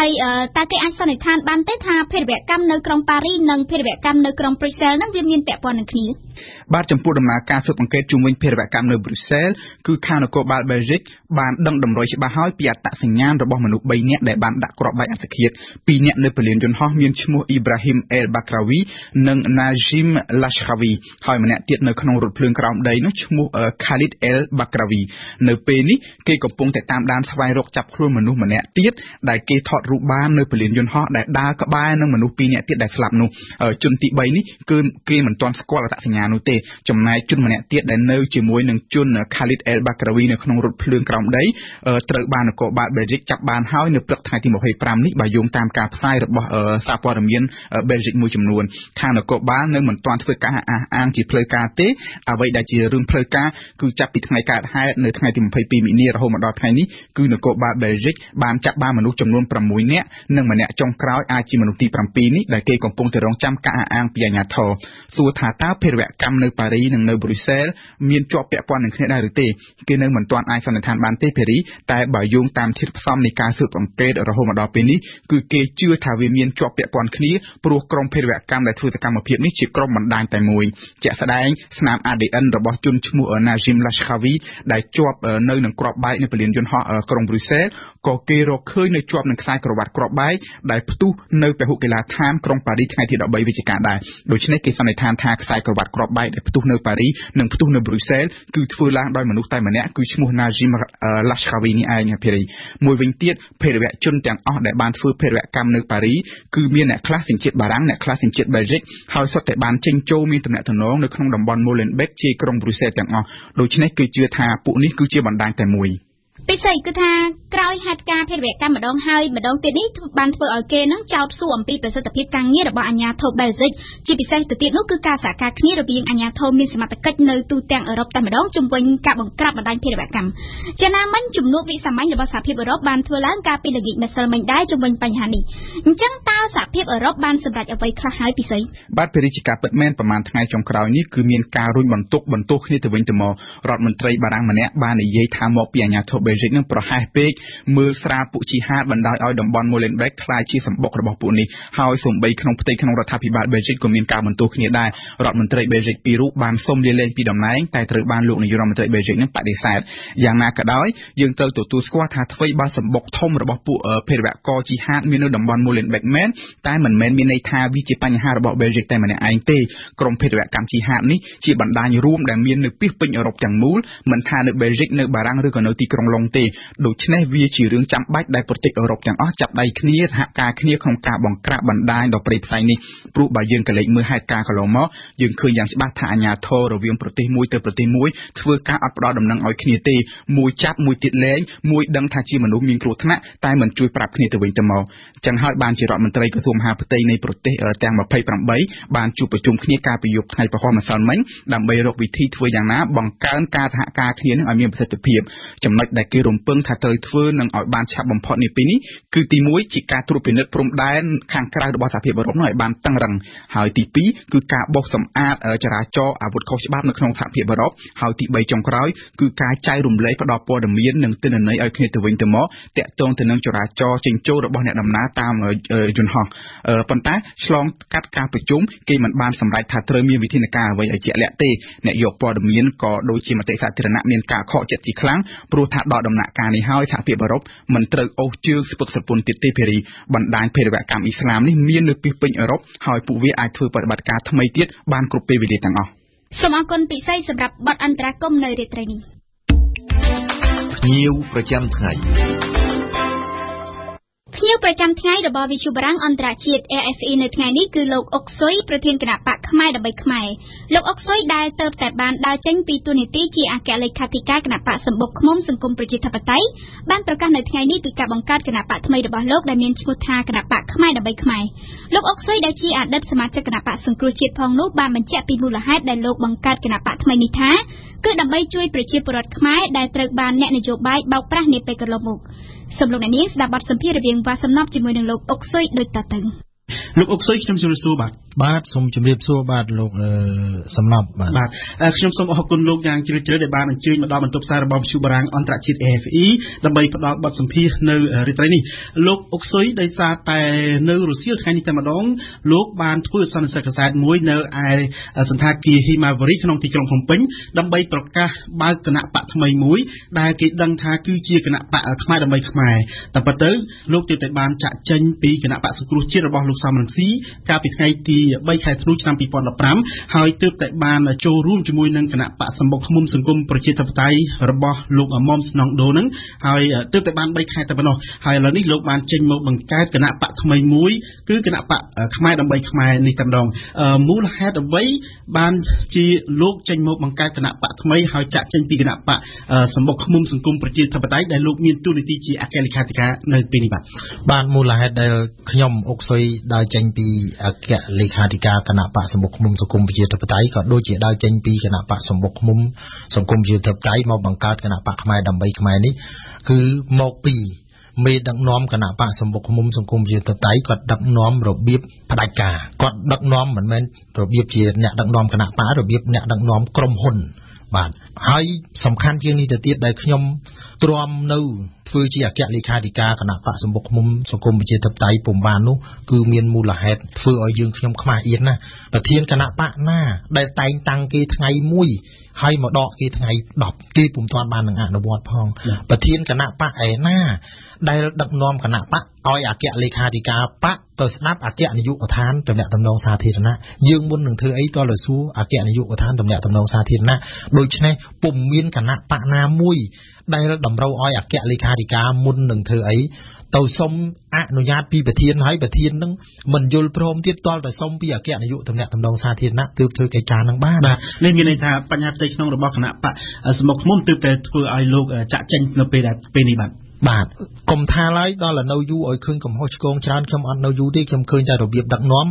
យតើគេអាចសន្និដ្ឋានបានទេថាភេរវកម្មនៅក្រុងប៉ារីនិងភេរវកម្មនៅក្រុងព្រុចសែលនឹងវាមានពាក់ព័ន្ធនឹងគ្នាបាទចំពោះដំណើរការស៊ើបអង្កេតជុំវិញភេរវកម្មនៅប្រ៊ុយសែលគឺខាងនគរបាលបែលហ្សិកបានដឹងតម្រុយច្បាស់ហើយពីអត្តសញ្ញាណរបស់មនុស្ស3នាក់ដែលបានដាក់គ្រាប់បែកអត្តឃាត2នាក់នៅពលានយន្តហោះមានឈ្មោះអ៊ីប្រាហ៊ីមអេលបាក្រាវីនិងណាជីមឡាស្ខាវីហើយម្នាក់ទៀតនៅក្នុងរថភ្លើងក្រោមដីនោះឈ្មោះខាលីតអេលបាក្រាវីនៅពេលនេះគេកំពុងតែតាមដានស្វែងរកចាប់ខ្លួនមនុស្សម្នាក់ទៀតដែលគេថតរូបបាននៅពលានយន្តហោះដែលដើរក្បែរនឹងមនុស្ស2នាក់ទៀតដែលស្លាប់នោះជនទី3នេះគឺគេមិនទាន់ស្គាល់អត្តសញ្ញាណនោះទេចំណែកជនម្នាក់ទៀតដែលនៅជាមួយនឹងជនខាលីតអេលបាក្រាវីនៅក្នុងរថភ្លើងក្រោមដីត្រូវបាននគរបាលបែលហ្សិកចាប់បានហើយនៅព្រឹកថ្ងៃទី25នេះបើយោងតាមការផ្សាយរបស់សារព័ត៌មានបែលហ្សិកមួយចំនួនខាងនគរបាលនៅមិនទាន់ធ្វើការអះអាងជាផ្លូវការទេអ្វីដែលជារឿងផ្លូវការគឺចាប់ពីថ្ងៃកើតហេតុនៅថ្ងៃទី22មីនារហូតមកដល់ថ្ងៃនេះគឺនគរបាលបែលហ្សិកបានចាប់បានមនុស្សចំនួន6នាក់និងម្នាក់ចុងក្រោយអាចជាមនុស្សទី7នេះដែលគេកំពុងតែរងចាំការអះអាងពីអាជ្ញាធរសួរថាតើភេរវកម្មនៅប៉ារីនិងនៅប្រ៊ុយសែលមានជាប់ពាក់ព័ន្ធនឹងគ្នាដែរឬទេគេនៅមិនទាន់អាចសន្និដ្ឋានបានទេភេរីតែបើយោងតាមធាតុផ្សំនៃការស៊ើបអង្កេតរហូតមកដល់ពេលនេះគឺគេជឿថាវាមានជាប់ពាក់ព័ន្ធគ្នាព្រោះក្រុមភេរវកម្មដែលធ្វើសកម្មភាពនេះជាក្រុមបណ្ដាញតែមួយជាក់ស្ដែងស្នាម ADN របស់ជនឈ្មោះណាជីមឡាស្ខាវីដែលជាប់នៅនឹងគ្រាប់បែកនៅពលានយន្តហោះក្រុងប្រ៊ុយសែលក៏គេរកឃើញនៅជាប់នឹងខ្សែក្រវ៉ាត់គ្រាប់បែកដែលផ្ទុះនៅពហុកីឡាដ្ឋានក្រុងប៉ារីថ្ងៃទី13វិច្ឆិកាដែរដូច្នេះគេសន្និដ្ឋានថាខ្សែក្រវ៉ាត់គ្រាប់បែកដែលផ្ទុះនៅប៉ារីនិងផ្ទុះនៅប្រ៊ុយសែលគឺធ្វើឡើងដោយមនុស្សតែម្នាក់គឺឈ្មោះណាជីមឡាស្ខាវីនេះឯងភារីមួយវិញទៀតភេរវជនទាំងអស់ដែលបានធ្វើភេរវកម្មនៅប៉ារីគឺមានអ្នកខ្លះសញ្ជាតិបារាំងអ្នកខ្លះសញ្ជាតិបែលហ្សិកហើយសុទ្ធតែបានចេញចូលមានទំនាក់ទំនងនៅក្នុងតំបន់ Molenbeek ជាក្រុងប្រ៊ុយសែលទាំងអស់ដូច្នេះគឺជឿថាពួកនេះគឺជាបណ្ដាញតែមួយពិសេសគឺថាក្រោយហេតុការណ៍ភេរវកម្មម្ដងហើយម្ដងទៀតនេះបានធ្វើឲ្យគេនឹងចោទសួរអំពីប្រសិទ្ធភាពការងាររបស់អាជ្ញាធរបែលហ្សិកជាពិសេសទៅទៀតនោះគឺការសហការគ្នារវាងអាជ្ញាធរមានសមត្ថកិច្ចនៅទូទាំងអឺរ៉ុបតែម្ដងជំវិញការបង្ក្រាបបណ្ដាញភេរវកម្មជាណាមិញជំនួបវិសាមញ្ញរបស់សហភាពអឺរ៉ុបបានធ្វើឡើងកាលពីល្ងាចម្សិលមិញដែរជំវិញបញ្ហានេះអញ្ចឹងតើសហភាពអឺរ៉ុបបានសម្រេចអ្វីខ្លះហើយពិសេសបាទភារីជាការពិតមែនប្រហែលថ្ងៃចុងក្រោយនេះគឺមានការរុញបន្ទុកគ្នាទៅវិញទៅមករដ្ឋមន្ត្រីបារាំងម្នាក់បាននិយាយថាមកពីអាជ្ញាធរបែលហ្សិកនឹងប្រហែលពេកមើលស្រាលពួកជីហាតបណ្ដោយឲ្យតំបន់ Molenbeek ក្លាយជាសម្បុករបស់ពួកនេះហើយសូម្បីក្នុងផ្ទៃក្នុងរដ្ឋាភិបាលបែលហ្សិកក៏មានការបន្ទោសគ្នាដែររដ្ឋមន្ត្រីបែលហ្សិកពីររូបបានសុំលាលែងពីតំណែងតែត្រូវបានលោកនាយករដ្ឋមន្ត្រីបែលហ្សិកនឹងបដិសេធយ៉ាងណាក៏ដោយយើងត្រូវទទួលស្គាល់ថាអ្វីបើសម្បុកធំរបស់ពួកភេរវករជីហាតមាននៅតំបន់ Molenbeek មែនតែមិនមែនមានន័យថាវាជាបញ្ហារបស់បែលហ្សិកតែម្នាក់ឯងទេក្រុមភេរវកម្មជីហាតនេះជាបណ្ដាញរួមដែលមាននៅពាសពេញអឺរ៉ុបទាំងមូលមិនថានៅបែលហ្សិកនៅបារាំងឬក៏នៅទីក្រុងឡុង នឹងទេដូច្នេះវាជារឿងចាំបាច់ដែលប្រទេសអឺរ៉ុបទាំងអស់ចាប់ដៃគ្នាសហការគ្នាក្នុងការបង្ក្រាបបណ្ដាញដល់ព្រៃផ្សៃនេះព្រោះបើយើងក៏លេចមើលហេតុការណ៍កន្លងមកយើងឃើញយ៉ាងច្បាស់ថាអាញាធររវាងប្រទេសមួយទៅប្រទេសមួយធ្វើការអត់ផ្ដល់ដំណឹងឲ្យគ្នាទេមួយចាប់មួយទៀតលែងមួយដឹងថាជាមនុស្សមានគ្រោះថ្នាក់តែមិនជួយប្រាប់គ្នាទៅវិញទៅមកចឹងហើយបានជារដ្ឋមន្ត្រីក្រសួងមហាផ្ទៃនៃប្រទេសទាំង28បានជួបប្រជុំគ្នាកាលពីយប់ថ្ងៃពហុម្សិលមិញដើម្បីរកវិធីធ្វើយ៉ាងណាបង្កើនការសហការគ្នានឹងឲ្យមានប្រសិទ្ធភាពចំណុចដែលគេរំពឹងថាត្រូវធ្វើនឹងឲ្យបានឆាប់បំផុតនេះពីនេះគឺទី1ជាការត្រួតពិនិត្យព្រំដែនខាងក្រៅរបស់សហភាពអឺរ៉ុបនោះឲ្យបានតឹងរ៉ឹងហើយទី2គឺការបោសសម្អាតចរាចរណ៍អាវុធខុសច្បាប់នៅក្នុងសហភាពអឺរ៉ុបហើយទី3ចុងក្រោយគឺការចែករំលែកផ្ដល់ព័ត៌មាននិងទិន្នន័យឲ្យគ្នាទៅវិញទៅមកតាក់ទងទៅនឹងចរាចរណ៍ចេញចូលរបស់អ្នកដំណើរតាមយន្តហោះប៉ុន្តែឆ្លងកាត់ការប្រជុំគេមិនបានសម្រេចថាត្រូវមានវិធានការអ្វីឲ្យជាក់លាក់ទេអ្នកយកព័ត៌មានក៏ដូចជាមតិសាធារណៈមានការខកចិត្តជាខ្លាំងព្រោះថាដល់ដំណាក់កាលនេះហើយសហភាពអឺរ៉ុបមិនត្រូវអូសជើងស្ពឹកស្រពន់ទៀតទេភារីបណ្ដាញភេរវកម្មអ៊ីស្លាមនេះមាននៅពីពេញអឺរ៉ុបហើយពួកវាអាចធ្វើប្រតិបត្តិការថ្មីទៀតបានគ្រប់ពេលវេលាទាំងអស់សូមអរគុណពិសេសសម្រាប់បទអន្តរាគមន៍នៅរាត្រីនេះភ្ញៀវប្រចាំថ្ងៃភ្ញៀវប្រចាំថ្ងៃរបស់វិទ្យុបារាំងអន្តរជាតិ RFE នៅថ្ងៃនេះគឺលោកអុកស៊ុយប្រធានគណៈបកខ្មែរដើម្បីខ្មែរលោកអុកស៊ុយដែលទៅតែបានដើរចេញពីតួនាទីជាអគ្គលេខាធិការគណៈបកសម្បុកឃ្មុំសង្គមប្រជាធិបតេយ្យបានប្រកាសនៅថ្ងៃនេះពីការបង្កើតគណៈបកថ្មីរបស់លោកដែលមានឈ្មោះថាគណៈបកខ្មែរដើម្បីខ្មែរលោកអុកស៊ុយដែលជាអតីតសមាជិកគណៈបកសង្គ្រោះជាតិផងនោះបានបញ្ជាក់ពីមូលហេតុដែលលោកបង្កើតគណៈបកថ្មីនេះថាគឺដើម្បីជួយប្រជាពលរដ្ឋខ្មែរដែលត្រូវបានអ្នកនយោបាយបោកប្រាស់នាពេលកន្លងមកសូមលោកអ្នកនាងស្ដាប់បទសម្ភាសន៍រវាងវ៉ាសំណប់ជាមួយនឹងលោកអុកស៊ុយដូចតទៅលោកអុកស៊ុយខ្ញុំជម្រាបសួរបាទសូមជម្រាបសួរបាទលោកសំណប់បាទខ្ញុំសូមអរគុណលោកយ៉ាងជ្រាលជ្រៅដែលបានអញ្ជើញមកដល់បន្ទប់ផ្សាយរបស់វិទ្យុបារាំងអន្តរជាតិ AFE ដើម្បីផ្ដល់បទសម្ភាសន៍នៅរាត្រីនេះលោកអុកស៊ុយដោយសារតែនៅរុស្ស៊ីថ្ងៃនេះតែម្ដងលោកបានធ្វើសន្និសីទកសែតមួយនៅឯសន្តាគារ Himawari ក្នុងទីក្រុងភ្នំពេញដើម្បីប្រកាសបើកគណៈបកថ្មីមួយដែលគេដឹងថាគឺជាគណៈបកខ្មែរដើម្បីខ្មែរតែប៉ុន្តែលោកទើបតែបានចាក់ចេញពីគណៈបកសង្គ្រោះជាតិរបស់លោកសំរងស៊ីកាលពីថ្ងៃទី3ខែធ្នូឆ្នាំ2015ហើយទើបតែបានចូលរួមជាមួយនឹងគណៈបកសម្បុកឃ្មុំសង្គមប្រជាធិបតេយ្យរបស់លោកមុំស្នងដូនឹងហើយទើបតែបាន3ខែតែប៉ុណ្ណោះហើយឥឡូវនេះលោកបានចេញមកបង្កើតគណៈបកថ្មីមួយគឺគណៈបកខ្មែរដើម្បីខ្មែរនេះតែម្ដងមូលហេតុអ្វីបានជាលោកចេញមកបង្កើតគណៈបកថ្មីហើយចាក់ចេញពីគណៈបកសម្បុកឃ្មុំសង្គមប្រជាធិបតេយ្យដែលលោកមានតួនាទីជាអគ្គលេខាធិការនៅពេលនេះបាទមូលហេតុដែលខ្ញុំអុកស៊ុយដើរចេញពីអគ្គលេខាធិការគណៈបកសម្បុកឃ្មុំសង្គមប្រជាធិបតេយ្យក៏ដូចជាដើរចេញពីគណៈបកសម្បុកឃ្មុំសង្គមប្រជាធិបតេយ្យមកបង្កើតគណៈបកខ្មែរដើម្បីខ្មែរនេះគឺមកពីមេដឹកនាំគណៈបកសម្បុកឃ្មុំសង្គមប្រជាធិបតេយ្យគាត់ដឹកនាំរបៀបផ្ដាច់ការគាត់ដឹកនាំមិនមែនរបៀបជាអ្នកដឹកនាំគណៈបករបៀបអ្នកដឹកនាំក្រុមហ៊ុនបាទហើយសំខាន់ជាងនេះទៅទៀតដែលខ្ញុំទ្រាំនៅធ្វើជាអគ្គលេខាធិការគណៈបកសម្បុកឃ្មុំសង្គមប្រជាធិបតេយ្យពុំបាននោះគឺមានមូលហេតុធ្វើឲ្យយើងខ្ញុំខ្មាស់អៀនណាប្រធានគណៈបកណាដែលតែងតាំងគេថ្ងៃ1ហើយមកដកគេថ្ងៃ10គេពុំទាន់បាននឹងអនុវត្តផងប្រធានគណៈបកឯណាដែលដឹកនាំគណៈបកឲ្យអគ្គលេខាធិការបកទៅស្ដាប់អគ្គនាយកដ្ឋានតំណែងតំណងសាធារណៈយើងមុននឹងធ្វើអីតលសួរអគ្គនាយកដ្ឋានតំណែងតំណងសាធារណៈដូច្នេះពុំមានគណៈបកណាមួយដែលតម្រូវឲ្យអគ្គលេខាធិការមុននឹងធ្វើអីទៅសុំអនុញ្ញាតពីប្រធានហើយប្រធាននឹងមិនយល់ព្រមទៀតតលតែសុំពីអគ្គនាយកតំណែងតំណងសាធារណៈទើបធ្វើកិច្ចការនឹងបានបាទនេះមានន័យថាបញ្ហាផ្ទៃក្នុងរបស់គណៈបកសម្បុកឃ្មុំទើបតែធ្វើឲ្យលោកចាក់ចេញនៅពេលនេះបាទកុំថាឡើយដល់នៅយូរឲ្យឃើញកំហុសឆ្គងច្រើនខ្ញុំអត់នៅយូរទេខ្ញុំឃើញតែរបៀបដឹកនាំ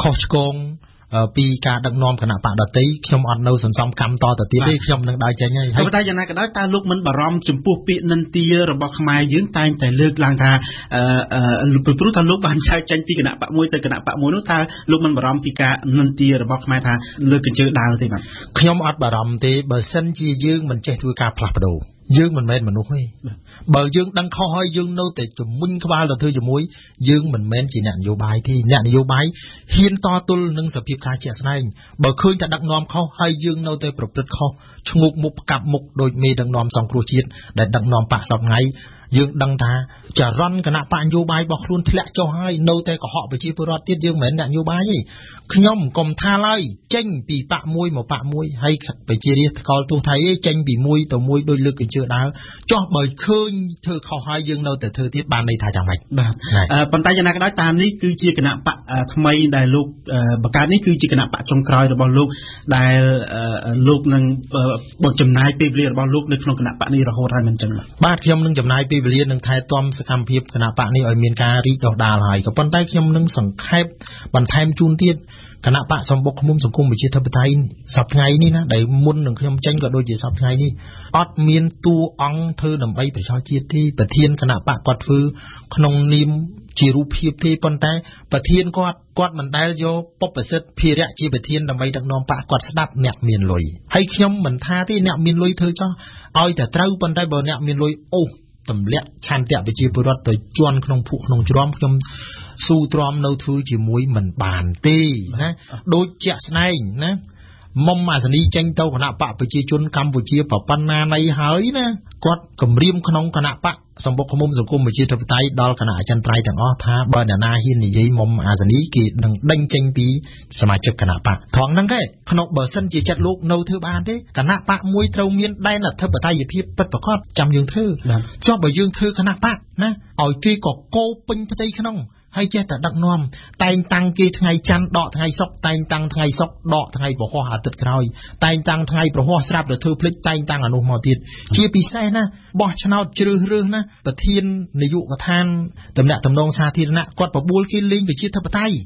ខុសឆ្គងពីការដឹកនាំគណៈបកដតីខ្ញុំអត់នៅសន្សំកម្មតទៅទៀតទេខ្ញុំនឹងដើរចេញហើយតែយ៉ាងណាក៏ដោយតើលោកមិនបារម្ភចំពោះពាក្យនិន្ទារបស់ខ្មែរយើងតែងតែលើកឡើងថាព្រោះថាលោកបានចែកចេញពីគណៈបកមួយទៅគណៈបកមួយនោះតើលោកមិនបារម្ភពីការនិន្ទារបស់ខ្មែរថាលើកកញ្ជើដើរទេបាទខ្ញុំអត់បារម្ភទេបើសិនជាយើងមិនចេះធ្វើការផ្លាស់ប្ដូរយើងមិនមែនមនុស្សទេបើយើងដឹងខុសហើយយើងនៅតែជំនុញក្បាលទៅធ្វើជាមួយយើងមិនមែនជាអ្នកនយោបាយទេអ្នកនយោបាយហ៊ានតទល់នឹងសភាពការជាក់ស្ដែងបើឃើញតែដឹកនាំខុសហើយយើងនៅតែប្រព្រឹត្តខុសឈ្ងោកមុខផ្កាប់មុខដោយមេដឹកនាំសង្គ្រោះជាតិដែលដឹកនាំបកសពថ្ងៃ យើងដឹងថាចរន្តគណៈបកនយោបាយរបស់ខ្លួនធ្លាក់ចុះហើយនៅតែកុហកប្រជាពលរដ្ឋទៀតយើងមិនមែនអ្នកនយោបាយទេខ្ញុំកុំថាឡើយចេញពីបកមួយមកបកមួយហើយប្រជារាស្ត្រថ្កោលទោសថៃចេញពីមួយទៅមួយដោយលើកកញ្ជើដើរចោះបើឃើញធ្វើខុសហើយយើងនៅតែធ្វើទៀតបានន័យថាយ៉ាងម៉េចបាទប៉ុន្តែយ៉ាងណាក៏ដោយតាមនេះគឺជាគណៈបកថ្មីដែលលោកបង្កើតនេះគឺជាគណៈបកចុងក្រោយរបស់លោកដែលលោកនឹងបត់ចំណាយពេលវេលារបស់លោកនៅក្នុងគណៈបកនេះរហូតហើយមិនចឹងបាទខ្ញុំនឹងចំណាយពេលវេលានឹងថែទាំសកម្មភាពគណៈបកនេះឲ្យមានការរីកដុះដាលហើយក៏ប៉ុន្តែខ្ញុំនឹងសង្ខេបបន្ថែមជូនទៀតគណៈបកសម្បុកឃុំសង្គមប្រជាធិបតេយ្យសប្តាហ៍ថ្ងៃនេះណាដែលមុននឹងខ្ញុំចេញក៏ដូចជាសប្តាហ៍ថ្ងៃនេះអត់មានតួអង្គធ្វើដើម្បីប្រជាជាតិទេប្រធានគណៈបកគាត់ធ្វើក្នុងនាមជារូបភាពទេប៉ុន្តែប្រធានគាត់មិនដែលយកពុបប្រសិទ្ធភារៈជាប្រធានដើម្បីដឹកនាំបកគាត់ស្ដាប់អ្នកមានលុយហើយខ្ញុំមិនថាទេអ្នកមានលុយធ្វើចោះឲ្យតែត្រូវប៉ុន្តែបើអ្នកមានលុយអូសទម្លាក់ឆន្ទៈប្រជាពលរដ្ឋទៅជន់ក្នុងភក់ក្នុងជ្រាំខ្ញុំស៊ូទ្រាំនៅធ្វើជាមួយមិនបានទេណាដូចជាក់ស្ដែងណាមុំអាសនីចេញទៅគណៈបកប្រជាជនកម្ពុជាប្រប៉ុណ្ណានៃហើយណាគាត់គម្រាមក្នុងគណៈបកសម្បុកឃុំសង្គមប្រជាធិបតេយ្យដល់គណៈអចិន្ត្រៃយ៍ទាំងអស់ថាបើអ្នកណាហ៊ាននិយាយមុំអាសនីគេនឹងដេញចេញពីសមាជិកគណៈបកត្រង់ហ្នឹងឯងក្នុងបើសិនជាចិត្តលោកនៅធ្វើបានទេគណៈបកមួយត្រូវមានដែនអធិបតេយ្យភាពពិតប្រាកដចាំយើងធ្វើចុះបើយើងធ្វើគណៈបកណាឲ្យគេក៏កោពេញផ្ទៃក្នុងហើយចេះតែដឹកនាំតែងតាំងគេថ្ងៃច័ន្ទដកថ្ងៃសុក្រតែងតាំងថ្ងៃសុក្រដកថ្ងៃពហុអាទិត្យក្រោយតែងតាំងថ្ងៃប្រហោះស្រាប់ទៅធ្វើភ្លេចតែងតាំងអានោះមកទៀតជាពិសេសណាបោះឆ្នោតជ្រើសរើសណាប្រធាននាយកដ្ឋានតំណាក់តំណងសាធារណៈគាត់បបួលគេលេងប្រជាធិបតេយ្យ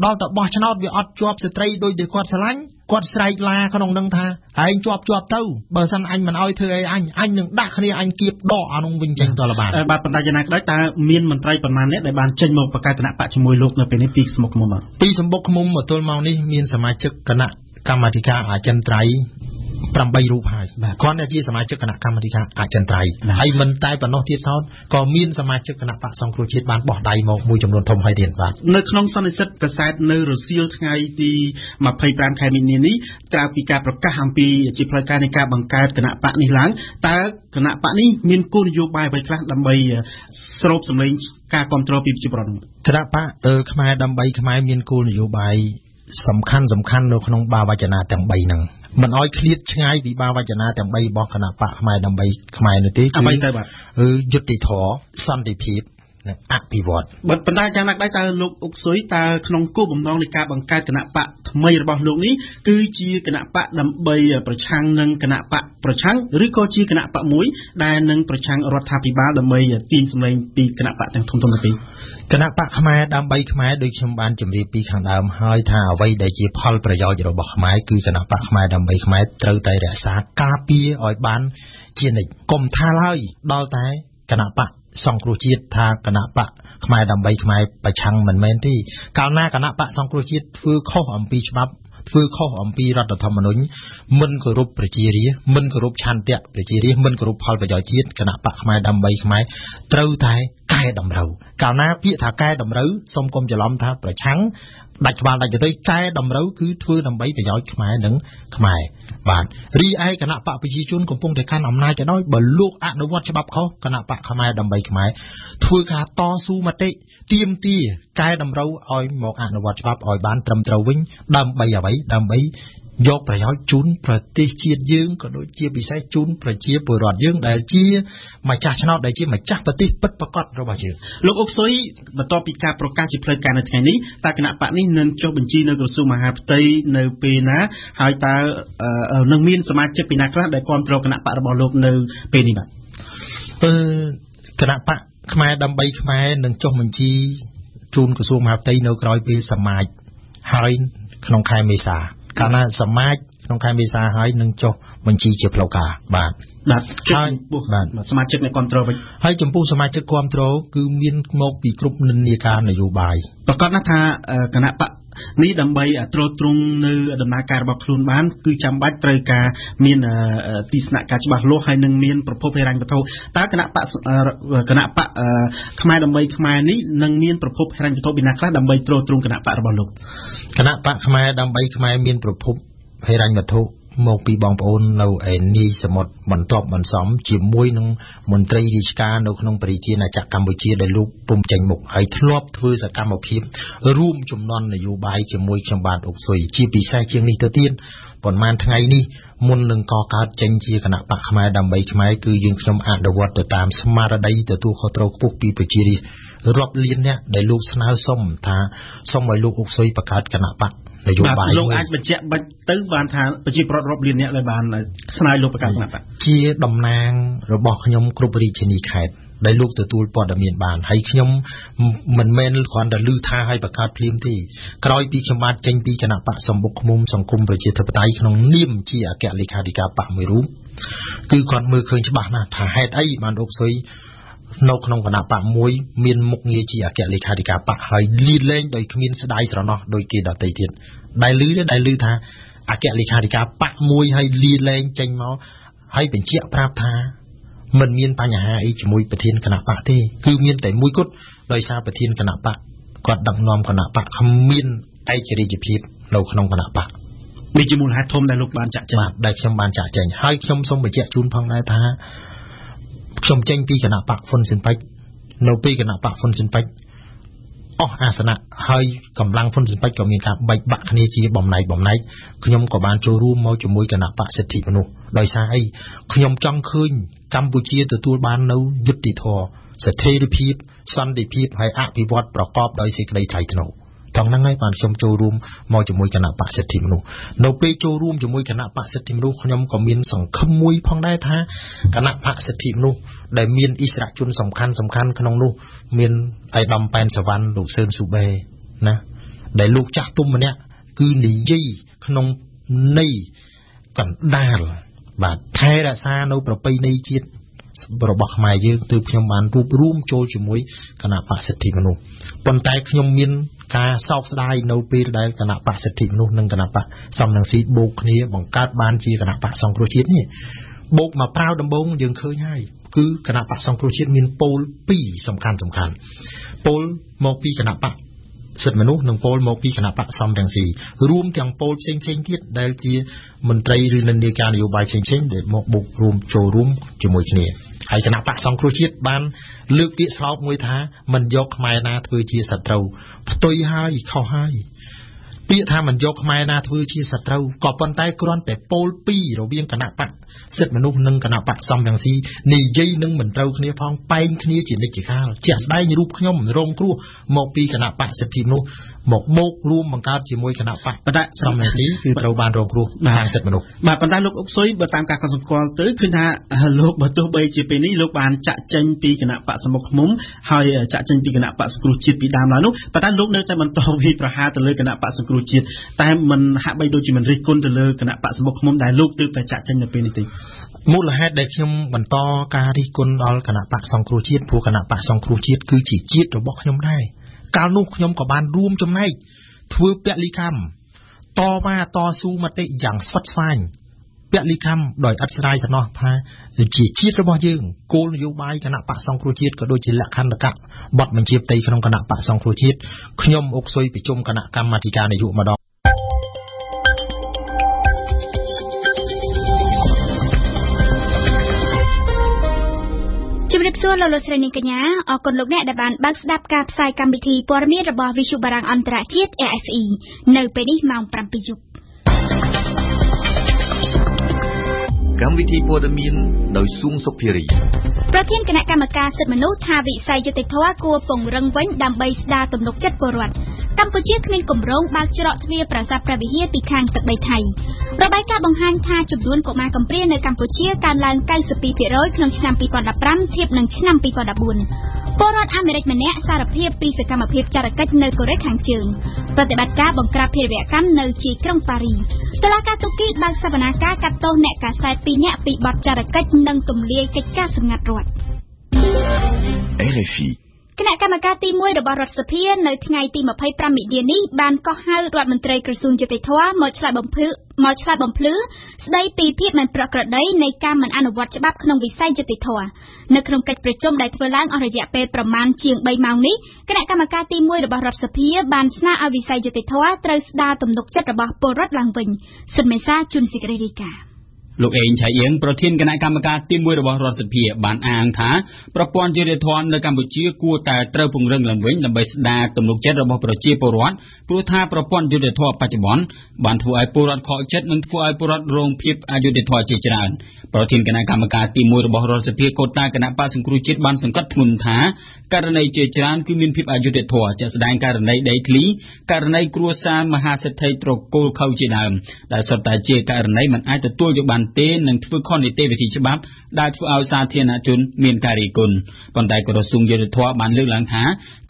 ដល់តែបោះឆ្នោតវាអត់ជាប់ស្ត្រីដោយតែគាត់ស្រឡាញ់គាត់ស្រែកឡាក្នុងនឹងថាឯងជាប់ទៅបើសិនអញមិនអោយធ្វើអីអញនឹងដាក់គ្នាអញគៀបដកអានោះវិញចេញតលបានបាទប៉ុន្តែយ៉ាងណាក៏ដោយតើមានមន្ត្រីប៉ុន្មានអ្នកដែលបានចេញមកបង្កើតគណៈបកជាមួយលោកនៅពេលនេះពីសម្បុកឃុំពីសម្បុកឃុំមកទល់មកនេះមានសមាជិកគណៈកម្មាធិការអចិន្ត្រៃយ៍8រូបហើយគាត់ជាសមាជិកគណៈកម្មាធិការអចិន្ត្រៃយ៍ហើយមិនតែប៉ុណ្ណោះទៀតសោតក៏មានសមាជិកគណៈបកសង្គ្រោះជាតិបានបោះដៃមកមួយចំនួនធំហើយទៀតបាទនៅក្នុងសន្និសីទកាសែតនៅរសៀលថ្ងៃទី25ខែមីនានេះក្រៅពីការប្រកាសអំពីជាផ្លូវការនៃការបង្កើតគណៈបកនេះឡើងតើគណៈបកនេះមានគោលនយោបាយអ្វីខ្លះដើម្បីស្រូបសម្លេងការគ្រប់គ្រងពីប្រជាពលរដ្ឋគណៈបកខ្មែរដើម្បីខ្មែរមានគោលនយោបាយសំខាន់នៅក្នុងបាវចនាទាំង3ហ្នឹងមិនអោយឃ្លាតឆ្ងាយពីបាវចនាទាំង3របស់គណៈបកខ្មែរដើម្បីខ្មែរនោះទេអ្វីទៅបាទយុត្តិធម៌សន្តិភាពនិងអភិវឌ្ឍប៉ុន្តែយ៉ាងណាក៏ដោយតើលោកអុកស៊ុយតើក្នុងគោលបំណងនៃការបង្កើតគណៈបកថ្មីរបស់លោកនេះគឺជាគណៈបកដើម្បីប្រឆាំងនឹងគណៈបកប្រឆាំងឬក៏ជាគណៈបកមួយដែលនឹងប្រឆាំងរដ្ឋាភិបាលដើម្បីទាញសម្លេងពីគណៈបកទាំងធំៗនេះគណៈបកខ្មែរដើម្បីខ្មែរដូចខ្ញុំបានជម្រាបពីខាងដើមហើយថាអ្វីដែលជាផលប្រយោជន៍របស់ខ្មែរគឺគណៈបកខ្មែរដើម្បីខ្មែរត្រូវតែរក្សាការពារឲ្យបានជានិច្ចកុំថាឡើយដល់តែគណៈបកសង្គ្រោះជាតិថាគណៈបកខ្មែរដើម្បីខ្មែរប្រឆាំងមិនមែនទេកាលណាគណៈបកសង្គ្រោះជាតិធ្វើខុសអំពីច្បាប់ធ្វើខុសអំពីរដ្ឋធម្មនុញ្ញមិនគោរពប្រជារាស្ត្រមិនគោរពឆន្ទៈប្រជារាស្ត្រមិនគោរពផលប្រយោជន៍ជាតិគណៈបកខ្មែរដើម្បីខ្មែរត្រូវតែកែតម្រូវកាលណាពាក្យថាកែតម្រូវសូមកុំច្រឡំថាប្រឆាំងដាច់ក្បាលដាច់ទៅកែតម្រូវគឺធ្វើដើម្បីប្រយោជន៍ខ្មែរនិងខ្មែរបាទរីឯគណៈបកប្រជាជនកំពុងតែកាន់អំណាចទៅដោយបើលោកអនុវត្តច្បាប់ខុសគណៈបកខ្មែរដើម្បីខ្មែរធ្វើការតស៊ូមតិទាមទារកែតម្រូវឲ្យមកអនុវត្តច្បាប់ឲ្យបានត្រឹមត្រូវវិញដើម្បីអ្វីដើម្បីយកប្រយោជន៍ជូនប្រទេសជាតិយើងក៏ដូចជាពិសេសជូនប្រជាពលរដ្ឋយើងដែលជាម្ចាស់ឆ្នោតដែលជាម្ចាស់ប្រទេសពិតប្រាកដរបស់យើងលោកអុកស៊ុយបន្ទាប់ពីការប្រកាសជាផ្លូវការនៅថ្ងៃនេះតើគណៈបកនេះនឹងចុះបញ្ជីនៅក្រសួងមហាផ្ទៃនៅពេលណាហើយតើនឹងមានសមាជិកពីណាខ្លះដែលគ្រប់គ្រងគណៈបករបស់លោកនៅពេលនេះបាទគណៈបកខ្មែរដើម្បីខ្មែរនឹងចុះបញ្ជីជូនក្រសួងមហាផ្ទៃនៅក្រោយពេលសមាជហើយក្នុងខែមេសាកាលណាសមាជក្នុងខែមេសាហើយនឹងចុះបញ្ជីជាផ្លូវការបាទហើយសមាជិកអ្នកគ្រប់គ្រងវិញហើយចំពោះសមាជិកគ្រប់គ្រងគឺមានមកពីគ្រប់និន្នាការនយោបាយប្រកាសថាគណៈបកនេះដើម្បីត្រួតត្រងនៅដំណើរការរបស់ខ្លួនបានគឺចាំបាច់ត្រូវការមានទីស្នាក់ការច្បាស់លាស់ហើយនឹងមានប្រភពហិរញ្ញវត្ថុតើគណៈបកខ្មែរដើម្បីខ្មែរនេះនឹងមានប្រភពហិរញ្ញវត្ថុពីណាខ្លះដើម្បីត្រួតត្រងគណៈបករបស់លោកគណៈបកខ្មែរដើម្បីខ្មែរមានប្រភពហិរញ្ញវត្ថុ មកពីបងប្អូននៅឯនីសមុទ្របន្ទាប់បន្សំជាមួយនឹងមន្ត្រីរាជការនៅក្នុងប្រជាណាចក្រកម្ពុជាដែលលោកពុំចេញមុខហើយធ្លាប់ធ្វើសកម្មភាពរួមជំនន់នយោបាយជាមួយខ្ញុំបាទអុកស៊ុយជាពិសេសជាងនេះទៅទៀតប៉ុន្មានថ្ងៃនេះមុននឹងកកើតចេញជាគណៈបកខ្មែរដើម្បីខ្មែរគឺយើងខ្ញុំអនុវត្តទៅតាមស្មារតីទទួលខុសត្រូវខ្ពស់ពីប្រជារាស្ត្ររាប់លានអ្នកដែលលោកស្នើសុំថាសូមឲ្យលោកអុកស៊ុយបង្កើតគណៈបកនយោបាយលោកអាចបញ្ជាក់បាច់ទៅបានថាប្រជាប្រដ្ឋរាប់លានអ្នកដែលបានស្នើលោកបង្កើតគណៈបកជាតំណាងរបស់ខ្ញុំគ្រប់រាជធានីខេត្តដែលលោកទទួលព័ត៌មានបានហើយខ្ញុំមិនមែនគ្រាន់តែឮថាឲ្យបង្កើតភ្លាមទេក្រោយពីខ្ញុំបានចេញពីគណៈបកសម្បុកឃុំសង្គមប្រជាធិបតេយ្យក្នុងនាមជាអគ្គលេខាធិការបកមួយរូបគឺគាត់មើលឃើញច្បាស់ណាស់ថាហេតុអីបានអុកស៊ុយនៅក្នុងគណៈបកមួយមានមុខងារជាអគ្គលេខាធិការបកហើយលីលែងដោយគ្មានស្ដាយស្រណោះដោយគេដទៃទៀតដែលឮថាអគ្គលេខាធិការបកមួយហើយលីលែងចេញមកហើយបញ្ជាក់ប្រាប់ថាមិនមានបញ្ហាអីជាមួយប្រធានគណៈបកទេគឺមានតែមួយគត់ដោយសារប្រធានគណៈបកគាត់ដឹកនាំគណៈបកគ្មានឯករាជ្យភាពនៅក្នុងគណៈបកនេះជាមូលហេតុធំដែលលោកបានចាក់ចេញដែលខ្ញុំបានចាក់ចេញហើយខ្ញុំសូមបញ្ជាក់ជូនផងដែរថាខ្ញុំចេញពីគណៈបកហ៊ុនស៊ិនប៉ិចនៅពេលគណៈបកហ៊ុនស៊ិនប៉ិចអស់អាសនៈហើយកម្លាំងហ៊ុនស៊ិនប៉ិចក៏មានការបែកបាក់គ្នាជាបំណែកខ្ញុំក៏បានចូលរួមមកជាមួយគណៈបកសិទ្ធិមនុស្សដោយសារអីខ្ញុំចង់ឃើញកម្ពុជាទទួលបាននៅយុត្តិធម៌ស្ថិរភាពសន្តិភាពហើយអភិវឌ្ឍប្រកបដោយសេចក្តីថ្លៃថ្នូរទាំងហ្នឹងហើយបានខ្ញុំចូលរួមមកជាមួយគណៈបកសិទ្ធិមនុស្សនៅពេលចូលរួមជាមួយគណៈបកសិទ្ធិមនុស្សខ្ញុំក៏មានសង្ឃឹមមួយផងដែរថាគណៈបកសិទ្ធិមនុស្សដែលមានអិសរាជជនសំខាន់ក្នុងនោះមានឯកឧត្តមប៉ែនសវណ្ណលោកសឿនស៊ូបេណាដែលលោកចាស់ទុំម្នាក់គឺនិយាយក្នុងន័យកណ្ដាលបាទថែរក្សានៅប្រពៃណីជាតិរបស់ខ្មែរយើងទើបខ្ញុំបានរួបរួមចូលជាមួយគណៈបកសិទ្ធិមនុស្សប៉ុន្តែខ្ញុំមានការសោកស្ដាយនៅពេលដែលគណៈបកសិទ្ធិមនុស្សនិងគណៈបកសំរងស៊ីបូកគ្នាបង្កើតបានជាគណៈបកសង្គ្រោះជាតិនេះបូកមកប្រាវដំបងយើងឃើញហើយគឺគណៈបកសង្គ្រោះជាតិមានពូល2សំខាន់ពូលមកពីគណៈបកសិទ្ធិមនុស្សនិងពលមកពីគណៈបកសំរងស៊ីរួមទាំងពលផ្សេងទៀតដែលជាមន្ត្រីឬនិន្នាការនយោបាយផ្សេងដែលមកបុករួមចូលរួមជាមួយគ្នាហើយគណៈបកសង្គ្រោះជាតិបានលើកពាក្យស្លោកមួយថាមិនយកខ្មែរណាធ្វើជាសត្រូវផ្ទុយហើយខុសហើយពាក្យថាមិនយកខ្មែរណាធ្វើជាសត្រូវក៏ប៉ុន្តែគ្រាន់តែពល2រវាងគណៈបកសិទ្ធិមនុស្សនិងគណៈបកសំរងស៊ីនិយាយនឹងមិនត្រូវគ្នាផងបែងគ្នាជានិច្ចកាលជាក់ស្ដែងរូបខ្ញុំរងគ្រោះមកពីគណៈបកសិទ្ធិមនុស្សមកបូករួមបង្កើតជាមួយគណៈបកសំរងស៊ីគឺត្រូវបានរងគ្រោះខាងសិទ្ធិមនុស្សបាទប៉ុន្តែលោកអុកស៊ុយបើតាមការកត់សម្គាល់ទៅឃើញថាលោកបើទោះបីជាពេលនេះលោកបានចាក់ចេញពីគណៈបកសមុខឃុំហើយចាក់ចេញពីគណៈបកសង្គ្រោះជាតិពីដើមឡើយនោះប៉ុន្តែលោកនៅតែបន្តវិប្រហារទៅលើគណៈបកសង្គ្រោះជាតិតែមិនហាក់បីដូចជាមិនរិះគន់ទៅលើគណៈបកសមុខឃុំដែលលោកទើបតែចាក់ចេញនៅពេលនេះទេមូលហេតុដែលខ្ញុំបន្តការរិះគន់ដល់គណៈបកសង្គ្រោះជាតិព្រោះគណៈបកសង្គ្រោះជាតិគឺជាជាតិរបស់ខ្ញុំដែរកាលនោះខ្ញុំក៏បានរួមចំណែកធ្វើពលិកម្មតវ៉ាតស៊ូមតិយ៉ាងស្វិតស្វាញពលិកម្មដោយឥតស្ដាយសំណោះថាជាជាតិរបស់យើងគោលនយោបាយគណៈបកសង្គ្រោះជាតិក៏ដូចជាលក្ខន្តិកៈបទបញ្ជាផ្ទៃក្នុងគណៈបកសង្គ្រោះជាតិខ្ញុំអុកស៊ុយប្រជុំគណៈកម្មាធិការនយោបាយម្ដងជំរាបសួរលោកស្រីនាងកញ្ញាអរគុណលោកអ្នកដែលបានបើកស្ដាប់ការផ្សាយកម្មវិធីព័ត៌មានរបស់វិទ្យុបារាំងអន្តរជាតិ RFE នៅពេលនេះម៉ោង 7 យប់កម្មវិធីព័ត៌មានដោយស៊ូងសុភារីប្រធានគណៈកម្មការសិទ្ធិមនុស្សថាវិស័យយុត្តិធម៌គួរពង្រឹងវិញដើម្បីស្ដារទំនុកចិត្តពលរដ្ឋកម្ពុជាគ្មានគម្រោងបើកច្រកទ្វារប្រាសាទព្រះវិហារពីខាងទឹកដីថៃរបាយការណ៍បង្ហាញថាចំនួនកុមារកំព្រានៅកម្ពុជាកើនឡើង 92% ក្នុងឆ្នាំ 2015 ធៀបនឹងឆ្នាំ 2014 ពលរដ្ឋអាមេរិកម្នាក់សារភាពពីសកម្មភាពចរកិច្ចនៅកូរ៉េខាងជើងប្រតិបត្តិការបង្ក្រាបភេរវកម្មនៅជាយក្រុងប៉ារីតុលាការទូគីបើកសវនាការកាត់ទោសអ្នកកាសែត 2 នាក់ពីបទចរកិច្ចនិងទម្លាយកិច្ចការសម្ងាត់រដ្ឋ RFI គណៈកម្មការទី1របស់រដ្ឋសភានៅថ្ងៃទី25មិនិនានេះបានកោះហៅរដ្ឋមន្ត្រីក្រសួងយុតិធម៌មកឆ្លើយបំភ្លឺស្ដីពីភាពមិនប្រក្រតីនៃការមិនអនុវត្តច្បាប់ក្នុងវិស័យយុតិធម៌នៅក្នុងកិច្ចប្រជុំដែលធ្វើឡើងអស់រយៈពេលប្រមាណជាង3ម៉ោងនេះគណៈកម្មការទី1របស់រដ្ឋសភាបានស្នើឲ្យវិស័យយុតិធម៌ត្រូវស្ដារទំនុកចិត្តរបស់ពលរដ្ឋឡើងវិញសុនមេសាជុនសេចក្តីរាយការណ៍លោកអេងឆៃអៀងប្រធានគណៈកម្មការទី1របស់រដ្ឋសភាបានអាងថាប្រព័ន្ធយុតិធម៌នៅកម្ពុជាគួរតែត្រូវពង្រឹងឡើងវិញដើម្បីស្ដារទំនុកចិត្តរបស់ប្រជាពលរដ្ឋព្រោះថាប្រព័ន្ធយុតិធម៌បច្ចុប្បន្នបានធ្វើឲ្យពលរដ្ឋខកចិត្តនិងធ្វើឲ្យពលរដ្ឋរងភាពអយុត្តិធម៌ជាច្រើនប្រធានគណៈកម្មការទី1របស់រដ្ឋសភាកូតាគណៈបក្សសង្គ្រោះជាតិបានសង្កត់ធ្ងន់ថាករណីជាច្រើនគឺមានភាពអយុត្តិធម៌ជាក់ស្ដែងករណីដីធ្លីករណីគ្រួសារមហាសេដ្ឋីត្រកូលខៅជាដើមដែលសុទ្ធតែជាករណីមិនអាចទទួលយកបានទេនឹងធ្វើខុសនីតិវិធីច្បាប់ដែលធ្វើឲ្យសាធារណជនមានការរិះគន់ប៉ុន្តែក្រសួងយុតិធម៌បានលើកឡើងថា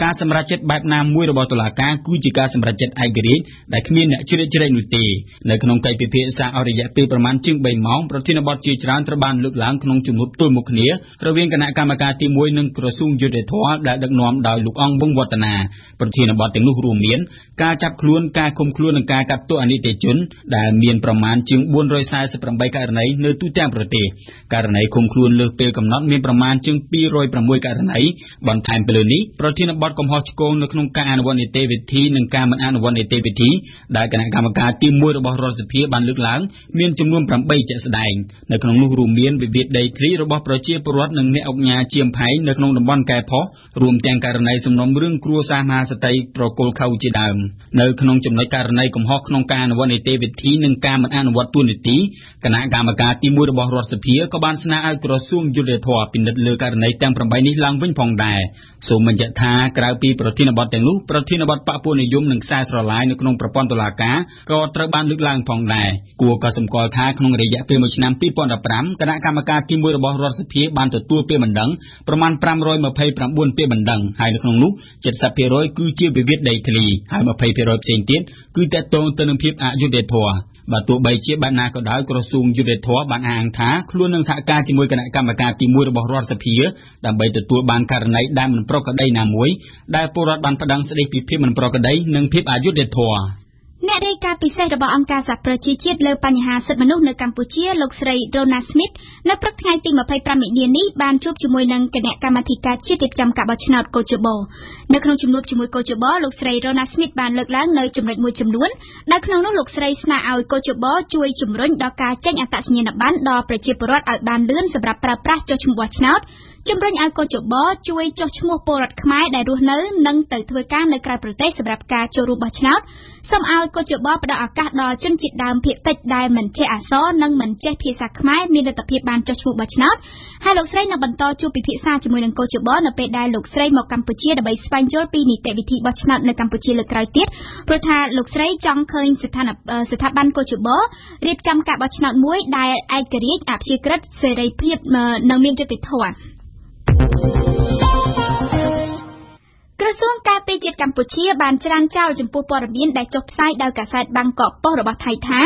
ការសម្រេចចិត្តបែបណាមួយរបស់តុលាការគឺជាការសម្រេចចិត្តឯករាជ្យដែលគ្មានអ្នកជ្រៀតជ្រែកនោះទេនៅក្នុងកិច្ចពិភាក្សាអស់រយៈពេលប្រមាណជាង3ម៉ោងប្រធានបទជាច្រើនត្រូវបានលើកឡើងក្នុងជំនួបទល់មុខគ្នារវាងគណៈកម្មការទី1និងក្រសួងយុតិធម៌ដែលដឹកនាំដោយលោកអង្គវង្សវឌ្ឍនាប្រធានបទទាំងនោះរួមមានការចាប់ខ្លួនការឃុំខ្លួននិងការកាត់ទោសអនិច្ចជនដែលមានប្រមាណជាង448ករណីនៅទូទាំងប្រទេសករណីឃុំខ្លួនលើសពេលកំណត់មានប្រមាណជាង206ករណីបន្ថែមពីលើនេះប្រធានបទកំហុសឆ្គងនៅក្នុងការអនុវត្តនីតិវិធីនិងការមិនអនុវត្តនីតិវិធីដែលគណៈកម្មការទី1របស់រដ្ឋសភាបានលើកឡើងមានចំនួន8ជាក់ស្ដែងនៅក្នុងនោះរួមមានវិវាទដីធ្លីរបស់ប្រជាពលរដ្ឋនិងអ្នកអង្គការជាមផែងនៅក្នុងតំបន់កែផុសរួមទាំងករណីសំណុំរឿងគ្រួសារមហាសេដ្ឋីត្រកូលខៅជាដើមនៅក្នុងចំណុចករណីកំហុសក្នុងការអនុវត្តនីតិវិធីនិងការមិនអនុវត្តទួលនីតិគណៈកម្មការទី1របស់រដ្ឋសភាក៏បានស្នើឲ្យក្រសួងយុតិធម៌ពិនិត្យលើករណីទាំង8នេះឡើងវិញផងដែរសូមបញ្ជាក់ថាក្រៅពីប្រធានបទទាំងនោះប្រធានបទបព្វពួកនិយមនិងខ្សែស្រឡាយនៅក្នុងប្រព័ន្ធតុលាការក៏ត្រូវបានលើកឡើងផងដែរគួរក៏សម្គាល់ថាក្នុងរយៈពេល1ឆ្នាំ2015គណៈកម្មការទី1របស់រដ្ឋសភាបានទទួលពាក្យបណ្ដឹងប្រមាណ529ពាក្យបណ្ដឹងហើយនៅក្នុងនោះ 70% គឺជាវិវាទដីធ្លីហើយ 20% ផ្សេងទៀតគឺទាក់ទងទៅនឹងភាពអយុត្តិធម៌បើទោះបីជាបែបណាក៏ដោយក្រសួងយុតិធម៌បានអាងថាខ្លួននឹងសហការជាមួយគណៈកម្មការទី1របស់រដ្ឋសភាដើម្បីទទួលបានករណីដែលមិនប្រក្រតីណាមួយដែលពលរដ្ឋបានប្តឹងស្តីពីភាពមិនប្រក្រតីនិងភាពអយុត្តិធម៌អ្នករាយការណ៍ពិសេសរបស់អង្គការសហប្រជាជាតិលើបញ្ហាសិទ្ធិមនុស្សនៅកម្ពុជាលោកស្រី Rona Smith នៅព្រឹកថ្ងៃទី25មិនិនានេះបានជួបជាមួយនឹងគណៈកម្មាធិការជាតិរៀបចំការបោះឆ្នោតកោជបនៅក្នុងជំនួបជាមួយកោជបលោកស្រី Rona Smith បានលើកឡើងនៅចំណុចមួយចំនួនដែលក្នុងនោះលោកស្រីស្នើឲ្យកោជបជួយជំរុញដល់ការចេញអត្តសញ្ញាណប័ណ្ណដល់ប្រជាពលរដ្ឋឲ្យបានលឿនសម្រាប់ប្រើប្រាស់ចុះឈ្មោះបោះឆ្នោតជំរុញឲ្យកោជបជួយចុះឈ្មោះពលរដ្ឋខ្មែរដែលរស់នៅនិងទៅធ្វើការនៅក្រៅប្រទេសសម្រាប់ការចូលរួមបោះឆ្នោតសូមឲ្យកោជបផ្ដល់ឱកាសដល់ជនជាតិដើមភាគតិចដែលមិនចេះអក្សរនិងមិនចេះភាសាខ្មែរមានលទ្ធភាពបានចុះឈ្មោះបោះឆ្នោតហើយលោកស្រីនឹងបន្តជួបពិភាក្សាជាមួយនឹងកោជបនៅពេលដែលលោកស្រីមកកម្ពុជាដើម្បីស្វែងយល់ពីនីតិវិធីបោះឆ្នោតនៅកម្ពុជាលើកក្រោយទៀតព្រោះថាលោកស្រីចង់ឃើញស្ថាប័នកោជបរៀបចំការបោះឆ្នោតមួយដែលឯករាជ្យអព្យាក្រឹតសេរីភាពនិងមានយុត្តិធម៌ក្រសួងការពារជាតិកម្ពុជាបានច្រានចោលចំពោះព័ត៌មានដែលចុះផ្សាយដោយកាសែតបាងកកប៉ុស្តិ៍របស់ថៃថា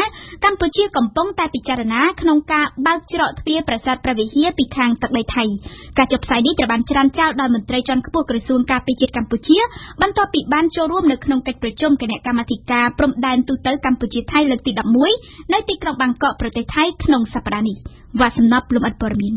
កម្ពុជាកំពុងតែពិចារណាក្នុងការបើកច្រកទ្វារប្រាសាទព្រះវិហារពីខាងទឹកដីថៃការចុះផ្សាយនេះត្រូវបានច្រានចោលដោយមន្ត្រីជាន់ខ្ពស់ក្រសួងការពារជាតិកម្ពុជាបន្ទាប់ពីបានចូលរួមនៅក្នុងកិច្ចប្រជុំគណៈកម្មាធិការព្រំដែនទូតកម្ពុជាថៃលើកទី11នៅទីក្រុងបាងកកប្រទេសថៃក្នុងសប្តាហ៍នេះវ៉ាសំណប់លំអិតព័ត៌មាន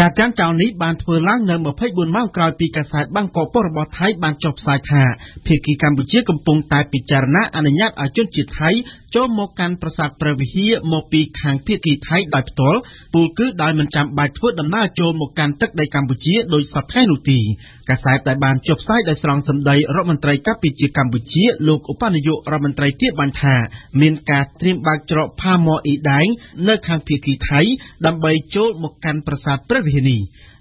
ការច្រានចោលនេះបានធ្វើឡើងនៅ24ម៉ោងក្រោយពីកាសែតបាងកកប៉ុស្តិ៍របស់ថៃបានចុះផ្សាយថាភាគីកម្ពុជាកំពុងតែពិចារណាអនុញ្ញាតឲ្យជនជាតិថៃចូលមកកាន់ប្រាសាទព្រះវិហារមកពីខាងភាគីថៃដោយផ្ទាល់ពលគឺដោយមិនចាំបាច់ធ្វើដំណើរចូលមកកាន់ទឹកដីកម្ពុជាដោយសពថ្ងៃនោះទេកាសែតដែលបានចុះផ្សាយដោយស្រង់សម្ដីរដ្ឋមន្ត្រីការពារជាតិកម្ពុជាលោកឧបនាយករដ្ឋមន្ត្រីទៀតបានថាមានការត្រៀមបើកច្រកផាម៉ូអ៊ីដែងនៅខាងភាគីថៃដើម្បីចូលមកកាន់ប្រាសាទព្រះវិហារនេះ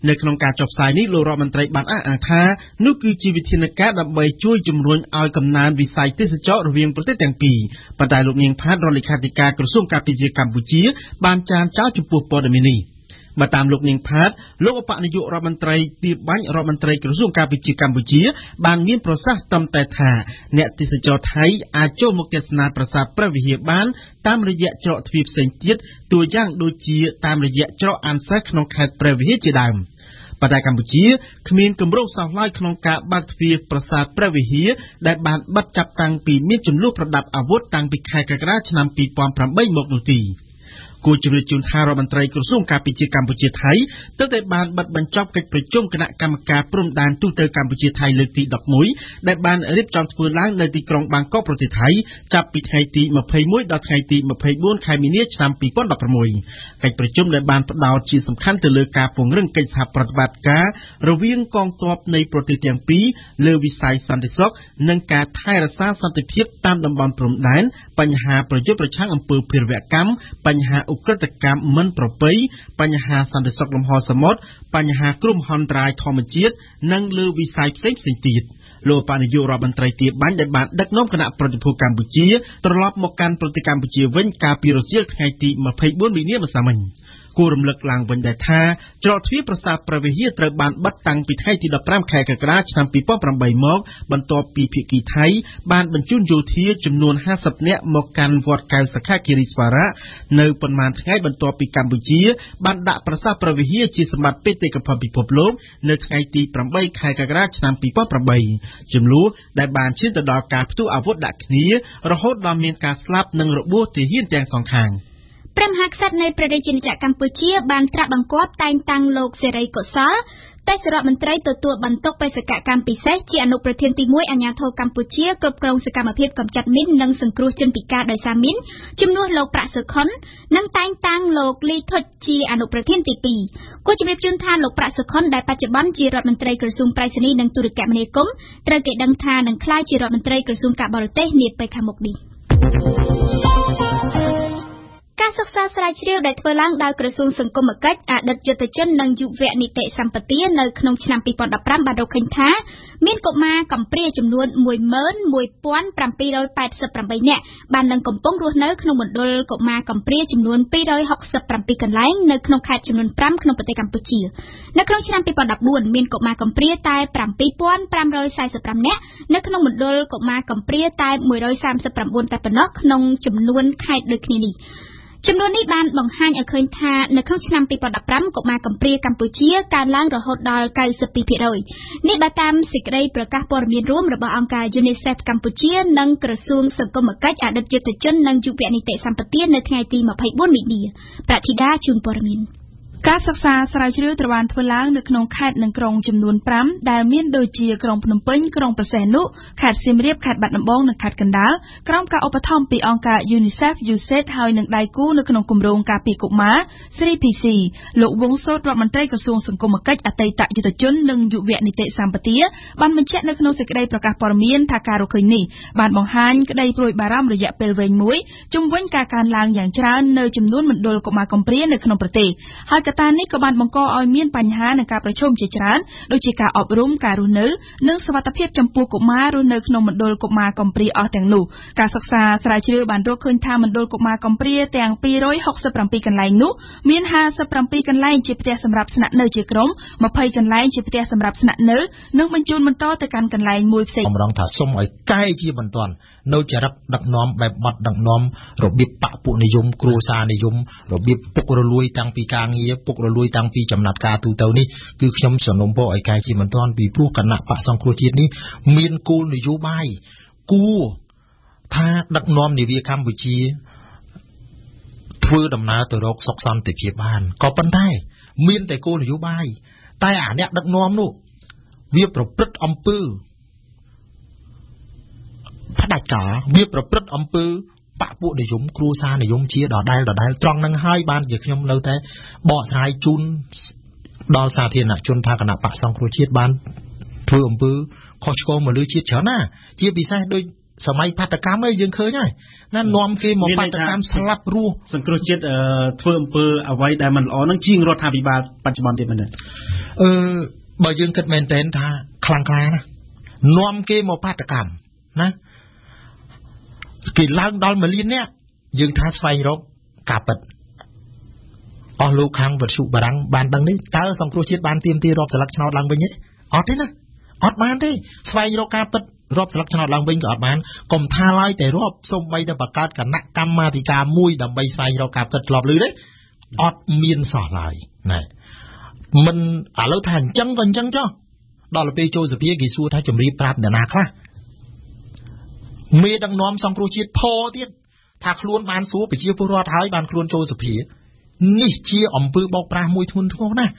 នៅក្នុងការចុះផ្សាយនេះលោករដ្ឋមន្ត្រីបានអះអាងថានោះគឺជាវិធានការដើម្បីជួយជំរុញឲ្យកំណើនវិស័យទេសចររវាងប្រទេសទាំងពីរប៉ុន្តែលោកនាងផាតរដ្ឋលេខាធិការក្រសួងការពារជាតិកម្ពុជាបានច្រានចោលចំពោះព័ត៌មាននេះបើតាមលោកនាងផាតលោកឧបនាយករដ្ឋមន្ត្រីទីបាញ់រដ្ឋមន្ត្រីក្រសួងការពារជាតិកម្ពុជាបានមានប្រសាសន៍ត្រឹមតែថាអ្នកទេសចរថៃអាចចូលមកទស្សនាប្រាសាទព្រះវិហារបានតាមរយៈច្រកទ្វារផ្សេងទៀតតួយ៉ាងដូចជាតាមរយៈច្រកអានសេះក្នុងខេត្តព្រះវិហារជាដើម ប៉ុន្តែកម្ពុជាគ្មានគម្រោងសោះឡើយក្នុងការបើកទ្វារប្រាសាទព្រះវិហារដែលបានបិទចាប់តាំងពីមានចំនួនប្រដាប់អាវុធតាំងពីខែកក្កដាឆ្នាំ2008មកនោះទេគូជំរាបជូនថារដ្ឋមន្ត្រីក្រសួងការពារជាតិកម្ពុជាថៃទើបតែបានបិទបញ្ចប់កិច្ចប្រជុំគណៈកម្មការព្រំដែនទូតទៅកម្ពុជាថៃលើកទី11ដែលបានរៀបចំធ្វើឡើងនៅទីក្រុងបាងកកប្រទេសថៃចាប់ពីថ្ងៃទី21ដល់ថ្ងៃទី24ខែមីនាឆ្នាំ2016កិច្ចប្រជុំដែលបានផ្ដោតជាសំខាន់ទៅលើការពង្រឹងកិច្ចសហប្រតិបត្តិការរវាងកងទ័ពនៃប្រទេសទាំងពីរលើវិស័យសន្តិសុខនិងការថែរក្សាសន្តិភាពតាមតំបន់ព្រំដែនបញ្ហាប្រយុទ្ធប្រឆាំងអំពើភេរវកម្មបញ្ហាឧក្រិដ្ឋកម្មមិនប្រពៃបញ្ហាសន្តិសុខលំហសមុទ្របញ្ហាគ្រោះមហន្តរាយធម្មជាតិនិងលើវិស័យផ្សេងទៀតលោកនាយករដ្ឋមន្ត្រីទាបាញ់ដែលបានដឹកនាំគណៈប្រតិភូកម្ពុជាត្រឡប់មកកាន់ប្រទេសកម្ពុជាវិញកាលពីរសៀលថ្ងៃទី24មីនាម្សិលមិញគួររំលឹកឡើងវិញដែរថាច្រកទ្វារប្រាសាទព្រះវិហារត្រូវបានបិទតាំងពីថ្ងៃទី15ខែកក្កដាឆ្នាំ2008មកបន្ទាប់ពីភាគីថៃបានបញ្ជូនយោធាចំនួន50នាក់មកកាន់វត្តកែវសក្ខាគិរីស្វារៈនៅប៉ុន្មានថ្ងៃបន្ទាប់ពីកម្ពុជាបានដាក់ប្រាសាទព្រះវិហារជាសម្បត្តិបេតិកភណ្ឌពិភពលោកនៅថ្ងៃទី8ខែកក្កដាឆ្នាំ2008ចំនួនដែលបានឈានទៅដល់ការផ្ទុះអាវុធដាក់គ្នារហូតដល់មានការស្លាប់និងរបួសទាហានទាំងសងខាងព្រះមហាក្សត្រនៃព្រះរាជាណាចក្រកម្ពុជាបានត្រាស់បង្គាប់តែងតាំងលោកសេរីកុសលទេសរដ្ឋមន្ត្រីទទួលបន្ទុកបេសកកម្មពិសេសជាអនុប្រធានទី1អាជ្ញាធរកម្ពុជាគ្រប់គ្រងសកម្មភាពកម្ចាត់មីននិងសង្គ្រោះជនពិការដោយសារមីនជំនួសលោកប្រាក់សុខុននិងតែងតាំងលោកលីធុចជាអនុប្រធានទី2គូជំរាបជូនថាលោកប្រាក់សុខុនដែលបច្ចុប្បន្នជារដ្ឋមន្ត្រីក្រសួងប្រៃសណីនិងទូរគមនាគមន៍ត្រូវគេដឹងថានឹងក្លាយជារដ្ឋមន្ត្រីក្រសួងការបរទេសនាពេលខាងមុខនេះការសិក្សាស្រាវជ្រាវដែលធ្វើឡើងដោយក្រសួងសង្គមគិច្ចអតីតយុទ្ធជននិងយុវនីតិសម្បទានៅក្នុងឆ្នាំ2015បានរកឃើញថាមានកុមារកំព្រាចំនួន 11,788 នាក់បាននឹងកំពុងរស់នៅក្នុងមណ្ឌលកុមារកំព្រាចំនួន267កន្លែងនៅក្នុងខេត្តចំនួន5ក្នុងប្រទេសកម្ពុជានៅក្នុងឆ្នាំ2014មានកុមារកំព្រាតែ 7,545 នាក់នៅក្នុងមណ្ឌលកុមារកំព្រាតែ139តែប៉ុណ្ណោះក្នុងចំនួនខេត្តដូចគ្នានេះចំនួននេះបានបង្ហាញឲ្យឃើញថានៅក្នុងឆ្នាំ2015កុមារកំព្រាកម្ពុជាកើនឡើងរហូតដល់ 92% នេះបើតាមសេចក្តីប្រកាសព័ត៌មានរួមរបស់អង្គការ UNICEF កម្ពុជានិងក្រសួងសង្គមគិច្ចអតីតយុទ្ធជននិងយុវនីតិសម្បទានៅថ្ងៃទី24មីនាប្រធានាជូនព័ត៌មានការសិក្សាស្រាវជ្រាវត្រូវបានធ្វើឡើងនៅក្នុងខេត្តនិងក្រុងចំនួន5ដែលមានដូចជាក្រុងភ្នំពេញក្រុងព្រះសីហនុខេត្តសៀមរាបខេត្តបាត់ដំបងនិងខេត្តកណ្ដាលក្រោមការឧបត្ថម្ភពីអង្គការ UNICEF USAID ហើយនឹងដៃគូនៅក្នុងគម្រោងការពារកុមារ 3PC លោកវង្សសូត្ររដ្ឋមន្ត្រីក្រសួងសង្គមគិច្ចអតីតយុទ្ធជននិងយុវនីតិសម្បទាបានបញ្ជាក់នៅក្នុងសេចក្តីប្រកាសព័ត៌មានថាការរកឃើញនេះបានបង្ហាញក្តីព្រួយបារម្ភរយៈពេលវែងមួយជុំវិញការកើនឡើងយ៉ាងច្រើននៅចំនួនមណ្ឌលកុមារកំព្រានៅក្នុងប្រទេសហើយកត្តានេះក៏បានបង្កឲ្យមានបញ្ហានិងការប្រឈមជាច្រើនដូចជាការអប់រំការរស់នៅនិងសុវត្ថិភាពចំពោះកុមាររស់នៅក្នុងមណ្ឌលកុមារកំព្រាអស់ទាំងនោះការសិក្សាស្រាវជ្រាវបានរកឃើញថាមណ្ឌលកុមារកំព្រាទាំង267កន្លែងនោះមាន57កន្លែងជាផ្ទះសម្រាប់ស្នាក់នៅជាក្រុម20កន្លែងជាផ្ទះសម្រាប់ស្នាក់នៅនិងបញ្ជូនបន្តទៅកាន់កន្លែងមួយផ្សេងម្ដងថាសុំឲ្យកែជាបន្ទាន់នៅចរិតដឹកនាំបែបបត់ដឹកនាំរបៀបបពុនិយមគ្រួសារនិយមរបៀបពុករលួយតាំងពីការងារពុករលួយតាំងពីចំណាត់ការទូទៅនេះគឺខ្ញុំសនំពរឲ្យកែជាបន្ទាន់ពីព្រោះគណៈបកសង្គ្រោះជាតិនេះមានគោលនយោបាយគួរថាដឹកនាំនាវាកម្ពុជាធ្វើដំណើរទៅរកសុខសន្តិភាពបានក៏ប៉ុន្តែមានតែគោលនយោបាយតែអាអ្នកដឹកនាំនោះវាប្រព្រឹត្តអំពើផ្ដាច់ការវាប្រព្រឹត្តអំពើបពុនិយមគ្រួសារនិយមជាដដែលត្រង់នឹងហើយបានជាខ្ញុំនៅតែបកស្រាយជូនដល់សាធារណជនថាគណៈបកសង្គ្រោះជាតិបានធ្វើអំពើខុសឆ្គងមកលើជាតិច្រើនណាជាពិសេសដូចសម័យបាតកម្មឯងយើងឃើញហើយណានាំគេមកបាតកម្មស្លាប់រស់សង្គ្រោះជាតិធ្វើអំពើអ្វីដែលមិនល្អនឹងជាងរដ្ឋាភិបាលបច្ចុប្បន្នទៀតមែនទេបើយើងគិតមែនតែនថាខ្លាំងក្លាណានាំគេមកបាតកម្មណាគេឡើងដល់1លាននាក់យើងថាស្វែងរកការពិតអស់លោកខាងវិទ្យុបារាំងបានដឹងនេះតើសង្គ្រោះជាតិបានទៀមទារាប់ស្លឹកឆ្នោតឡើងវិញទេអត់ទេណាអត់បានទេស្វែងរកការពិតរាប់ស្លឹកឆ្នោតឡើងវិញក៏អត់បានកុំថាឡើយតែរាប់សូម្បីតែបង្កើតគណៈកម្មាធិការមួយដើម្បីស្វែងរកការពិតធ្លាប់ឮទេអត់មានសោះឡើយណែ មិនឥឡូវថាអញ្ចឹងក៏អញ្ចឹងចុះដល់ទៅពេលចូលសភាគេសួរថាជំរាបប្រាប់អ្នកណាខ្លះមេដឹកនាំសង្គ្រោះជាតិផទៀតថាខ្លួនបានសួរប្រជាពលរដ្ឋហើយបានខ្លួនចូលសភានេះជាអំពើបោកប្រាស់មួយធ្ងន់ធ្ងរណាស់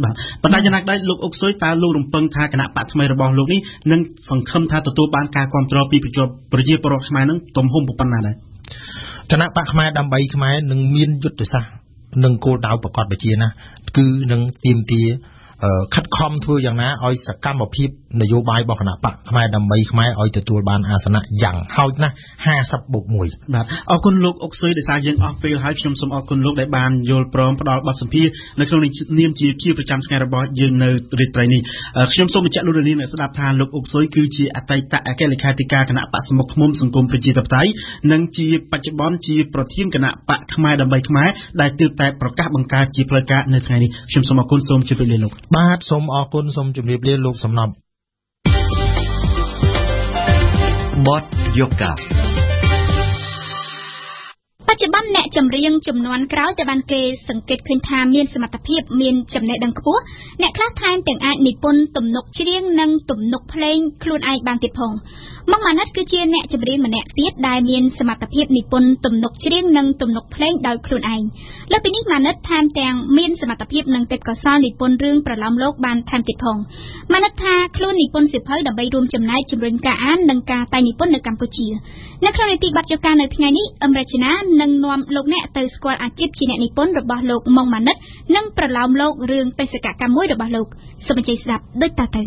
បាទបណ្ដាយ៉ាងណាដែរលោកអុកស៊ុយតើលោករំពឹងថាគណៈបកថ្មីរបស់លោកនេះនឹងសង្ឃឹមថាទទួលបានការគ្រប់គ្រងពីប្រជាពលរដ្ឋខ្មែរនឹងទំហំប៉ុណ្ណាដែរគណៈបកខ្មែរដើម្បីខ្មែរនឹងមានយុទ្ធសាស្ត្រនឹងគោលដៅប្រកបវិជាណាគឺនឹងទាមទារខិតខំធ្វើយ៉ាងណាឲ្យសកម្មភាពនយោបាយរបស់គណៈបកខ្មែរដើម្បីខ្មែរឲ្យទទួលបានអាសនៈយ៉ាងហោចណាស់50+1បាទអរគុណលោកអុកស៊ុយដោយសារយើងអស់ពេលហើយខ្ញុំសូមអរគុណលោកដែលបានយល់ព្រមផ្ដល់បទសម្ភាសន៍នៅក្នុងនាមជាប្រចាំថ្ងៃរបស់យើងនៅរាត្រីនេះខ្ញុំសូមបញ្ជាក់លោកនាងអ្នកស្ដាប់ថាលោកអុកស៊ុយគឺជាអតីតអគ្គលេខាធិការគណៈបកសមុខឃ្មុំសង្គមប្រជាធិបតេយ្យនិងជាបច្ចុប្បន្នជាប្រធានគណៈបកខ្មែរដើម្បីខ្មែរដែលទើបតែប្រកាសបង្កើតជាផ្លូវការនៅថ្ងៃនេះខ្ញុំសូមអរគុណសូមជម្រាបលាលោកបាទសូមអរគុណសូមជម្រាបលាលោកសំណប់បទយកកាបច្ចុប្បន្នអ្នកចម្រៀងចំនួនក្រោយតែបានគេសង្កេតឃើញថាមានសមត្ថភាពមានចំណេះដឹងខ្ពស់អ្នកខ្លះថែមទាំងអាចនិពន្ធទំនុកច្រៀងនិងទំនុកភ្លេងខ្លួនឯងបានទៀតផងមកម៉ាណិតគឺជាអ្នកចម្រៀងម្នាក់ទៀតដែលមានសមត្ថភាពនិពន្ធទំនុកច្រៀងនិងទំនុកភ្លេងដោយខ្លួនឯងលើពីនេះម៉ាណិតថែមទាំងមានសមត្ថភាពនិងទេពកោសល្យនិពន្ធរឿងប្រឡំលោកបានថែមទៀតផងម៉ាណិតថាខ្លួននិពន្ធសៀវភៅដើម្បីរួមចំណែកជំរុញការអាននិងការតែងនិពន្ធនៅកម្ពុជានៅក្នុងនីតិបទយកការនៅថ្ងៃនេះអមរជនានឹងនាំលោកអ្នកទៅស្គាល់អាជីពជាអ្នកនិពន្ធរបស់លោកម៉ុងម៉ាណិតនិងប្រឡំលោករឿងបេសកកម្មមួយរបស់លោកសូមអញ្ជើញស្ដាប់ដូចតទៅ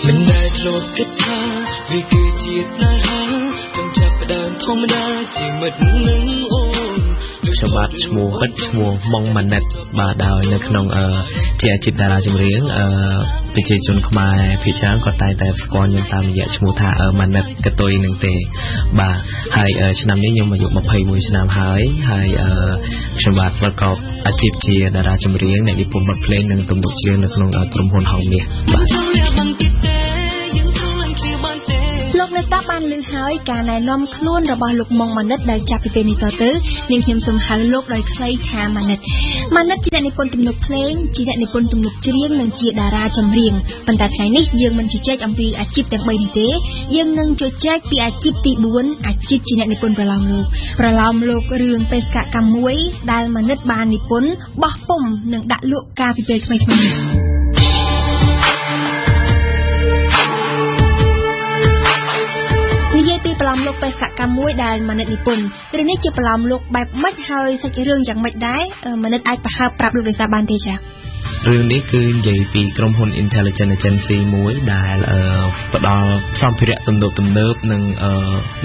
មិនដែលធ្លាប់គិតថាវាគឺជាស្នេហាចំចាប់ផ្ដើមធម្មតាជាមិត្តនឹងអូនខ្ញុំបាទឈ្មោះពិតឈ្មោះម៉ុងម៉ាណិតបាទដោយនៅក្នុងជាអាជីពតារាចម្រៀងប្រជាជនខ្មែរភាគច្រើនក៏តែងតែស្គាល់ខ្ញុំតាមរយៈឈ្មោះថាម៉ាណិតកតុយនឹងទេបាទហើយឆ្នាំនេះខ្ញុំអាយុ21ឆ្នាំហើយខ្ញុំបាទប្រកបអាជីពជាតារាចម្រៀងអ្នកនិពន្ធបទភ្លេងនិងទំនុកច្រៀងនៅក្នុងក្រុមហ៊ុនហងមាសបាទលោកនៅតាបានលើហើយការណែនាំខ្លួនរបស់លោកម៉ុងម៉ាណិតដែលចាប់ពីពេលនេះតទៅនាងខ្ញុំសូមហៅលោកដោយខ្លីថាម៉ាណិតជាអ្នកនិពន្ធទំនុកភ្លេងជាអ្នកនិពន្ធទំនុកច្រៀងនិងជាតារាចម្រៀងប៉ុន្តែថ្ងៃនេះយើងមិនជជែកអំពីអាជីពទាំង3នេះទេយើងនឹងជជែកពីអាជីពទី4អាជីពជាអ្នកនិពន្ធប្រឡំលោករឿងបេសកកម្មមួយដែលម៉ាណិតបាននិពន្ធបោះពុំនិងដាក់លក់កាលពីពេលថ្មីៗនិយាយពីប្រឡំលោកបេសកកម្មមួយដែលម៉ាណិតនិពន្ធរឿងនេះជាប្រឡំលោកបែបម៉េចហើយសាច់រឿងយ៉ាងម៉េចដែរម៉ាណិតអាចប្រហើបប្រាប់លោកដោយសារបានទេចា៎រឿងនេះគឺនិយាយពីក្រុមហ៊ុន Intelligence Agency មួយដែលផ្ដល់សម្ភារៈទំនើបនិង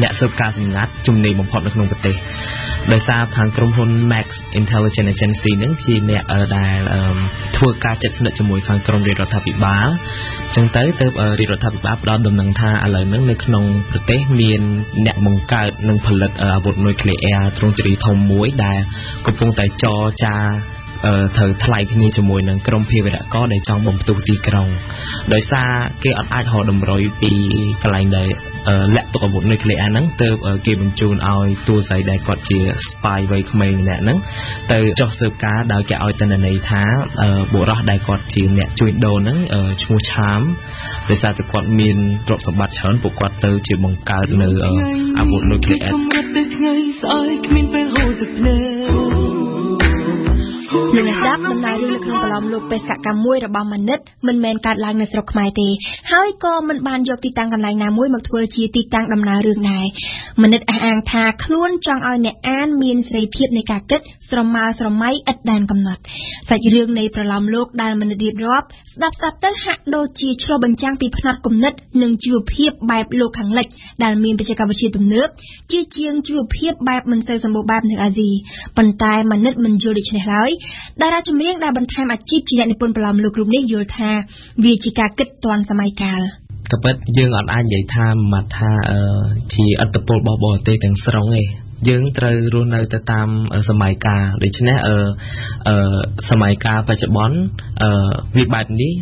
អ្នកស៊ើបការសម្ងាត់ជំនាញបំផុតនៅក្នុងប្រទេសដោយសារខាងក្រុមហ៊ុន Max Intelligence Agency នឹងជាអ្នកដែលធ្វើការជិតស្និទ្ធជាមួយខាងក្រមរាជរដ្ឋាភិបាលអញ្ចឹងទៅរាជរដ្ឋាភិបាលផ្ដល់ដំណឹងថាឥឡូវហ្នឹងនៅក្នុងប្រទេសមានអ្នកបង្កើតនិងផលិតអាវុធនុយក្លេអ៊ែរទ្រង់ទ្រាយធំមួយដែលកំពុងតែចរចាត្រូវថ្លៃគ្នាជាមួយនឹងក្រុមភេរវករដែលចង់បំផ្ទុះទីក្រុងដោយសារគេអត់អាចរកតម្រុយពីកន្លែងដែលលាក់ទុកអាវុធនុយក្លេអ៊ែរហ្នឹងទើបគេបញ្ជូនឲ្យតួស្រីដែលគាត់ជា spy វ័យក្មេងម្នាក់ហ្នឹងទៅចុះស៊ើបការដោយគេឲ្យទិន្នន័យថាបុរសដែលគាត់ជាអ្នកជួញដូរហ្នឹងឈ្មោះឆាមដោយសារតែគាត់មានទ្រព្យសម្បត្តិច្រើនពួកគាត់ទៅជាបង្កើតនៅអាវុធនុយក្លេអ៊ែរនឹងស្ដាប់ដំណើររឿងនៅក្នុងប្រឡំលោកបេសកកម្មមួយរបស់ម៉ាណិតមិនមែនកើតឡើងនៅស្រុកខ្មែរទេហើយក៏មិនបានយកទីតាំងកន្លែងណាមួយមកធ្វើជាទីតាំងដំណើររឿងដែរម៉ាណិតអះអាងថាខ្លួនចង់ឲ្យអ្នកអានមានសេរីភាពនៃការគិតស្រមើស្រមៃឥតដែនកំណត់សាច់រឿងនៃប្រឡំលោកដែលម៉ាណិតរៀបរាប់ស្ដាប់ទៅហាក់ដូចជាឆ្លុះបញ្ចាំងពីផ្នត់គំនិតនិងជីវភាពបែបលោកខាងលិចដែលមានបច្ចេកវិទ្យាទំនើបជាជាងជីវភាពបែបមិនសូវសម្បូរបែបនៅអាស៊ីប៉ុន្តែម៉ាណិតមិនយល់ដូច្នេះឡើយតារាចម្រៀងដែលបន្ថែមអាជីពជាអ្នកនិពន្ធប្រឡំលោករូបនេះយល់ថាវាជាការគិតទាន់សម័យកាលក៏ពិតយើងអត់អាចនិយាយថាមកថាជាឥទ្ធិពលរបស់បរទេសទាំងស្រុងទេ យើងត្រូវរស់នៅទៅតាមសម័យកាលដូច្នេះសម័យកាលបច្ចុប្បន្នវាបែបនេះ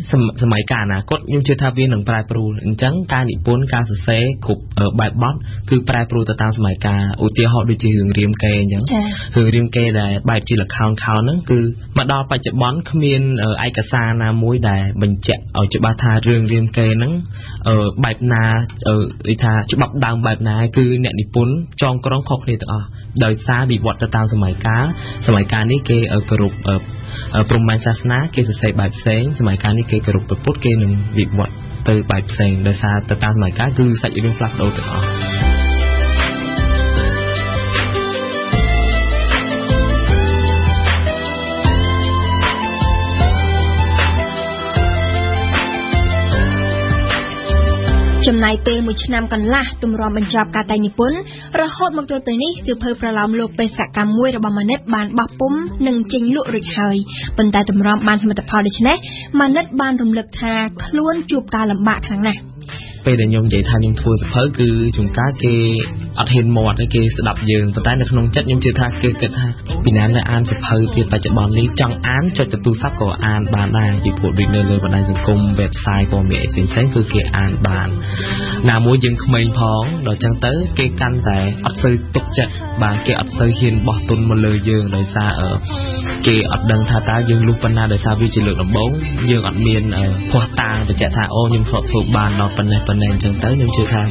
សម័យកាលអនាគតខ្ញុំជឿថាវានឹងប្រែប្រួលអញ្ចឹងការនិពន្ធការសរសេរគ្រប់បែបបទគឺប្រែប្រួលទៅតាមសម័យកាលឧទាហរណ៍ដូចជារឿងរាមកេរ្តិ៍អញ្ចឹងរឿងរាមកេរ្តិ៍ដែលបែបជាល្ខោនខោនហ្នឹងគឺមកដល់បច្ចុប្បន្នគ្មានឯកសារណាមួយដែលបញ្ជាក់ឲ្យច្បាស់ថារឿងរាមកេរ្តិ៍ហ្នឹងបែបណានិយាយថាច្បាប់ដើមបែបណាគឺអ្នកនិពន្ធចងក្រងខុសគ្នាទាំងអស់ដោយសារវិវត្តទៅតាមសម័យកាលនេះគេគោរពព្រហ្មញ្ញសាសនាគេសរសេរបែបផ្សេងសម័យកាលនេះគេគោរពពុទ្ធគេនឹងវិវត្តទៅបែបផ្សេងដោយសារទៅតាមសម័យកាលគឺសាច់រឿងផ្លាស់ប្ដូរទាំងអស់ចំណាយពេលមួយឆ្នាំកន្លះទម្រាំបញ្ចប់ការតែងនិពន្ធរហូតមកទល់ពេលនេះសៀវភៅប្រឡោមលោកបេសកកម្មមួយរបស់ម៉ាណិតបានបោះពុម្ពនិងចេញលក់រួចហើយប៉ុន្តែទម្រាំបានសមិទ្ធផលដូច្នេះម៉ាណិតបានរំលឹកថាខ្លួនជួបការលំបាកខ្លាំងណាស់ពេលដែលខ្ញុំនិយាយថាខ្ញុំធ្វើសៀវភៅគឺជួនកាលគេអត់ហ៊ានមាត់ទេគេស្ដាប់យើងប៉ុន្តែនៅក្នុងចិត្តខ្ញុំជឿថាគេគិតថាពីណានៅអានសៀវភៅពីបច្ចុប្បន្ននេះចង់អានចុចទៅទូរស័ព្ទក៏អានបានដែរពីព្រោះដូចនៅលើបណ្ដាញសង្គម website ព័ត៌មានផ្សេងៗគឺគេអានបានណាមួយយើងក្មេងផងដល់ចឹងទៅគេកាន់តែអត់សូវទុកចិត្តបាទគេអត់សូវហ៊ានបោះទុនមកលើយើងដោយសារគេអត់ដឹងថាតើយើងលុះប៉ុណ្ណាដោយសារវាជាលើកដំបូងយើងអត់មានភ័ស្តុតាងបញ្ជាក់ថាអូខ្ញុំធ្លាប់ធ្វើបានដល់ប៉ុណ្ណេះអញ្ចឹងទៅខ្ញុំជឿថា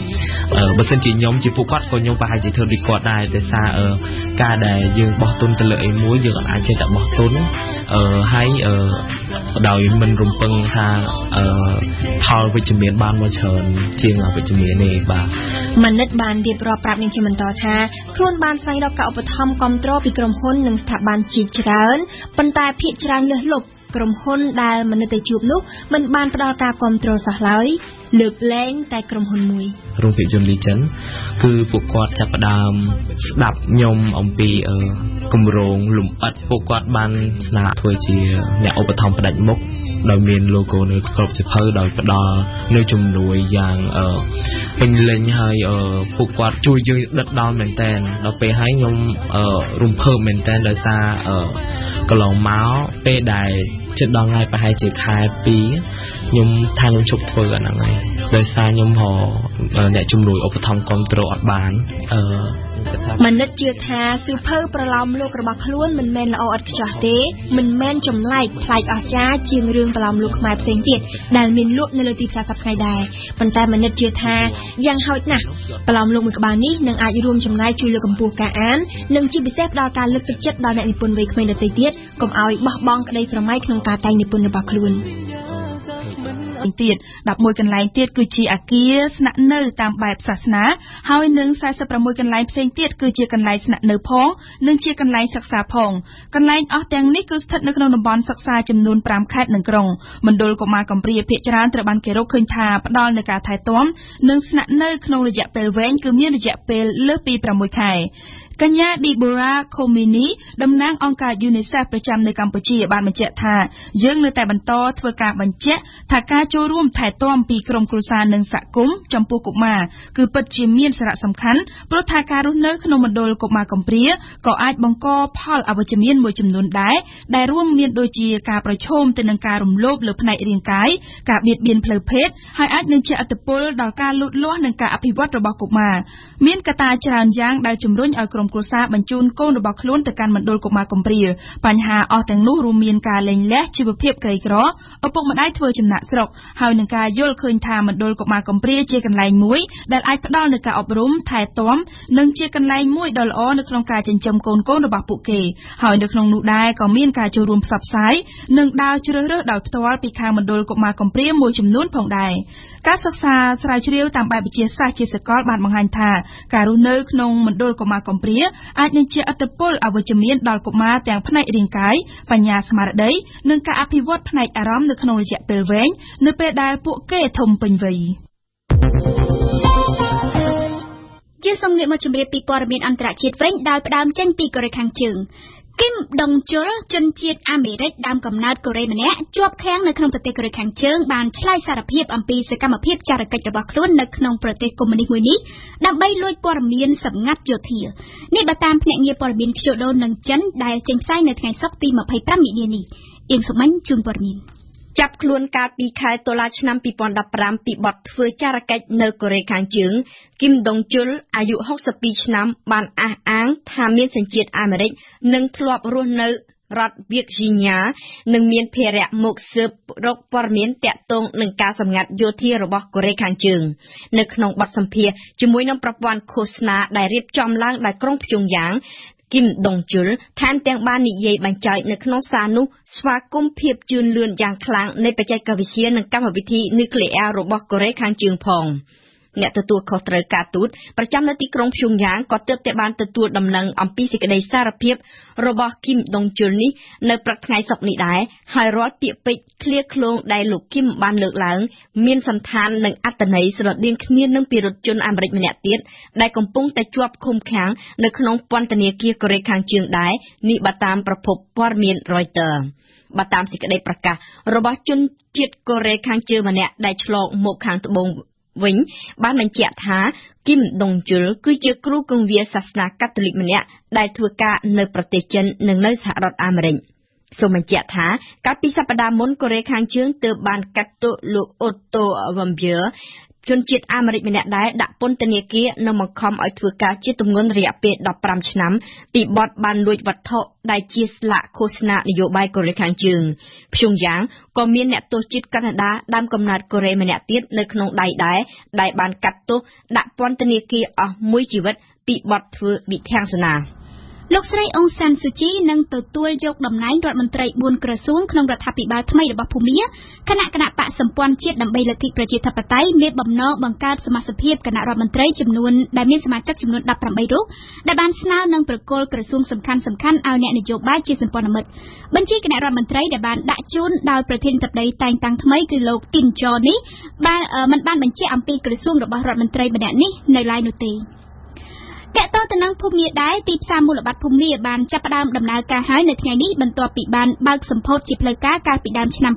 បើសិនជាខ្ញុំជាពួកគាត់ក៏ខ្ញុំប្រហែលជាធ្វើដូចគាត់ដែរដោយសារការដែលយើងបោះទុនទៅលើអីមួយយើងអាចចេះតែបោះទុនហើយដោយមិនរំពឹងថាផលវិជ្ជមានបានមកច្រើនជាងអវិជ្ជមានទេបាទម៉ាណិតបានរៀបរាប់ប្រាប់នាងជាបន្តថាខ្លួនបានស្វែងរកការឧបត្ថម្ភគាំទ្រពីក្រុមហ៊ុននិងស្ថាប័នជាច្រើនប៉ុន្តែភាគច្រើនលើសលប់ក្រុមហ៊ុនដែលម៉ាណិតទៅជួបនោះមិនបានផ្ដល់ការគាំទ្រសោះឡើយលើកលែងតែក្រុមហ៊ុនមួយរោងភាពយន្តលីចិនគឺពួកគាត់ចាប់ផ្ដើមស្ដាប់ខ្ញុំអំពីគម្រោងលំអិតពួកគាត់បានស្នើធ្វើជាអ្នកឧបត្ថម្ភផ្ដាច់មុខដោយមាន logo នៅគ្រប់សៀវភៅដោយផ្ដល់នៅជំនួយយ៉ាងពេញលេញហើយពួកគាត់ជួយយើងដិតដល់មែនតើដល់ពេលហើយខ្ញុំរំភើបមែនតើដោយសារកន្លងមកពេលដែលជិតដល់ថ្ងៃប្រហែលជាខែ2ខ្ញុំថាខ្ញុំជប់ធ្វើអាហ្នឹងហើយដោយសារខ្ញុំអ្នកជំនួយឧបត្ថម្ភគាំទ្រអត់បានម៉ាណិតជឿថាសៀវភៅប្រឡោមលោករបស់ខ្លួនមិនមែនល្អឥតខ្ចោះទេមិនមែនចម្លែកប្លែកអស្ចារ្យជាងរឿងប្រឡោមលោកខ្មែរផ្សេងទៀតដែលមានលក់នៅលើទីផ្សារសប្តាហ៍ថ្ងៃដែរប៉ុន្តែម៉ាណិតជឿថាយ៉ាងហោចណាស់ប្រឡោមលោកមួយក្បាលនេះនឹងអាចរួមចំណែកជួយលើកកម្ពស់ការអាននិងជាពិសេសផ្ដល់ការលើកទឹកចិត្តដល់អ្នកនិពន្ធវ័យក្មេងដទៃទៀតកុំឲ្យបោះបង់ក្តីស្រមៃក្នុងការតែងនិពន្ធរបស់ខ្លួនទៀត11កន្លែងទៀតគឺជាអគារស្នាក់នៅតាមបែបសាសនាហើយនឹង46កន្លែងផ្សេងទៀតគឺជាកន្លែងស្នាក់នៅផងនិងជាកន្លែងសិក្សាផងកន្លែងអស់ទាំងនេះគឺស្ថិតនៅក្នុងតំបន់សិក្សាចំនួន5ខេត្តនិងក្រុងមណ្ឌលកុមារកំព្រាភាគច្រើនត្រូវបានគេរកឃើញថាផ្ដល់នូវការថែទាំនិងស្នាក់នៅក្នុងរយៈពេលវែងគឺមានរយៈពេលលើសពី6ខែកញ្ញា Deborah Comini តំណាងអង្គការ UNICEF ប្រចាំនៅកម្ពុជាបានបញ្ជាក់ថាយើងនៅតែបន្តធ្វើការបញ្ជាក់ថាការចូលរួមថែទាំពីក្រុមគ្រួសារនិងសហគមន៍ចំពោះកុមារគឺពិតជាមានសារៈសំខាន់ព្រោះថាការរស់នៅក្នុងមណ្ឌលកុមារកំព្រាក៏អាចបង្កផលអវិជ្ជមានមួយចំនួនដែរដែលរួមមានដូចជាការប្រឈមទៅនឹងការរំលោភលើផ្នែករាងកាយការបៀតបៀនផ្លូវភេទហើយអាចនឹងជះឥទ្ធិពលដល់ការលូតលាស់និងការអភិវឌ្ឍរបស់កុមារមានកត្តាច្រើនយ៉ាងដែលជំរុញឲ្យក្រុមគ្រួសារបញ្ជូនកូនរបស់ខ្លួនទៅកាន់មណ្ឌលកុមារកំព្រាបញ្ហាអស់ទាំងនោះរួមមានការលែងលះជីវភាពក្រីក្រឪពុកម្ដាយធ្វើចំណាក់ស្រុកហើយនឹងការយល់ឃើញថាមណ្ឌលកុមារកំព្រាជាកន្លែងមួយដែលអាចផ្ដល់នូវការអប់រំថែទាំនិងជាកន្លែងមួយដ៏ល្អនៅក្នុងការចិញ្ចឹមកូនៗរបស់ពួកគេហើយនៅក្នុងនោះដែរក៏មានការចូលរួមផ្សព្វផ្សាយនិងដើរជ្រើសរើសដោយផ្ទាល់ពីខាងមណ្ឌលកុមារកំព្រាមួយចំនួនផងដែរការសិក្សាស្រាវជ្រាវតាមបែបវិទ្យាសាស្ត្រជាសកលបានបង្ហាញថាការរស់នៅក្នុងមណ្ឌលកុមារកំព្រាអាចនឹងជាឥទ្ធិពលអវិជ្ជមានដល់កុមារទាំងផ្នែករាងកាយបញ្ញាស្មារតីនិងការអភិវឌ្ឍផ្នែកអារម្មណ៍នៅក្នុងរយៈពេលវែងនៅពេលដែលពួកគេធំពេញវ័យជាសូមងាកមកជម្រាបពីព័ត៌មានអន្តរជាតិវិញដោយផ្ដើមចេញពីកូរ៉េខាងជើង គឹមដុងជុលជនជាតិអាមេរិកដើមកំណើតកូរ៉េម្នាក់ជាប់ឃាំងនៅក្នុងប្រទេសកូរ៉េខាងជើងបានឆ្លើយសារភាពអំពីសកម្មភាពចារកិច្ចរបស់ខ្លួននៅក្នុងប្រទេសកុម្មុយនីសមួយនេះដើម្បីលួចព័ត៌មានសម្ងាត់យោធានេះបើតាមភ្នាក់ងារព័ត៌មានខ្ជូដូនឹងចិនដែលចេញផ្សាយនៅថ្ងៃសុក្រទី25មិនិនានេះអៀងសុមាញ់ជូនព័ត៌មានចាប់ខ្លួនកាលពីខែតុលាឆ្នាំ2015ពីបទធ្វើចារកិច្ចនៅកូរ៉េខាងជើងគឹមដុងជុលអាយុ62ឆ្នាំបានអះអាងថាមានសញ្ជាតិអាមេរិកនិងធ្លាប់រស់នៅរដ្ឋ Virginia និងមានភារៈមកស៊ើបរកព័ត៌មានទាក់ទងនឹងការសម្ងាត់យោធារបស់កូរ៉េខាងជើងនៅក្នុងបទសម្ភាសន៍ជាមួយនឹងប្រព័ន្ធឃោសនាដែលរៀបចំឡើងដោយក្រុងព្យុងយ៉ាងគឹមដុងជុលថែមទាំងបាននិយាយបញ្ជាក់នៅក្នុងសារនោះស្វាគមន៍ភាពជឿនលឿនយ៉ាងខ្លាំងនៃបច្ចេកវិទ្យានិងកម្មវិធីនុយក្លេអ៊ែររបស់កូរ៉េខាងជើងផងអ្នកទទួលខុសត្រូវការទូតប្រចាំនៅទីក្រុងព្យុងយ៉ាងក៏ទើបតែបានទទួលដំណឹងអំពីសេចក្តីសារភាពរបស់គឹមដុងជុលនេះនៅព្រឹកថ្ងៃសុក្រនេះដែរហើយរាល់ពាក្យពេចន៍ឃ្លាឃ្លោងដែលលោកគឹមបានលើកឡើងមានសន្តាននិងអត្ថន័យស្រដៀងគ្នានឹងពិរុទ្ធជនអាមេរិកម្នាក់ទៀតដែលកំពុងតែជាប់ឃុំឃាំងនៅក្នុងពន្ធនាគារកូរ៉េខាងជើងដែរនេះបើតាមប្រភពព័ត៌មាន Reuters បើតាមសេចក្តីប្រកាសរបស់ជនជាតិកូរ៉េខាងជើងម្នាក់ដែលឆ្លងមកខាងត្បូងវិញបានបញ្ជាក់ថាគឹមដុងជុលគឺជាគ្រូគង្វាលសាសនាកាតូលិកម្នាក់ដែលធ្វើការនៅប្រទេសចិននិងនៅសហរដ្ឋអាមេរិកសូមបញ្ជាក់ថាកាលពីសប្តាហ៍មុនកូរ៉េខាងជើងទើបបានកាត់ទោសលោកអូតូវ៉ាំបៀជនជាតិអាមេរិកម្នាក់ដែរដាក់ពន្ធនាគារនិងបង្ខំឲ្យធ្វើការជាទម្ងន់រយៈពេល15ឆ្នាំពីបទបានលួចវត្ថុដែលជាស្លាកឃោសនានយោបាយកូរ៉េខាងជើងព្យុងយ៉ាងក៏មានអ្នកទោសជាតិកាណាដាដើមកំណើតកូរ៉េម្នាក់ទៀតនៅក្នុងដៃដែរដែលបានកាត់ទោសដាក់ពន្ធនាគារអស់មួយជីវិតពីបទធ្វើវិធានការលោកស្រីអ៊ុងសានស៊ូជីនឹងទទួលយកតំណែងរដ្ឋមន្ត្រី4ក្រសួងក្នុងរដ្ឋាភិបាលថ្មីរបស់ភូមាគណៈបកសម្ព័ន្ធជាតិដើម្បីលទ្ធិប្រជាធិបតេយ្យមានបំណងបង្កើតសមាជិកភាពគណៈរដ្ឋមន្ត្រីចំនួនដែលមានសមាជិកចំនួន18រូបដែលបានស្នើនឹងប្រគល់ក្រសួងសំខាន់ៗឲ្យអ្នកនយោបាយជាសម្ព័ន្ធមិត្តបញ្ជីគណៈរដ្ឋមន្ត្រីដែលបានដាក់ជូនដោយប្រធានាធិបតីតែងតាំងថ្មីគឺលោកទីនចនេះមិនបានបញ្ជាក់អំពីក្រសួងរបស់រដ្ឋមន្ត្រីម្នាក់នេះនៅឡើយនោះទេកែតទៅនឹងភូមិដែរទីផ្សារមូលបត្រភូមិបានចាប់ផ្ដើមដំណើរការហើយនៅថ្ងៃនេះបន្ទាប់ពីបានបើកសម្ពោធជាផ្លូវការកាលពីដើមឆ្នាំ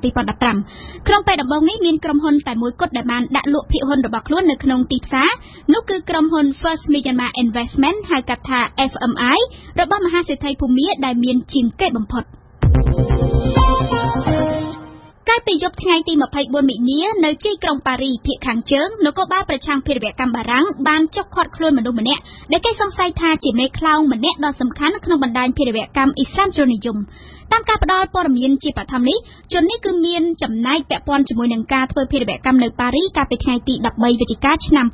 2015ក្នុងពេលដំបូងនេះមានក្រុមហ៊ុនតែមួយគត់ដែលបានដាក់លក់ភាគហ៊ុនរបស់ខ្លួននៅក្នុងទីផ្សារនោះគឺក្រុមហ៊ុន First Myanmar Investment ហៅកាត់ថា FMI របស់មហាសេដ្ឋីភូមិដែលមានជាងគេបំផុតកាលពីយប់ថ្ងៃទី24មិនិនានៅជ័យក្រុងប៉ារីភាគខាងជើងនគរបាលប្រឆាំងភេរវកម្មបារាំងបានចុះឃាត់ខ្លួនមនុស្សម្នាក់ដែលគេសង្ស័យថាជាមេខ្លោងម្នាក់ដ៏សំខាន់ក្នុងបណ្ដាញភេរវកម្មអ៊ីស្លាមជ្រុលនិយមតាមការផ្ដល់ព័ត៌មានជាបឋមនេះជននេះគឺមានចំណែកពាក់ព័ន្ធជាមួយនឹងការធ្វើភេរវកម្មនៅប៉ារីកាលពីថ្ងៃទី13វិច្ឆិកាឆ្នាំ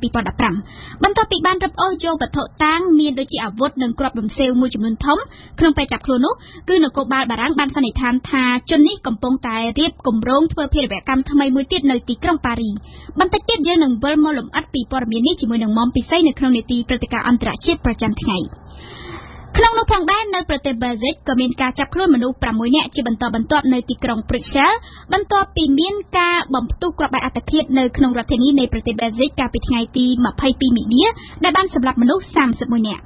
2015បន្ទាប់ពីបានរឹបអូសយកវត្ថុតាងមានដូចជាអាវុធនិងគ្រាប់រំសេវមួយចំនួនធំក្នុងពេលចាប់ខ្លួននោះគឺនគរបាលបារាំងបានសន្និដ្ឋានថាជននេះកំពុងតែរៀបគម្រោងធ្វើភេរវកម្មថ្មីមួយទៀតនៅទីក្រុងប៉ារីបន្តិចទៀតយើងនឹងវិលមកលម្អិតពីព័ត៌មាននេះជាមួយនឹងមុំពិសេសនៅក្នុងនីតិព្រឹត្តិការណ៍អន្តរជាតិប្រចាំថ្ងៃក្នុងនោះផងដែរនៅប្រទេសបែលហ្សិកក៏មានការចាប់ខ្លួនមនុស្ស6នាក់ជាបន្តបន្ទាប់នៅទីក្រុងព្រុចសែលបន្ទាប់ពីមានការបំផ្ទុះគ្រាប់បែកអត្តឃាតនៅក្នុងរដ្ឋធានីនៃប្រទេសបែលហ្សិកកាលពីថ្ងៃទី22មិនិនាដែលបានសម្លាប់មនុស្ស31នាក់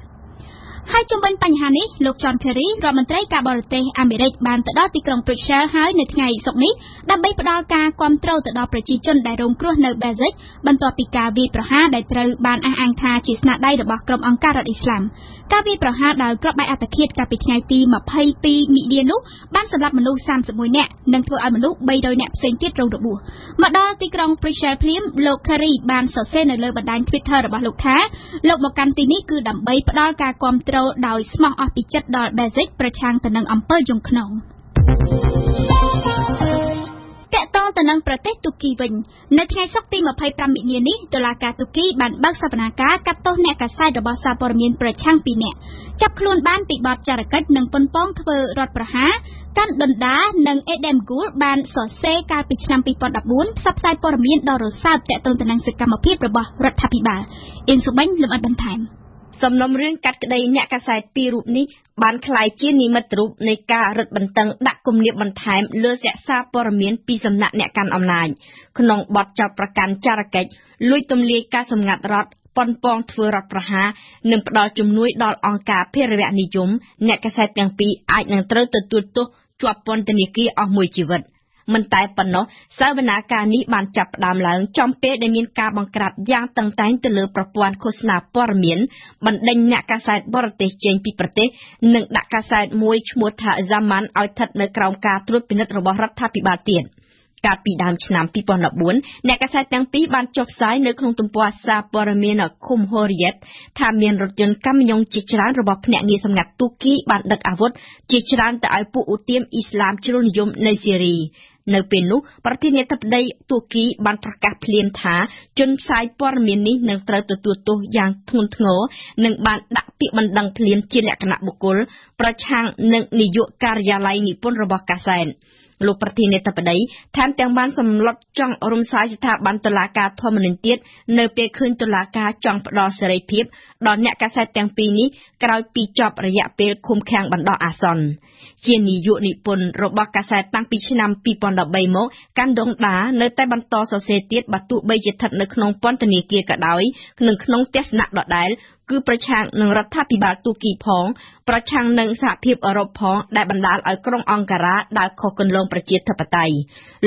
ហើយជុំវិញបញ្ហានេះលោក John Kerry រដ្ឋមន្ត្រីការបរទេសអាមេរិកបានទៅដល់ទីក្រុង Brussels ហើយនៅថ្ងៃសុក្រនេះដើម្បីផ្ដល់ការគាំទ្រទៅដល់ប្រជាជនដែលរងគ្រោះនៅ Belgium បន្ទាប់ពីការវាយប្រហារដែលត្រូវបានអះអាងថាជាស្នាដៃរបស់ក្រុមអង្គការរដ្ឋអ៊ីស្លាមការវាយប្រហារដោយគ្រាប់បែកអត្តឃាតកាលពីថ្ងៃទី22មិនិនានោះបានសម្លាប់មនុស្ស31នាក់និងធ្វើឲ្យមនុស្ស300នាក់ផ្សេងទៀតរងរបួសមកដល់ទីក្រុង Brussels ភ្លាមលោក Kerry បានសរសេរនៅលើបណ្ដាញ Twitter របស់លោកថាលោកមកកាន់ទីនេះគឺដើម្បីផ្ដល់ការគាំទ្រដោយស្មោះអស់ពីចិត្តដល់ Basic ប្រឆាំងទៅនឹងអំពើយំខ្នងតកតងទៅនឹងប្រទេសទូគីវិញនៅថ្ងៃសុក្រទី25មិនិនានេះតុលាការទូគីបានបើកសវនាការកាត់ទោសអ្នកកាសែតរបស់សារព័ត៌មានប្រឆាំង2នាក់ចាប់ខ្លួនបានពីបទចារកិច្ចនិងប៉ុនប៉ងធ្វើរដ្ឋប្រហារកាន់ដុនដានិងអេដេមហ្គូលបានសរសេរកាលពីឆ្នាំ2014ផ្សព្វផ្សាយព័ត៌មានដ៏រសើបតកតងទៅនឹងសកម្មភាពរបស់រដ្ឋាភិបាលអ៊ីនសុបាញ់លំអិតបន្ថែមសំណុំរឿងកាត់ក្តីអ្នកកាសែត2រូបនេះបានក្លាយជានិមិត្តរូបនៃការរឹតបន្តឹងដាក់គំនាបបន្ថែមលើអ្នកសារព័ត៌មានពីសំណាក់អ្នកកាន់អំណាចក្នុងបទចោទប្រកាន់ចារកិច្ចលួចទម្លាយការសម្ងាត់រដ្ឋ ប៉ុនប៉ងធ្វើរដ្ឋប្រហារនិងផ្ដល់ជំនួយដល់អង្គការភេរវនិយមអ្នកកាសែតទាំងពីរអាចនឹងត្រូវទទួលទោសជាប់ពន្ធនាគារអស់មួយជីវិតមិនតែប៉ុណ្ណោះសវនាការនេះបានចាប់ផ្ដើមឡើងចំពេលដែលមានការបង្ក្រាបយ៉ាងតឹងតែងទៅលើប្រព័ន្ធឃោសនាព័ត៌មានបណ្ដេញអ្នកកាសែតបរទេសចេញពីប្រទេសនិងដាក់កាសែតមួយឈ្មោះថា Zaman ឲ្យស្ថិតនៅក្រោមការត្រួតពិនិត្យរបស់រដ្ឋាភិបាលទៀតកាលពីដើមឆ្នាំ2014អ្នកកាសែតទាំងពីរបានចុះផ្សាយនៅក្នុងទំព័រសារព័ត៌មានឃុំហូរីយ៉េតថាមានរថយន្តកាមីយ៉ុងជាច្រើនរបស់ភ្នាក់ងារសម្ងាត់ទូគីបានដឹកអាវុធជាច្រើនទៅឲ្យពួកឧទាមអ៊ីស្លាមជ្រុលនិយមនៅស៊ីរីនៅពេលនោះប្រធានាធិបតីទូគីបានប្រកាសភ្លាមថាជនផ្សាយព័ត៌មាននេះនឹងត្រូវទទួលទោសយ៉ាងធ្ងន់ធ្ងរនិងបានដាក់ពាក្យបណ្ដឹងភ្លាមជាលក្ខណៈបុគ្គលប្រឆាំងនឹងនាយកការិយាល័យនិពន្ធរបស់កាសែតលោកប្រធានាធិបតីថែមទាំងបានសម្លុតចង់រំសាយស្ថាប័នតុលាការធម្មនុញ្ញទៀតនៅពេលឃើញតុលាការចង់ផ្ដល់សេរីភាពដល់អ្នកកាសែតទាំងពីរនេះក្រោយពីចប់រយៈពេលឃុំឃាំងបណ្ដោះអាសន្នជានាយកនិពន្ធរបស់កាសែតតាំងពីឆ្នាំ2013មកកាន់ដងដានៅតែបន្តសរសេរទៀតបើទោះបីជាស្ថិតនៅក្នុងពន្ធនាគារក៏ដោយនិងក្នុងទស្សនៈដដែលគឺប្រឆាំងនឹងរដ្ឋាភិបាលទូគីផងប្រឆាំងនឹងសហភាពអឺរ៉ុបផងដែលបណ្ដាលឲ្យក្រុងអង្ការ៉ាដើរខុសគន្លងប្រជាធិបតេយ្យ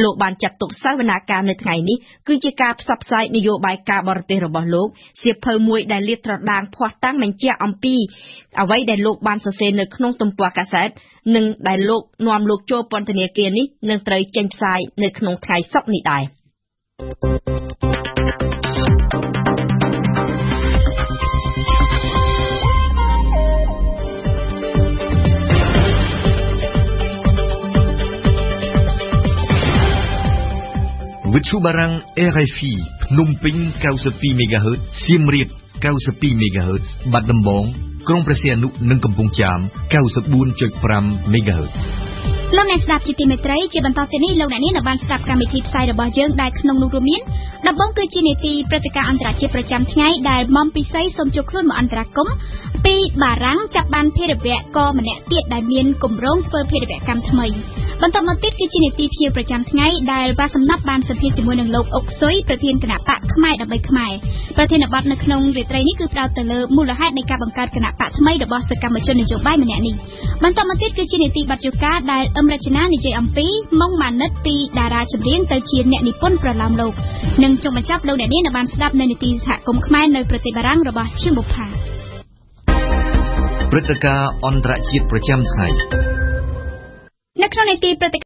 លោកបានចាត់ទុកសវនាការនៅថ្ងៃនេះគឺជាការផ្សព្វផ្សាយនយោបាយការបរទេសរបស់លោកសៀវភៅមួយដែលលាតត្រដាងភ័ស្តុតាងបញ្ជាក់អំពីអ្វីដែលលោកបានសរសេរនៅក្នុងទំព័រកាសែតនិងដែលលោកនាំលោកចូលពន្ធនាគារនេះនឹងត្រូវចេញផ្សាយនៅក្នុងថ្ងៃសុក្រនេះដែរវិទ្យុបារាំង RFI ភ្នំពេញ 92 MHz សៀមរាប 92 MHz បាត់ដំបងក្រុងព្រះសីហនុនិងកំពង់ចាម 94.5 MHz លោកអ្នកស្ដាប់ជាទីមេត្រីជាបន្តទៅនេះលោកអ្នកនាងបានស្ដាប់កម្មវិធីផ្សាយរបស់យើងដែលក្នុងនោះរួមមានដំបូងគឺជានីតិព្រឹត្តិការណ៍អន្តរជាតិប្រចាំថ្ងៃដែលមុំពិសីសូមជួបខ្លួនមកអន្តរាគមន៍ពីបារាំងចាប់បានភេរវកម្នាក់ទៀតដែលមានគម្រោងធ្វើភេរវកម្មថ្មីបន្តមកទៀតគឺជានីតិភ្ញៀវប្រចាំថ្ងៃដែលបាសំណាប់បានសម្ភាសជាមួយនឹងលោកអុកស៊ុយប្រធានគណៈបកខ្មែរដើម្បីខ្មែរប្រធានបទនៅក្នុងរាត្រីនេះគឺផ្ដោតទៅលើមូលហេតុនៃការបង្កើតគណៈបកថ្មីរបស់សកម្មជននយោបាយម្នាក់នេះបន្តមកទៀតគឺជានីតិបទយោការដែលអឹមរចនានិយាយអំពីម៉ុងម៉ាណិតពីតារាចម្រៀងទៅជាអ្នកនិពន្ធប្រឡោមលោកនិងចុងបញ្ចប់លោកអ្នកនាងបានស្ដាប់នៅនីតិសហគមន៍ខ្មែរនៅប្រទេសបារាំងរបស់ឈឹមបុប្ផាព្រឹត្តិការណ៍អន្តរជាតិប្រចាំថ្ងៃនៅក្នុងនីតិព្រឹត្តិ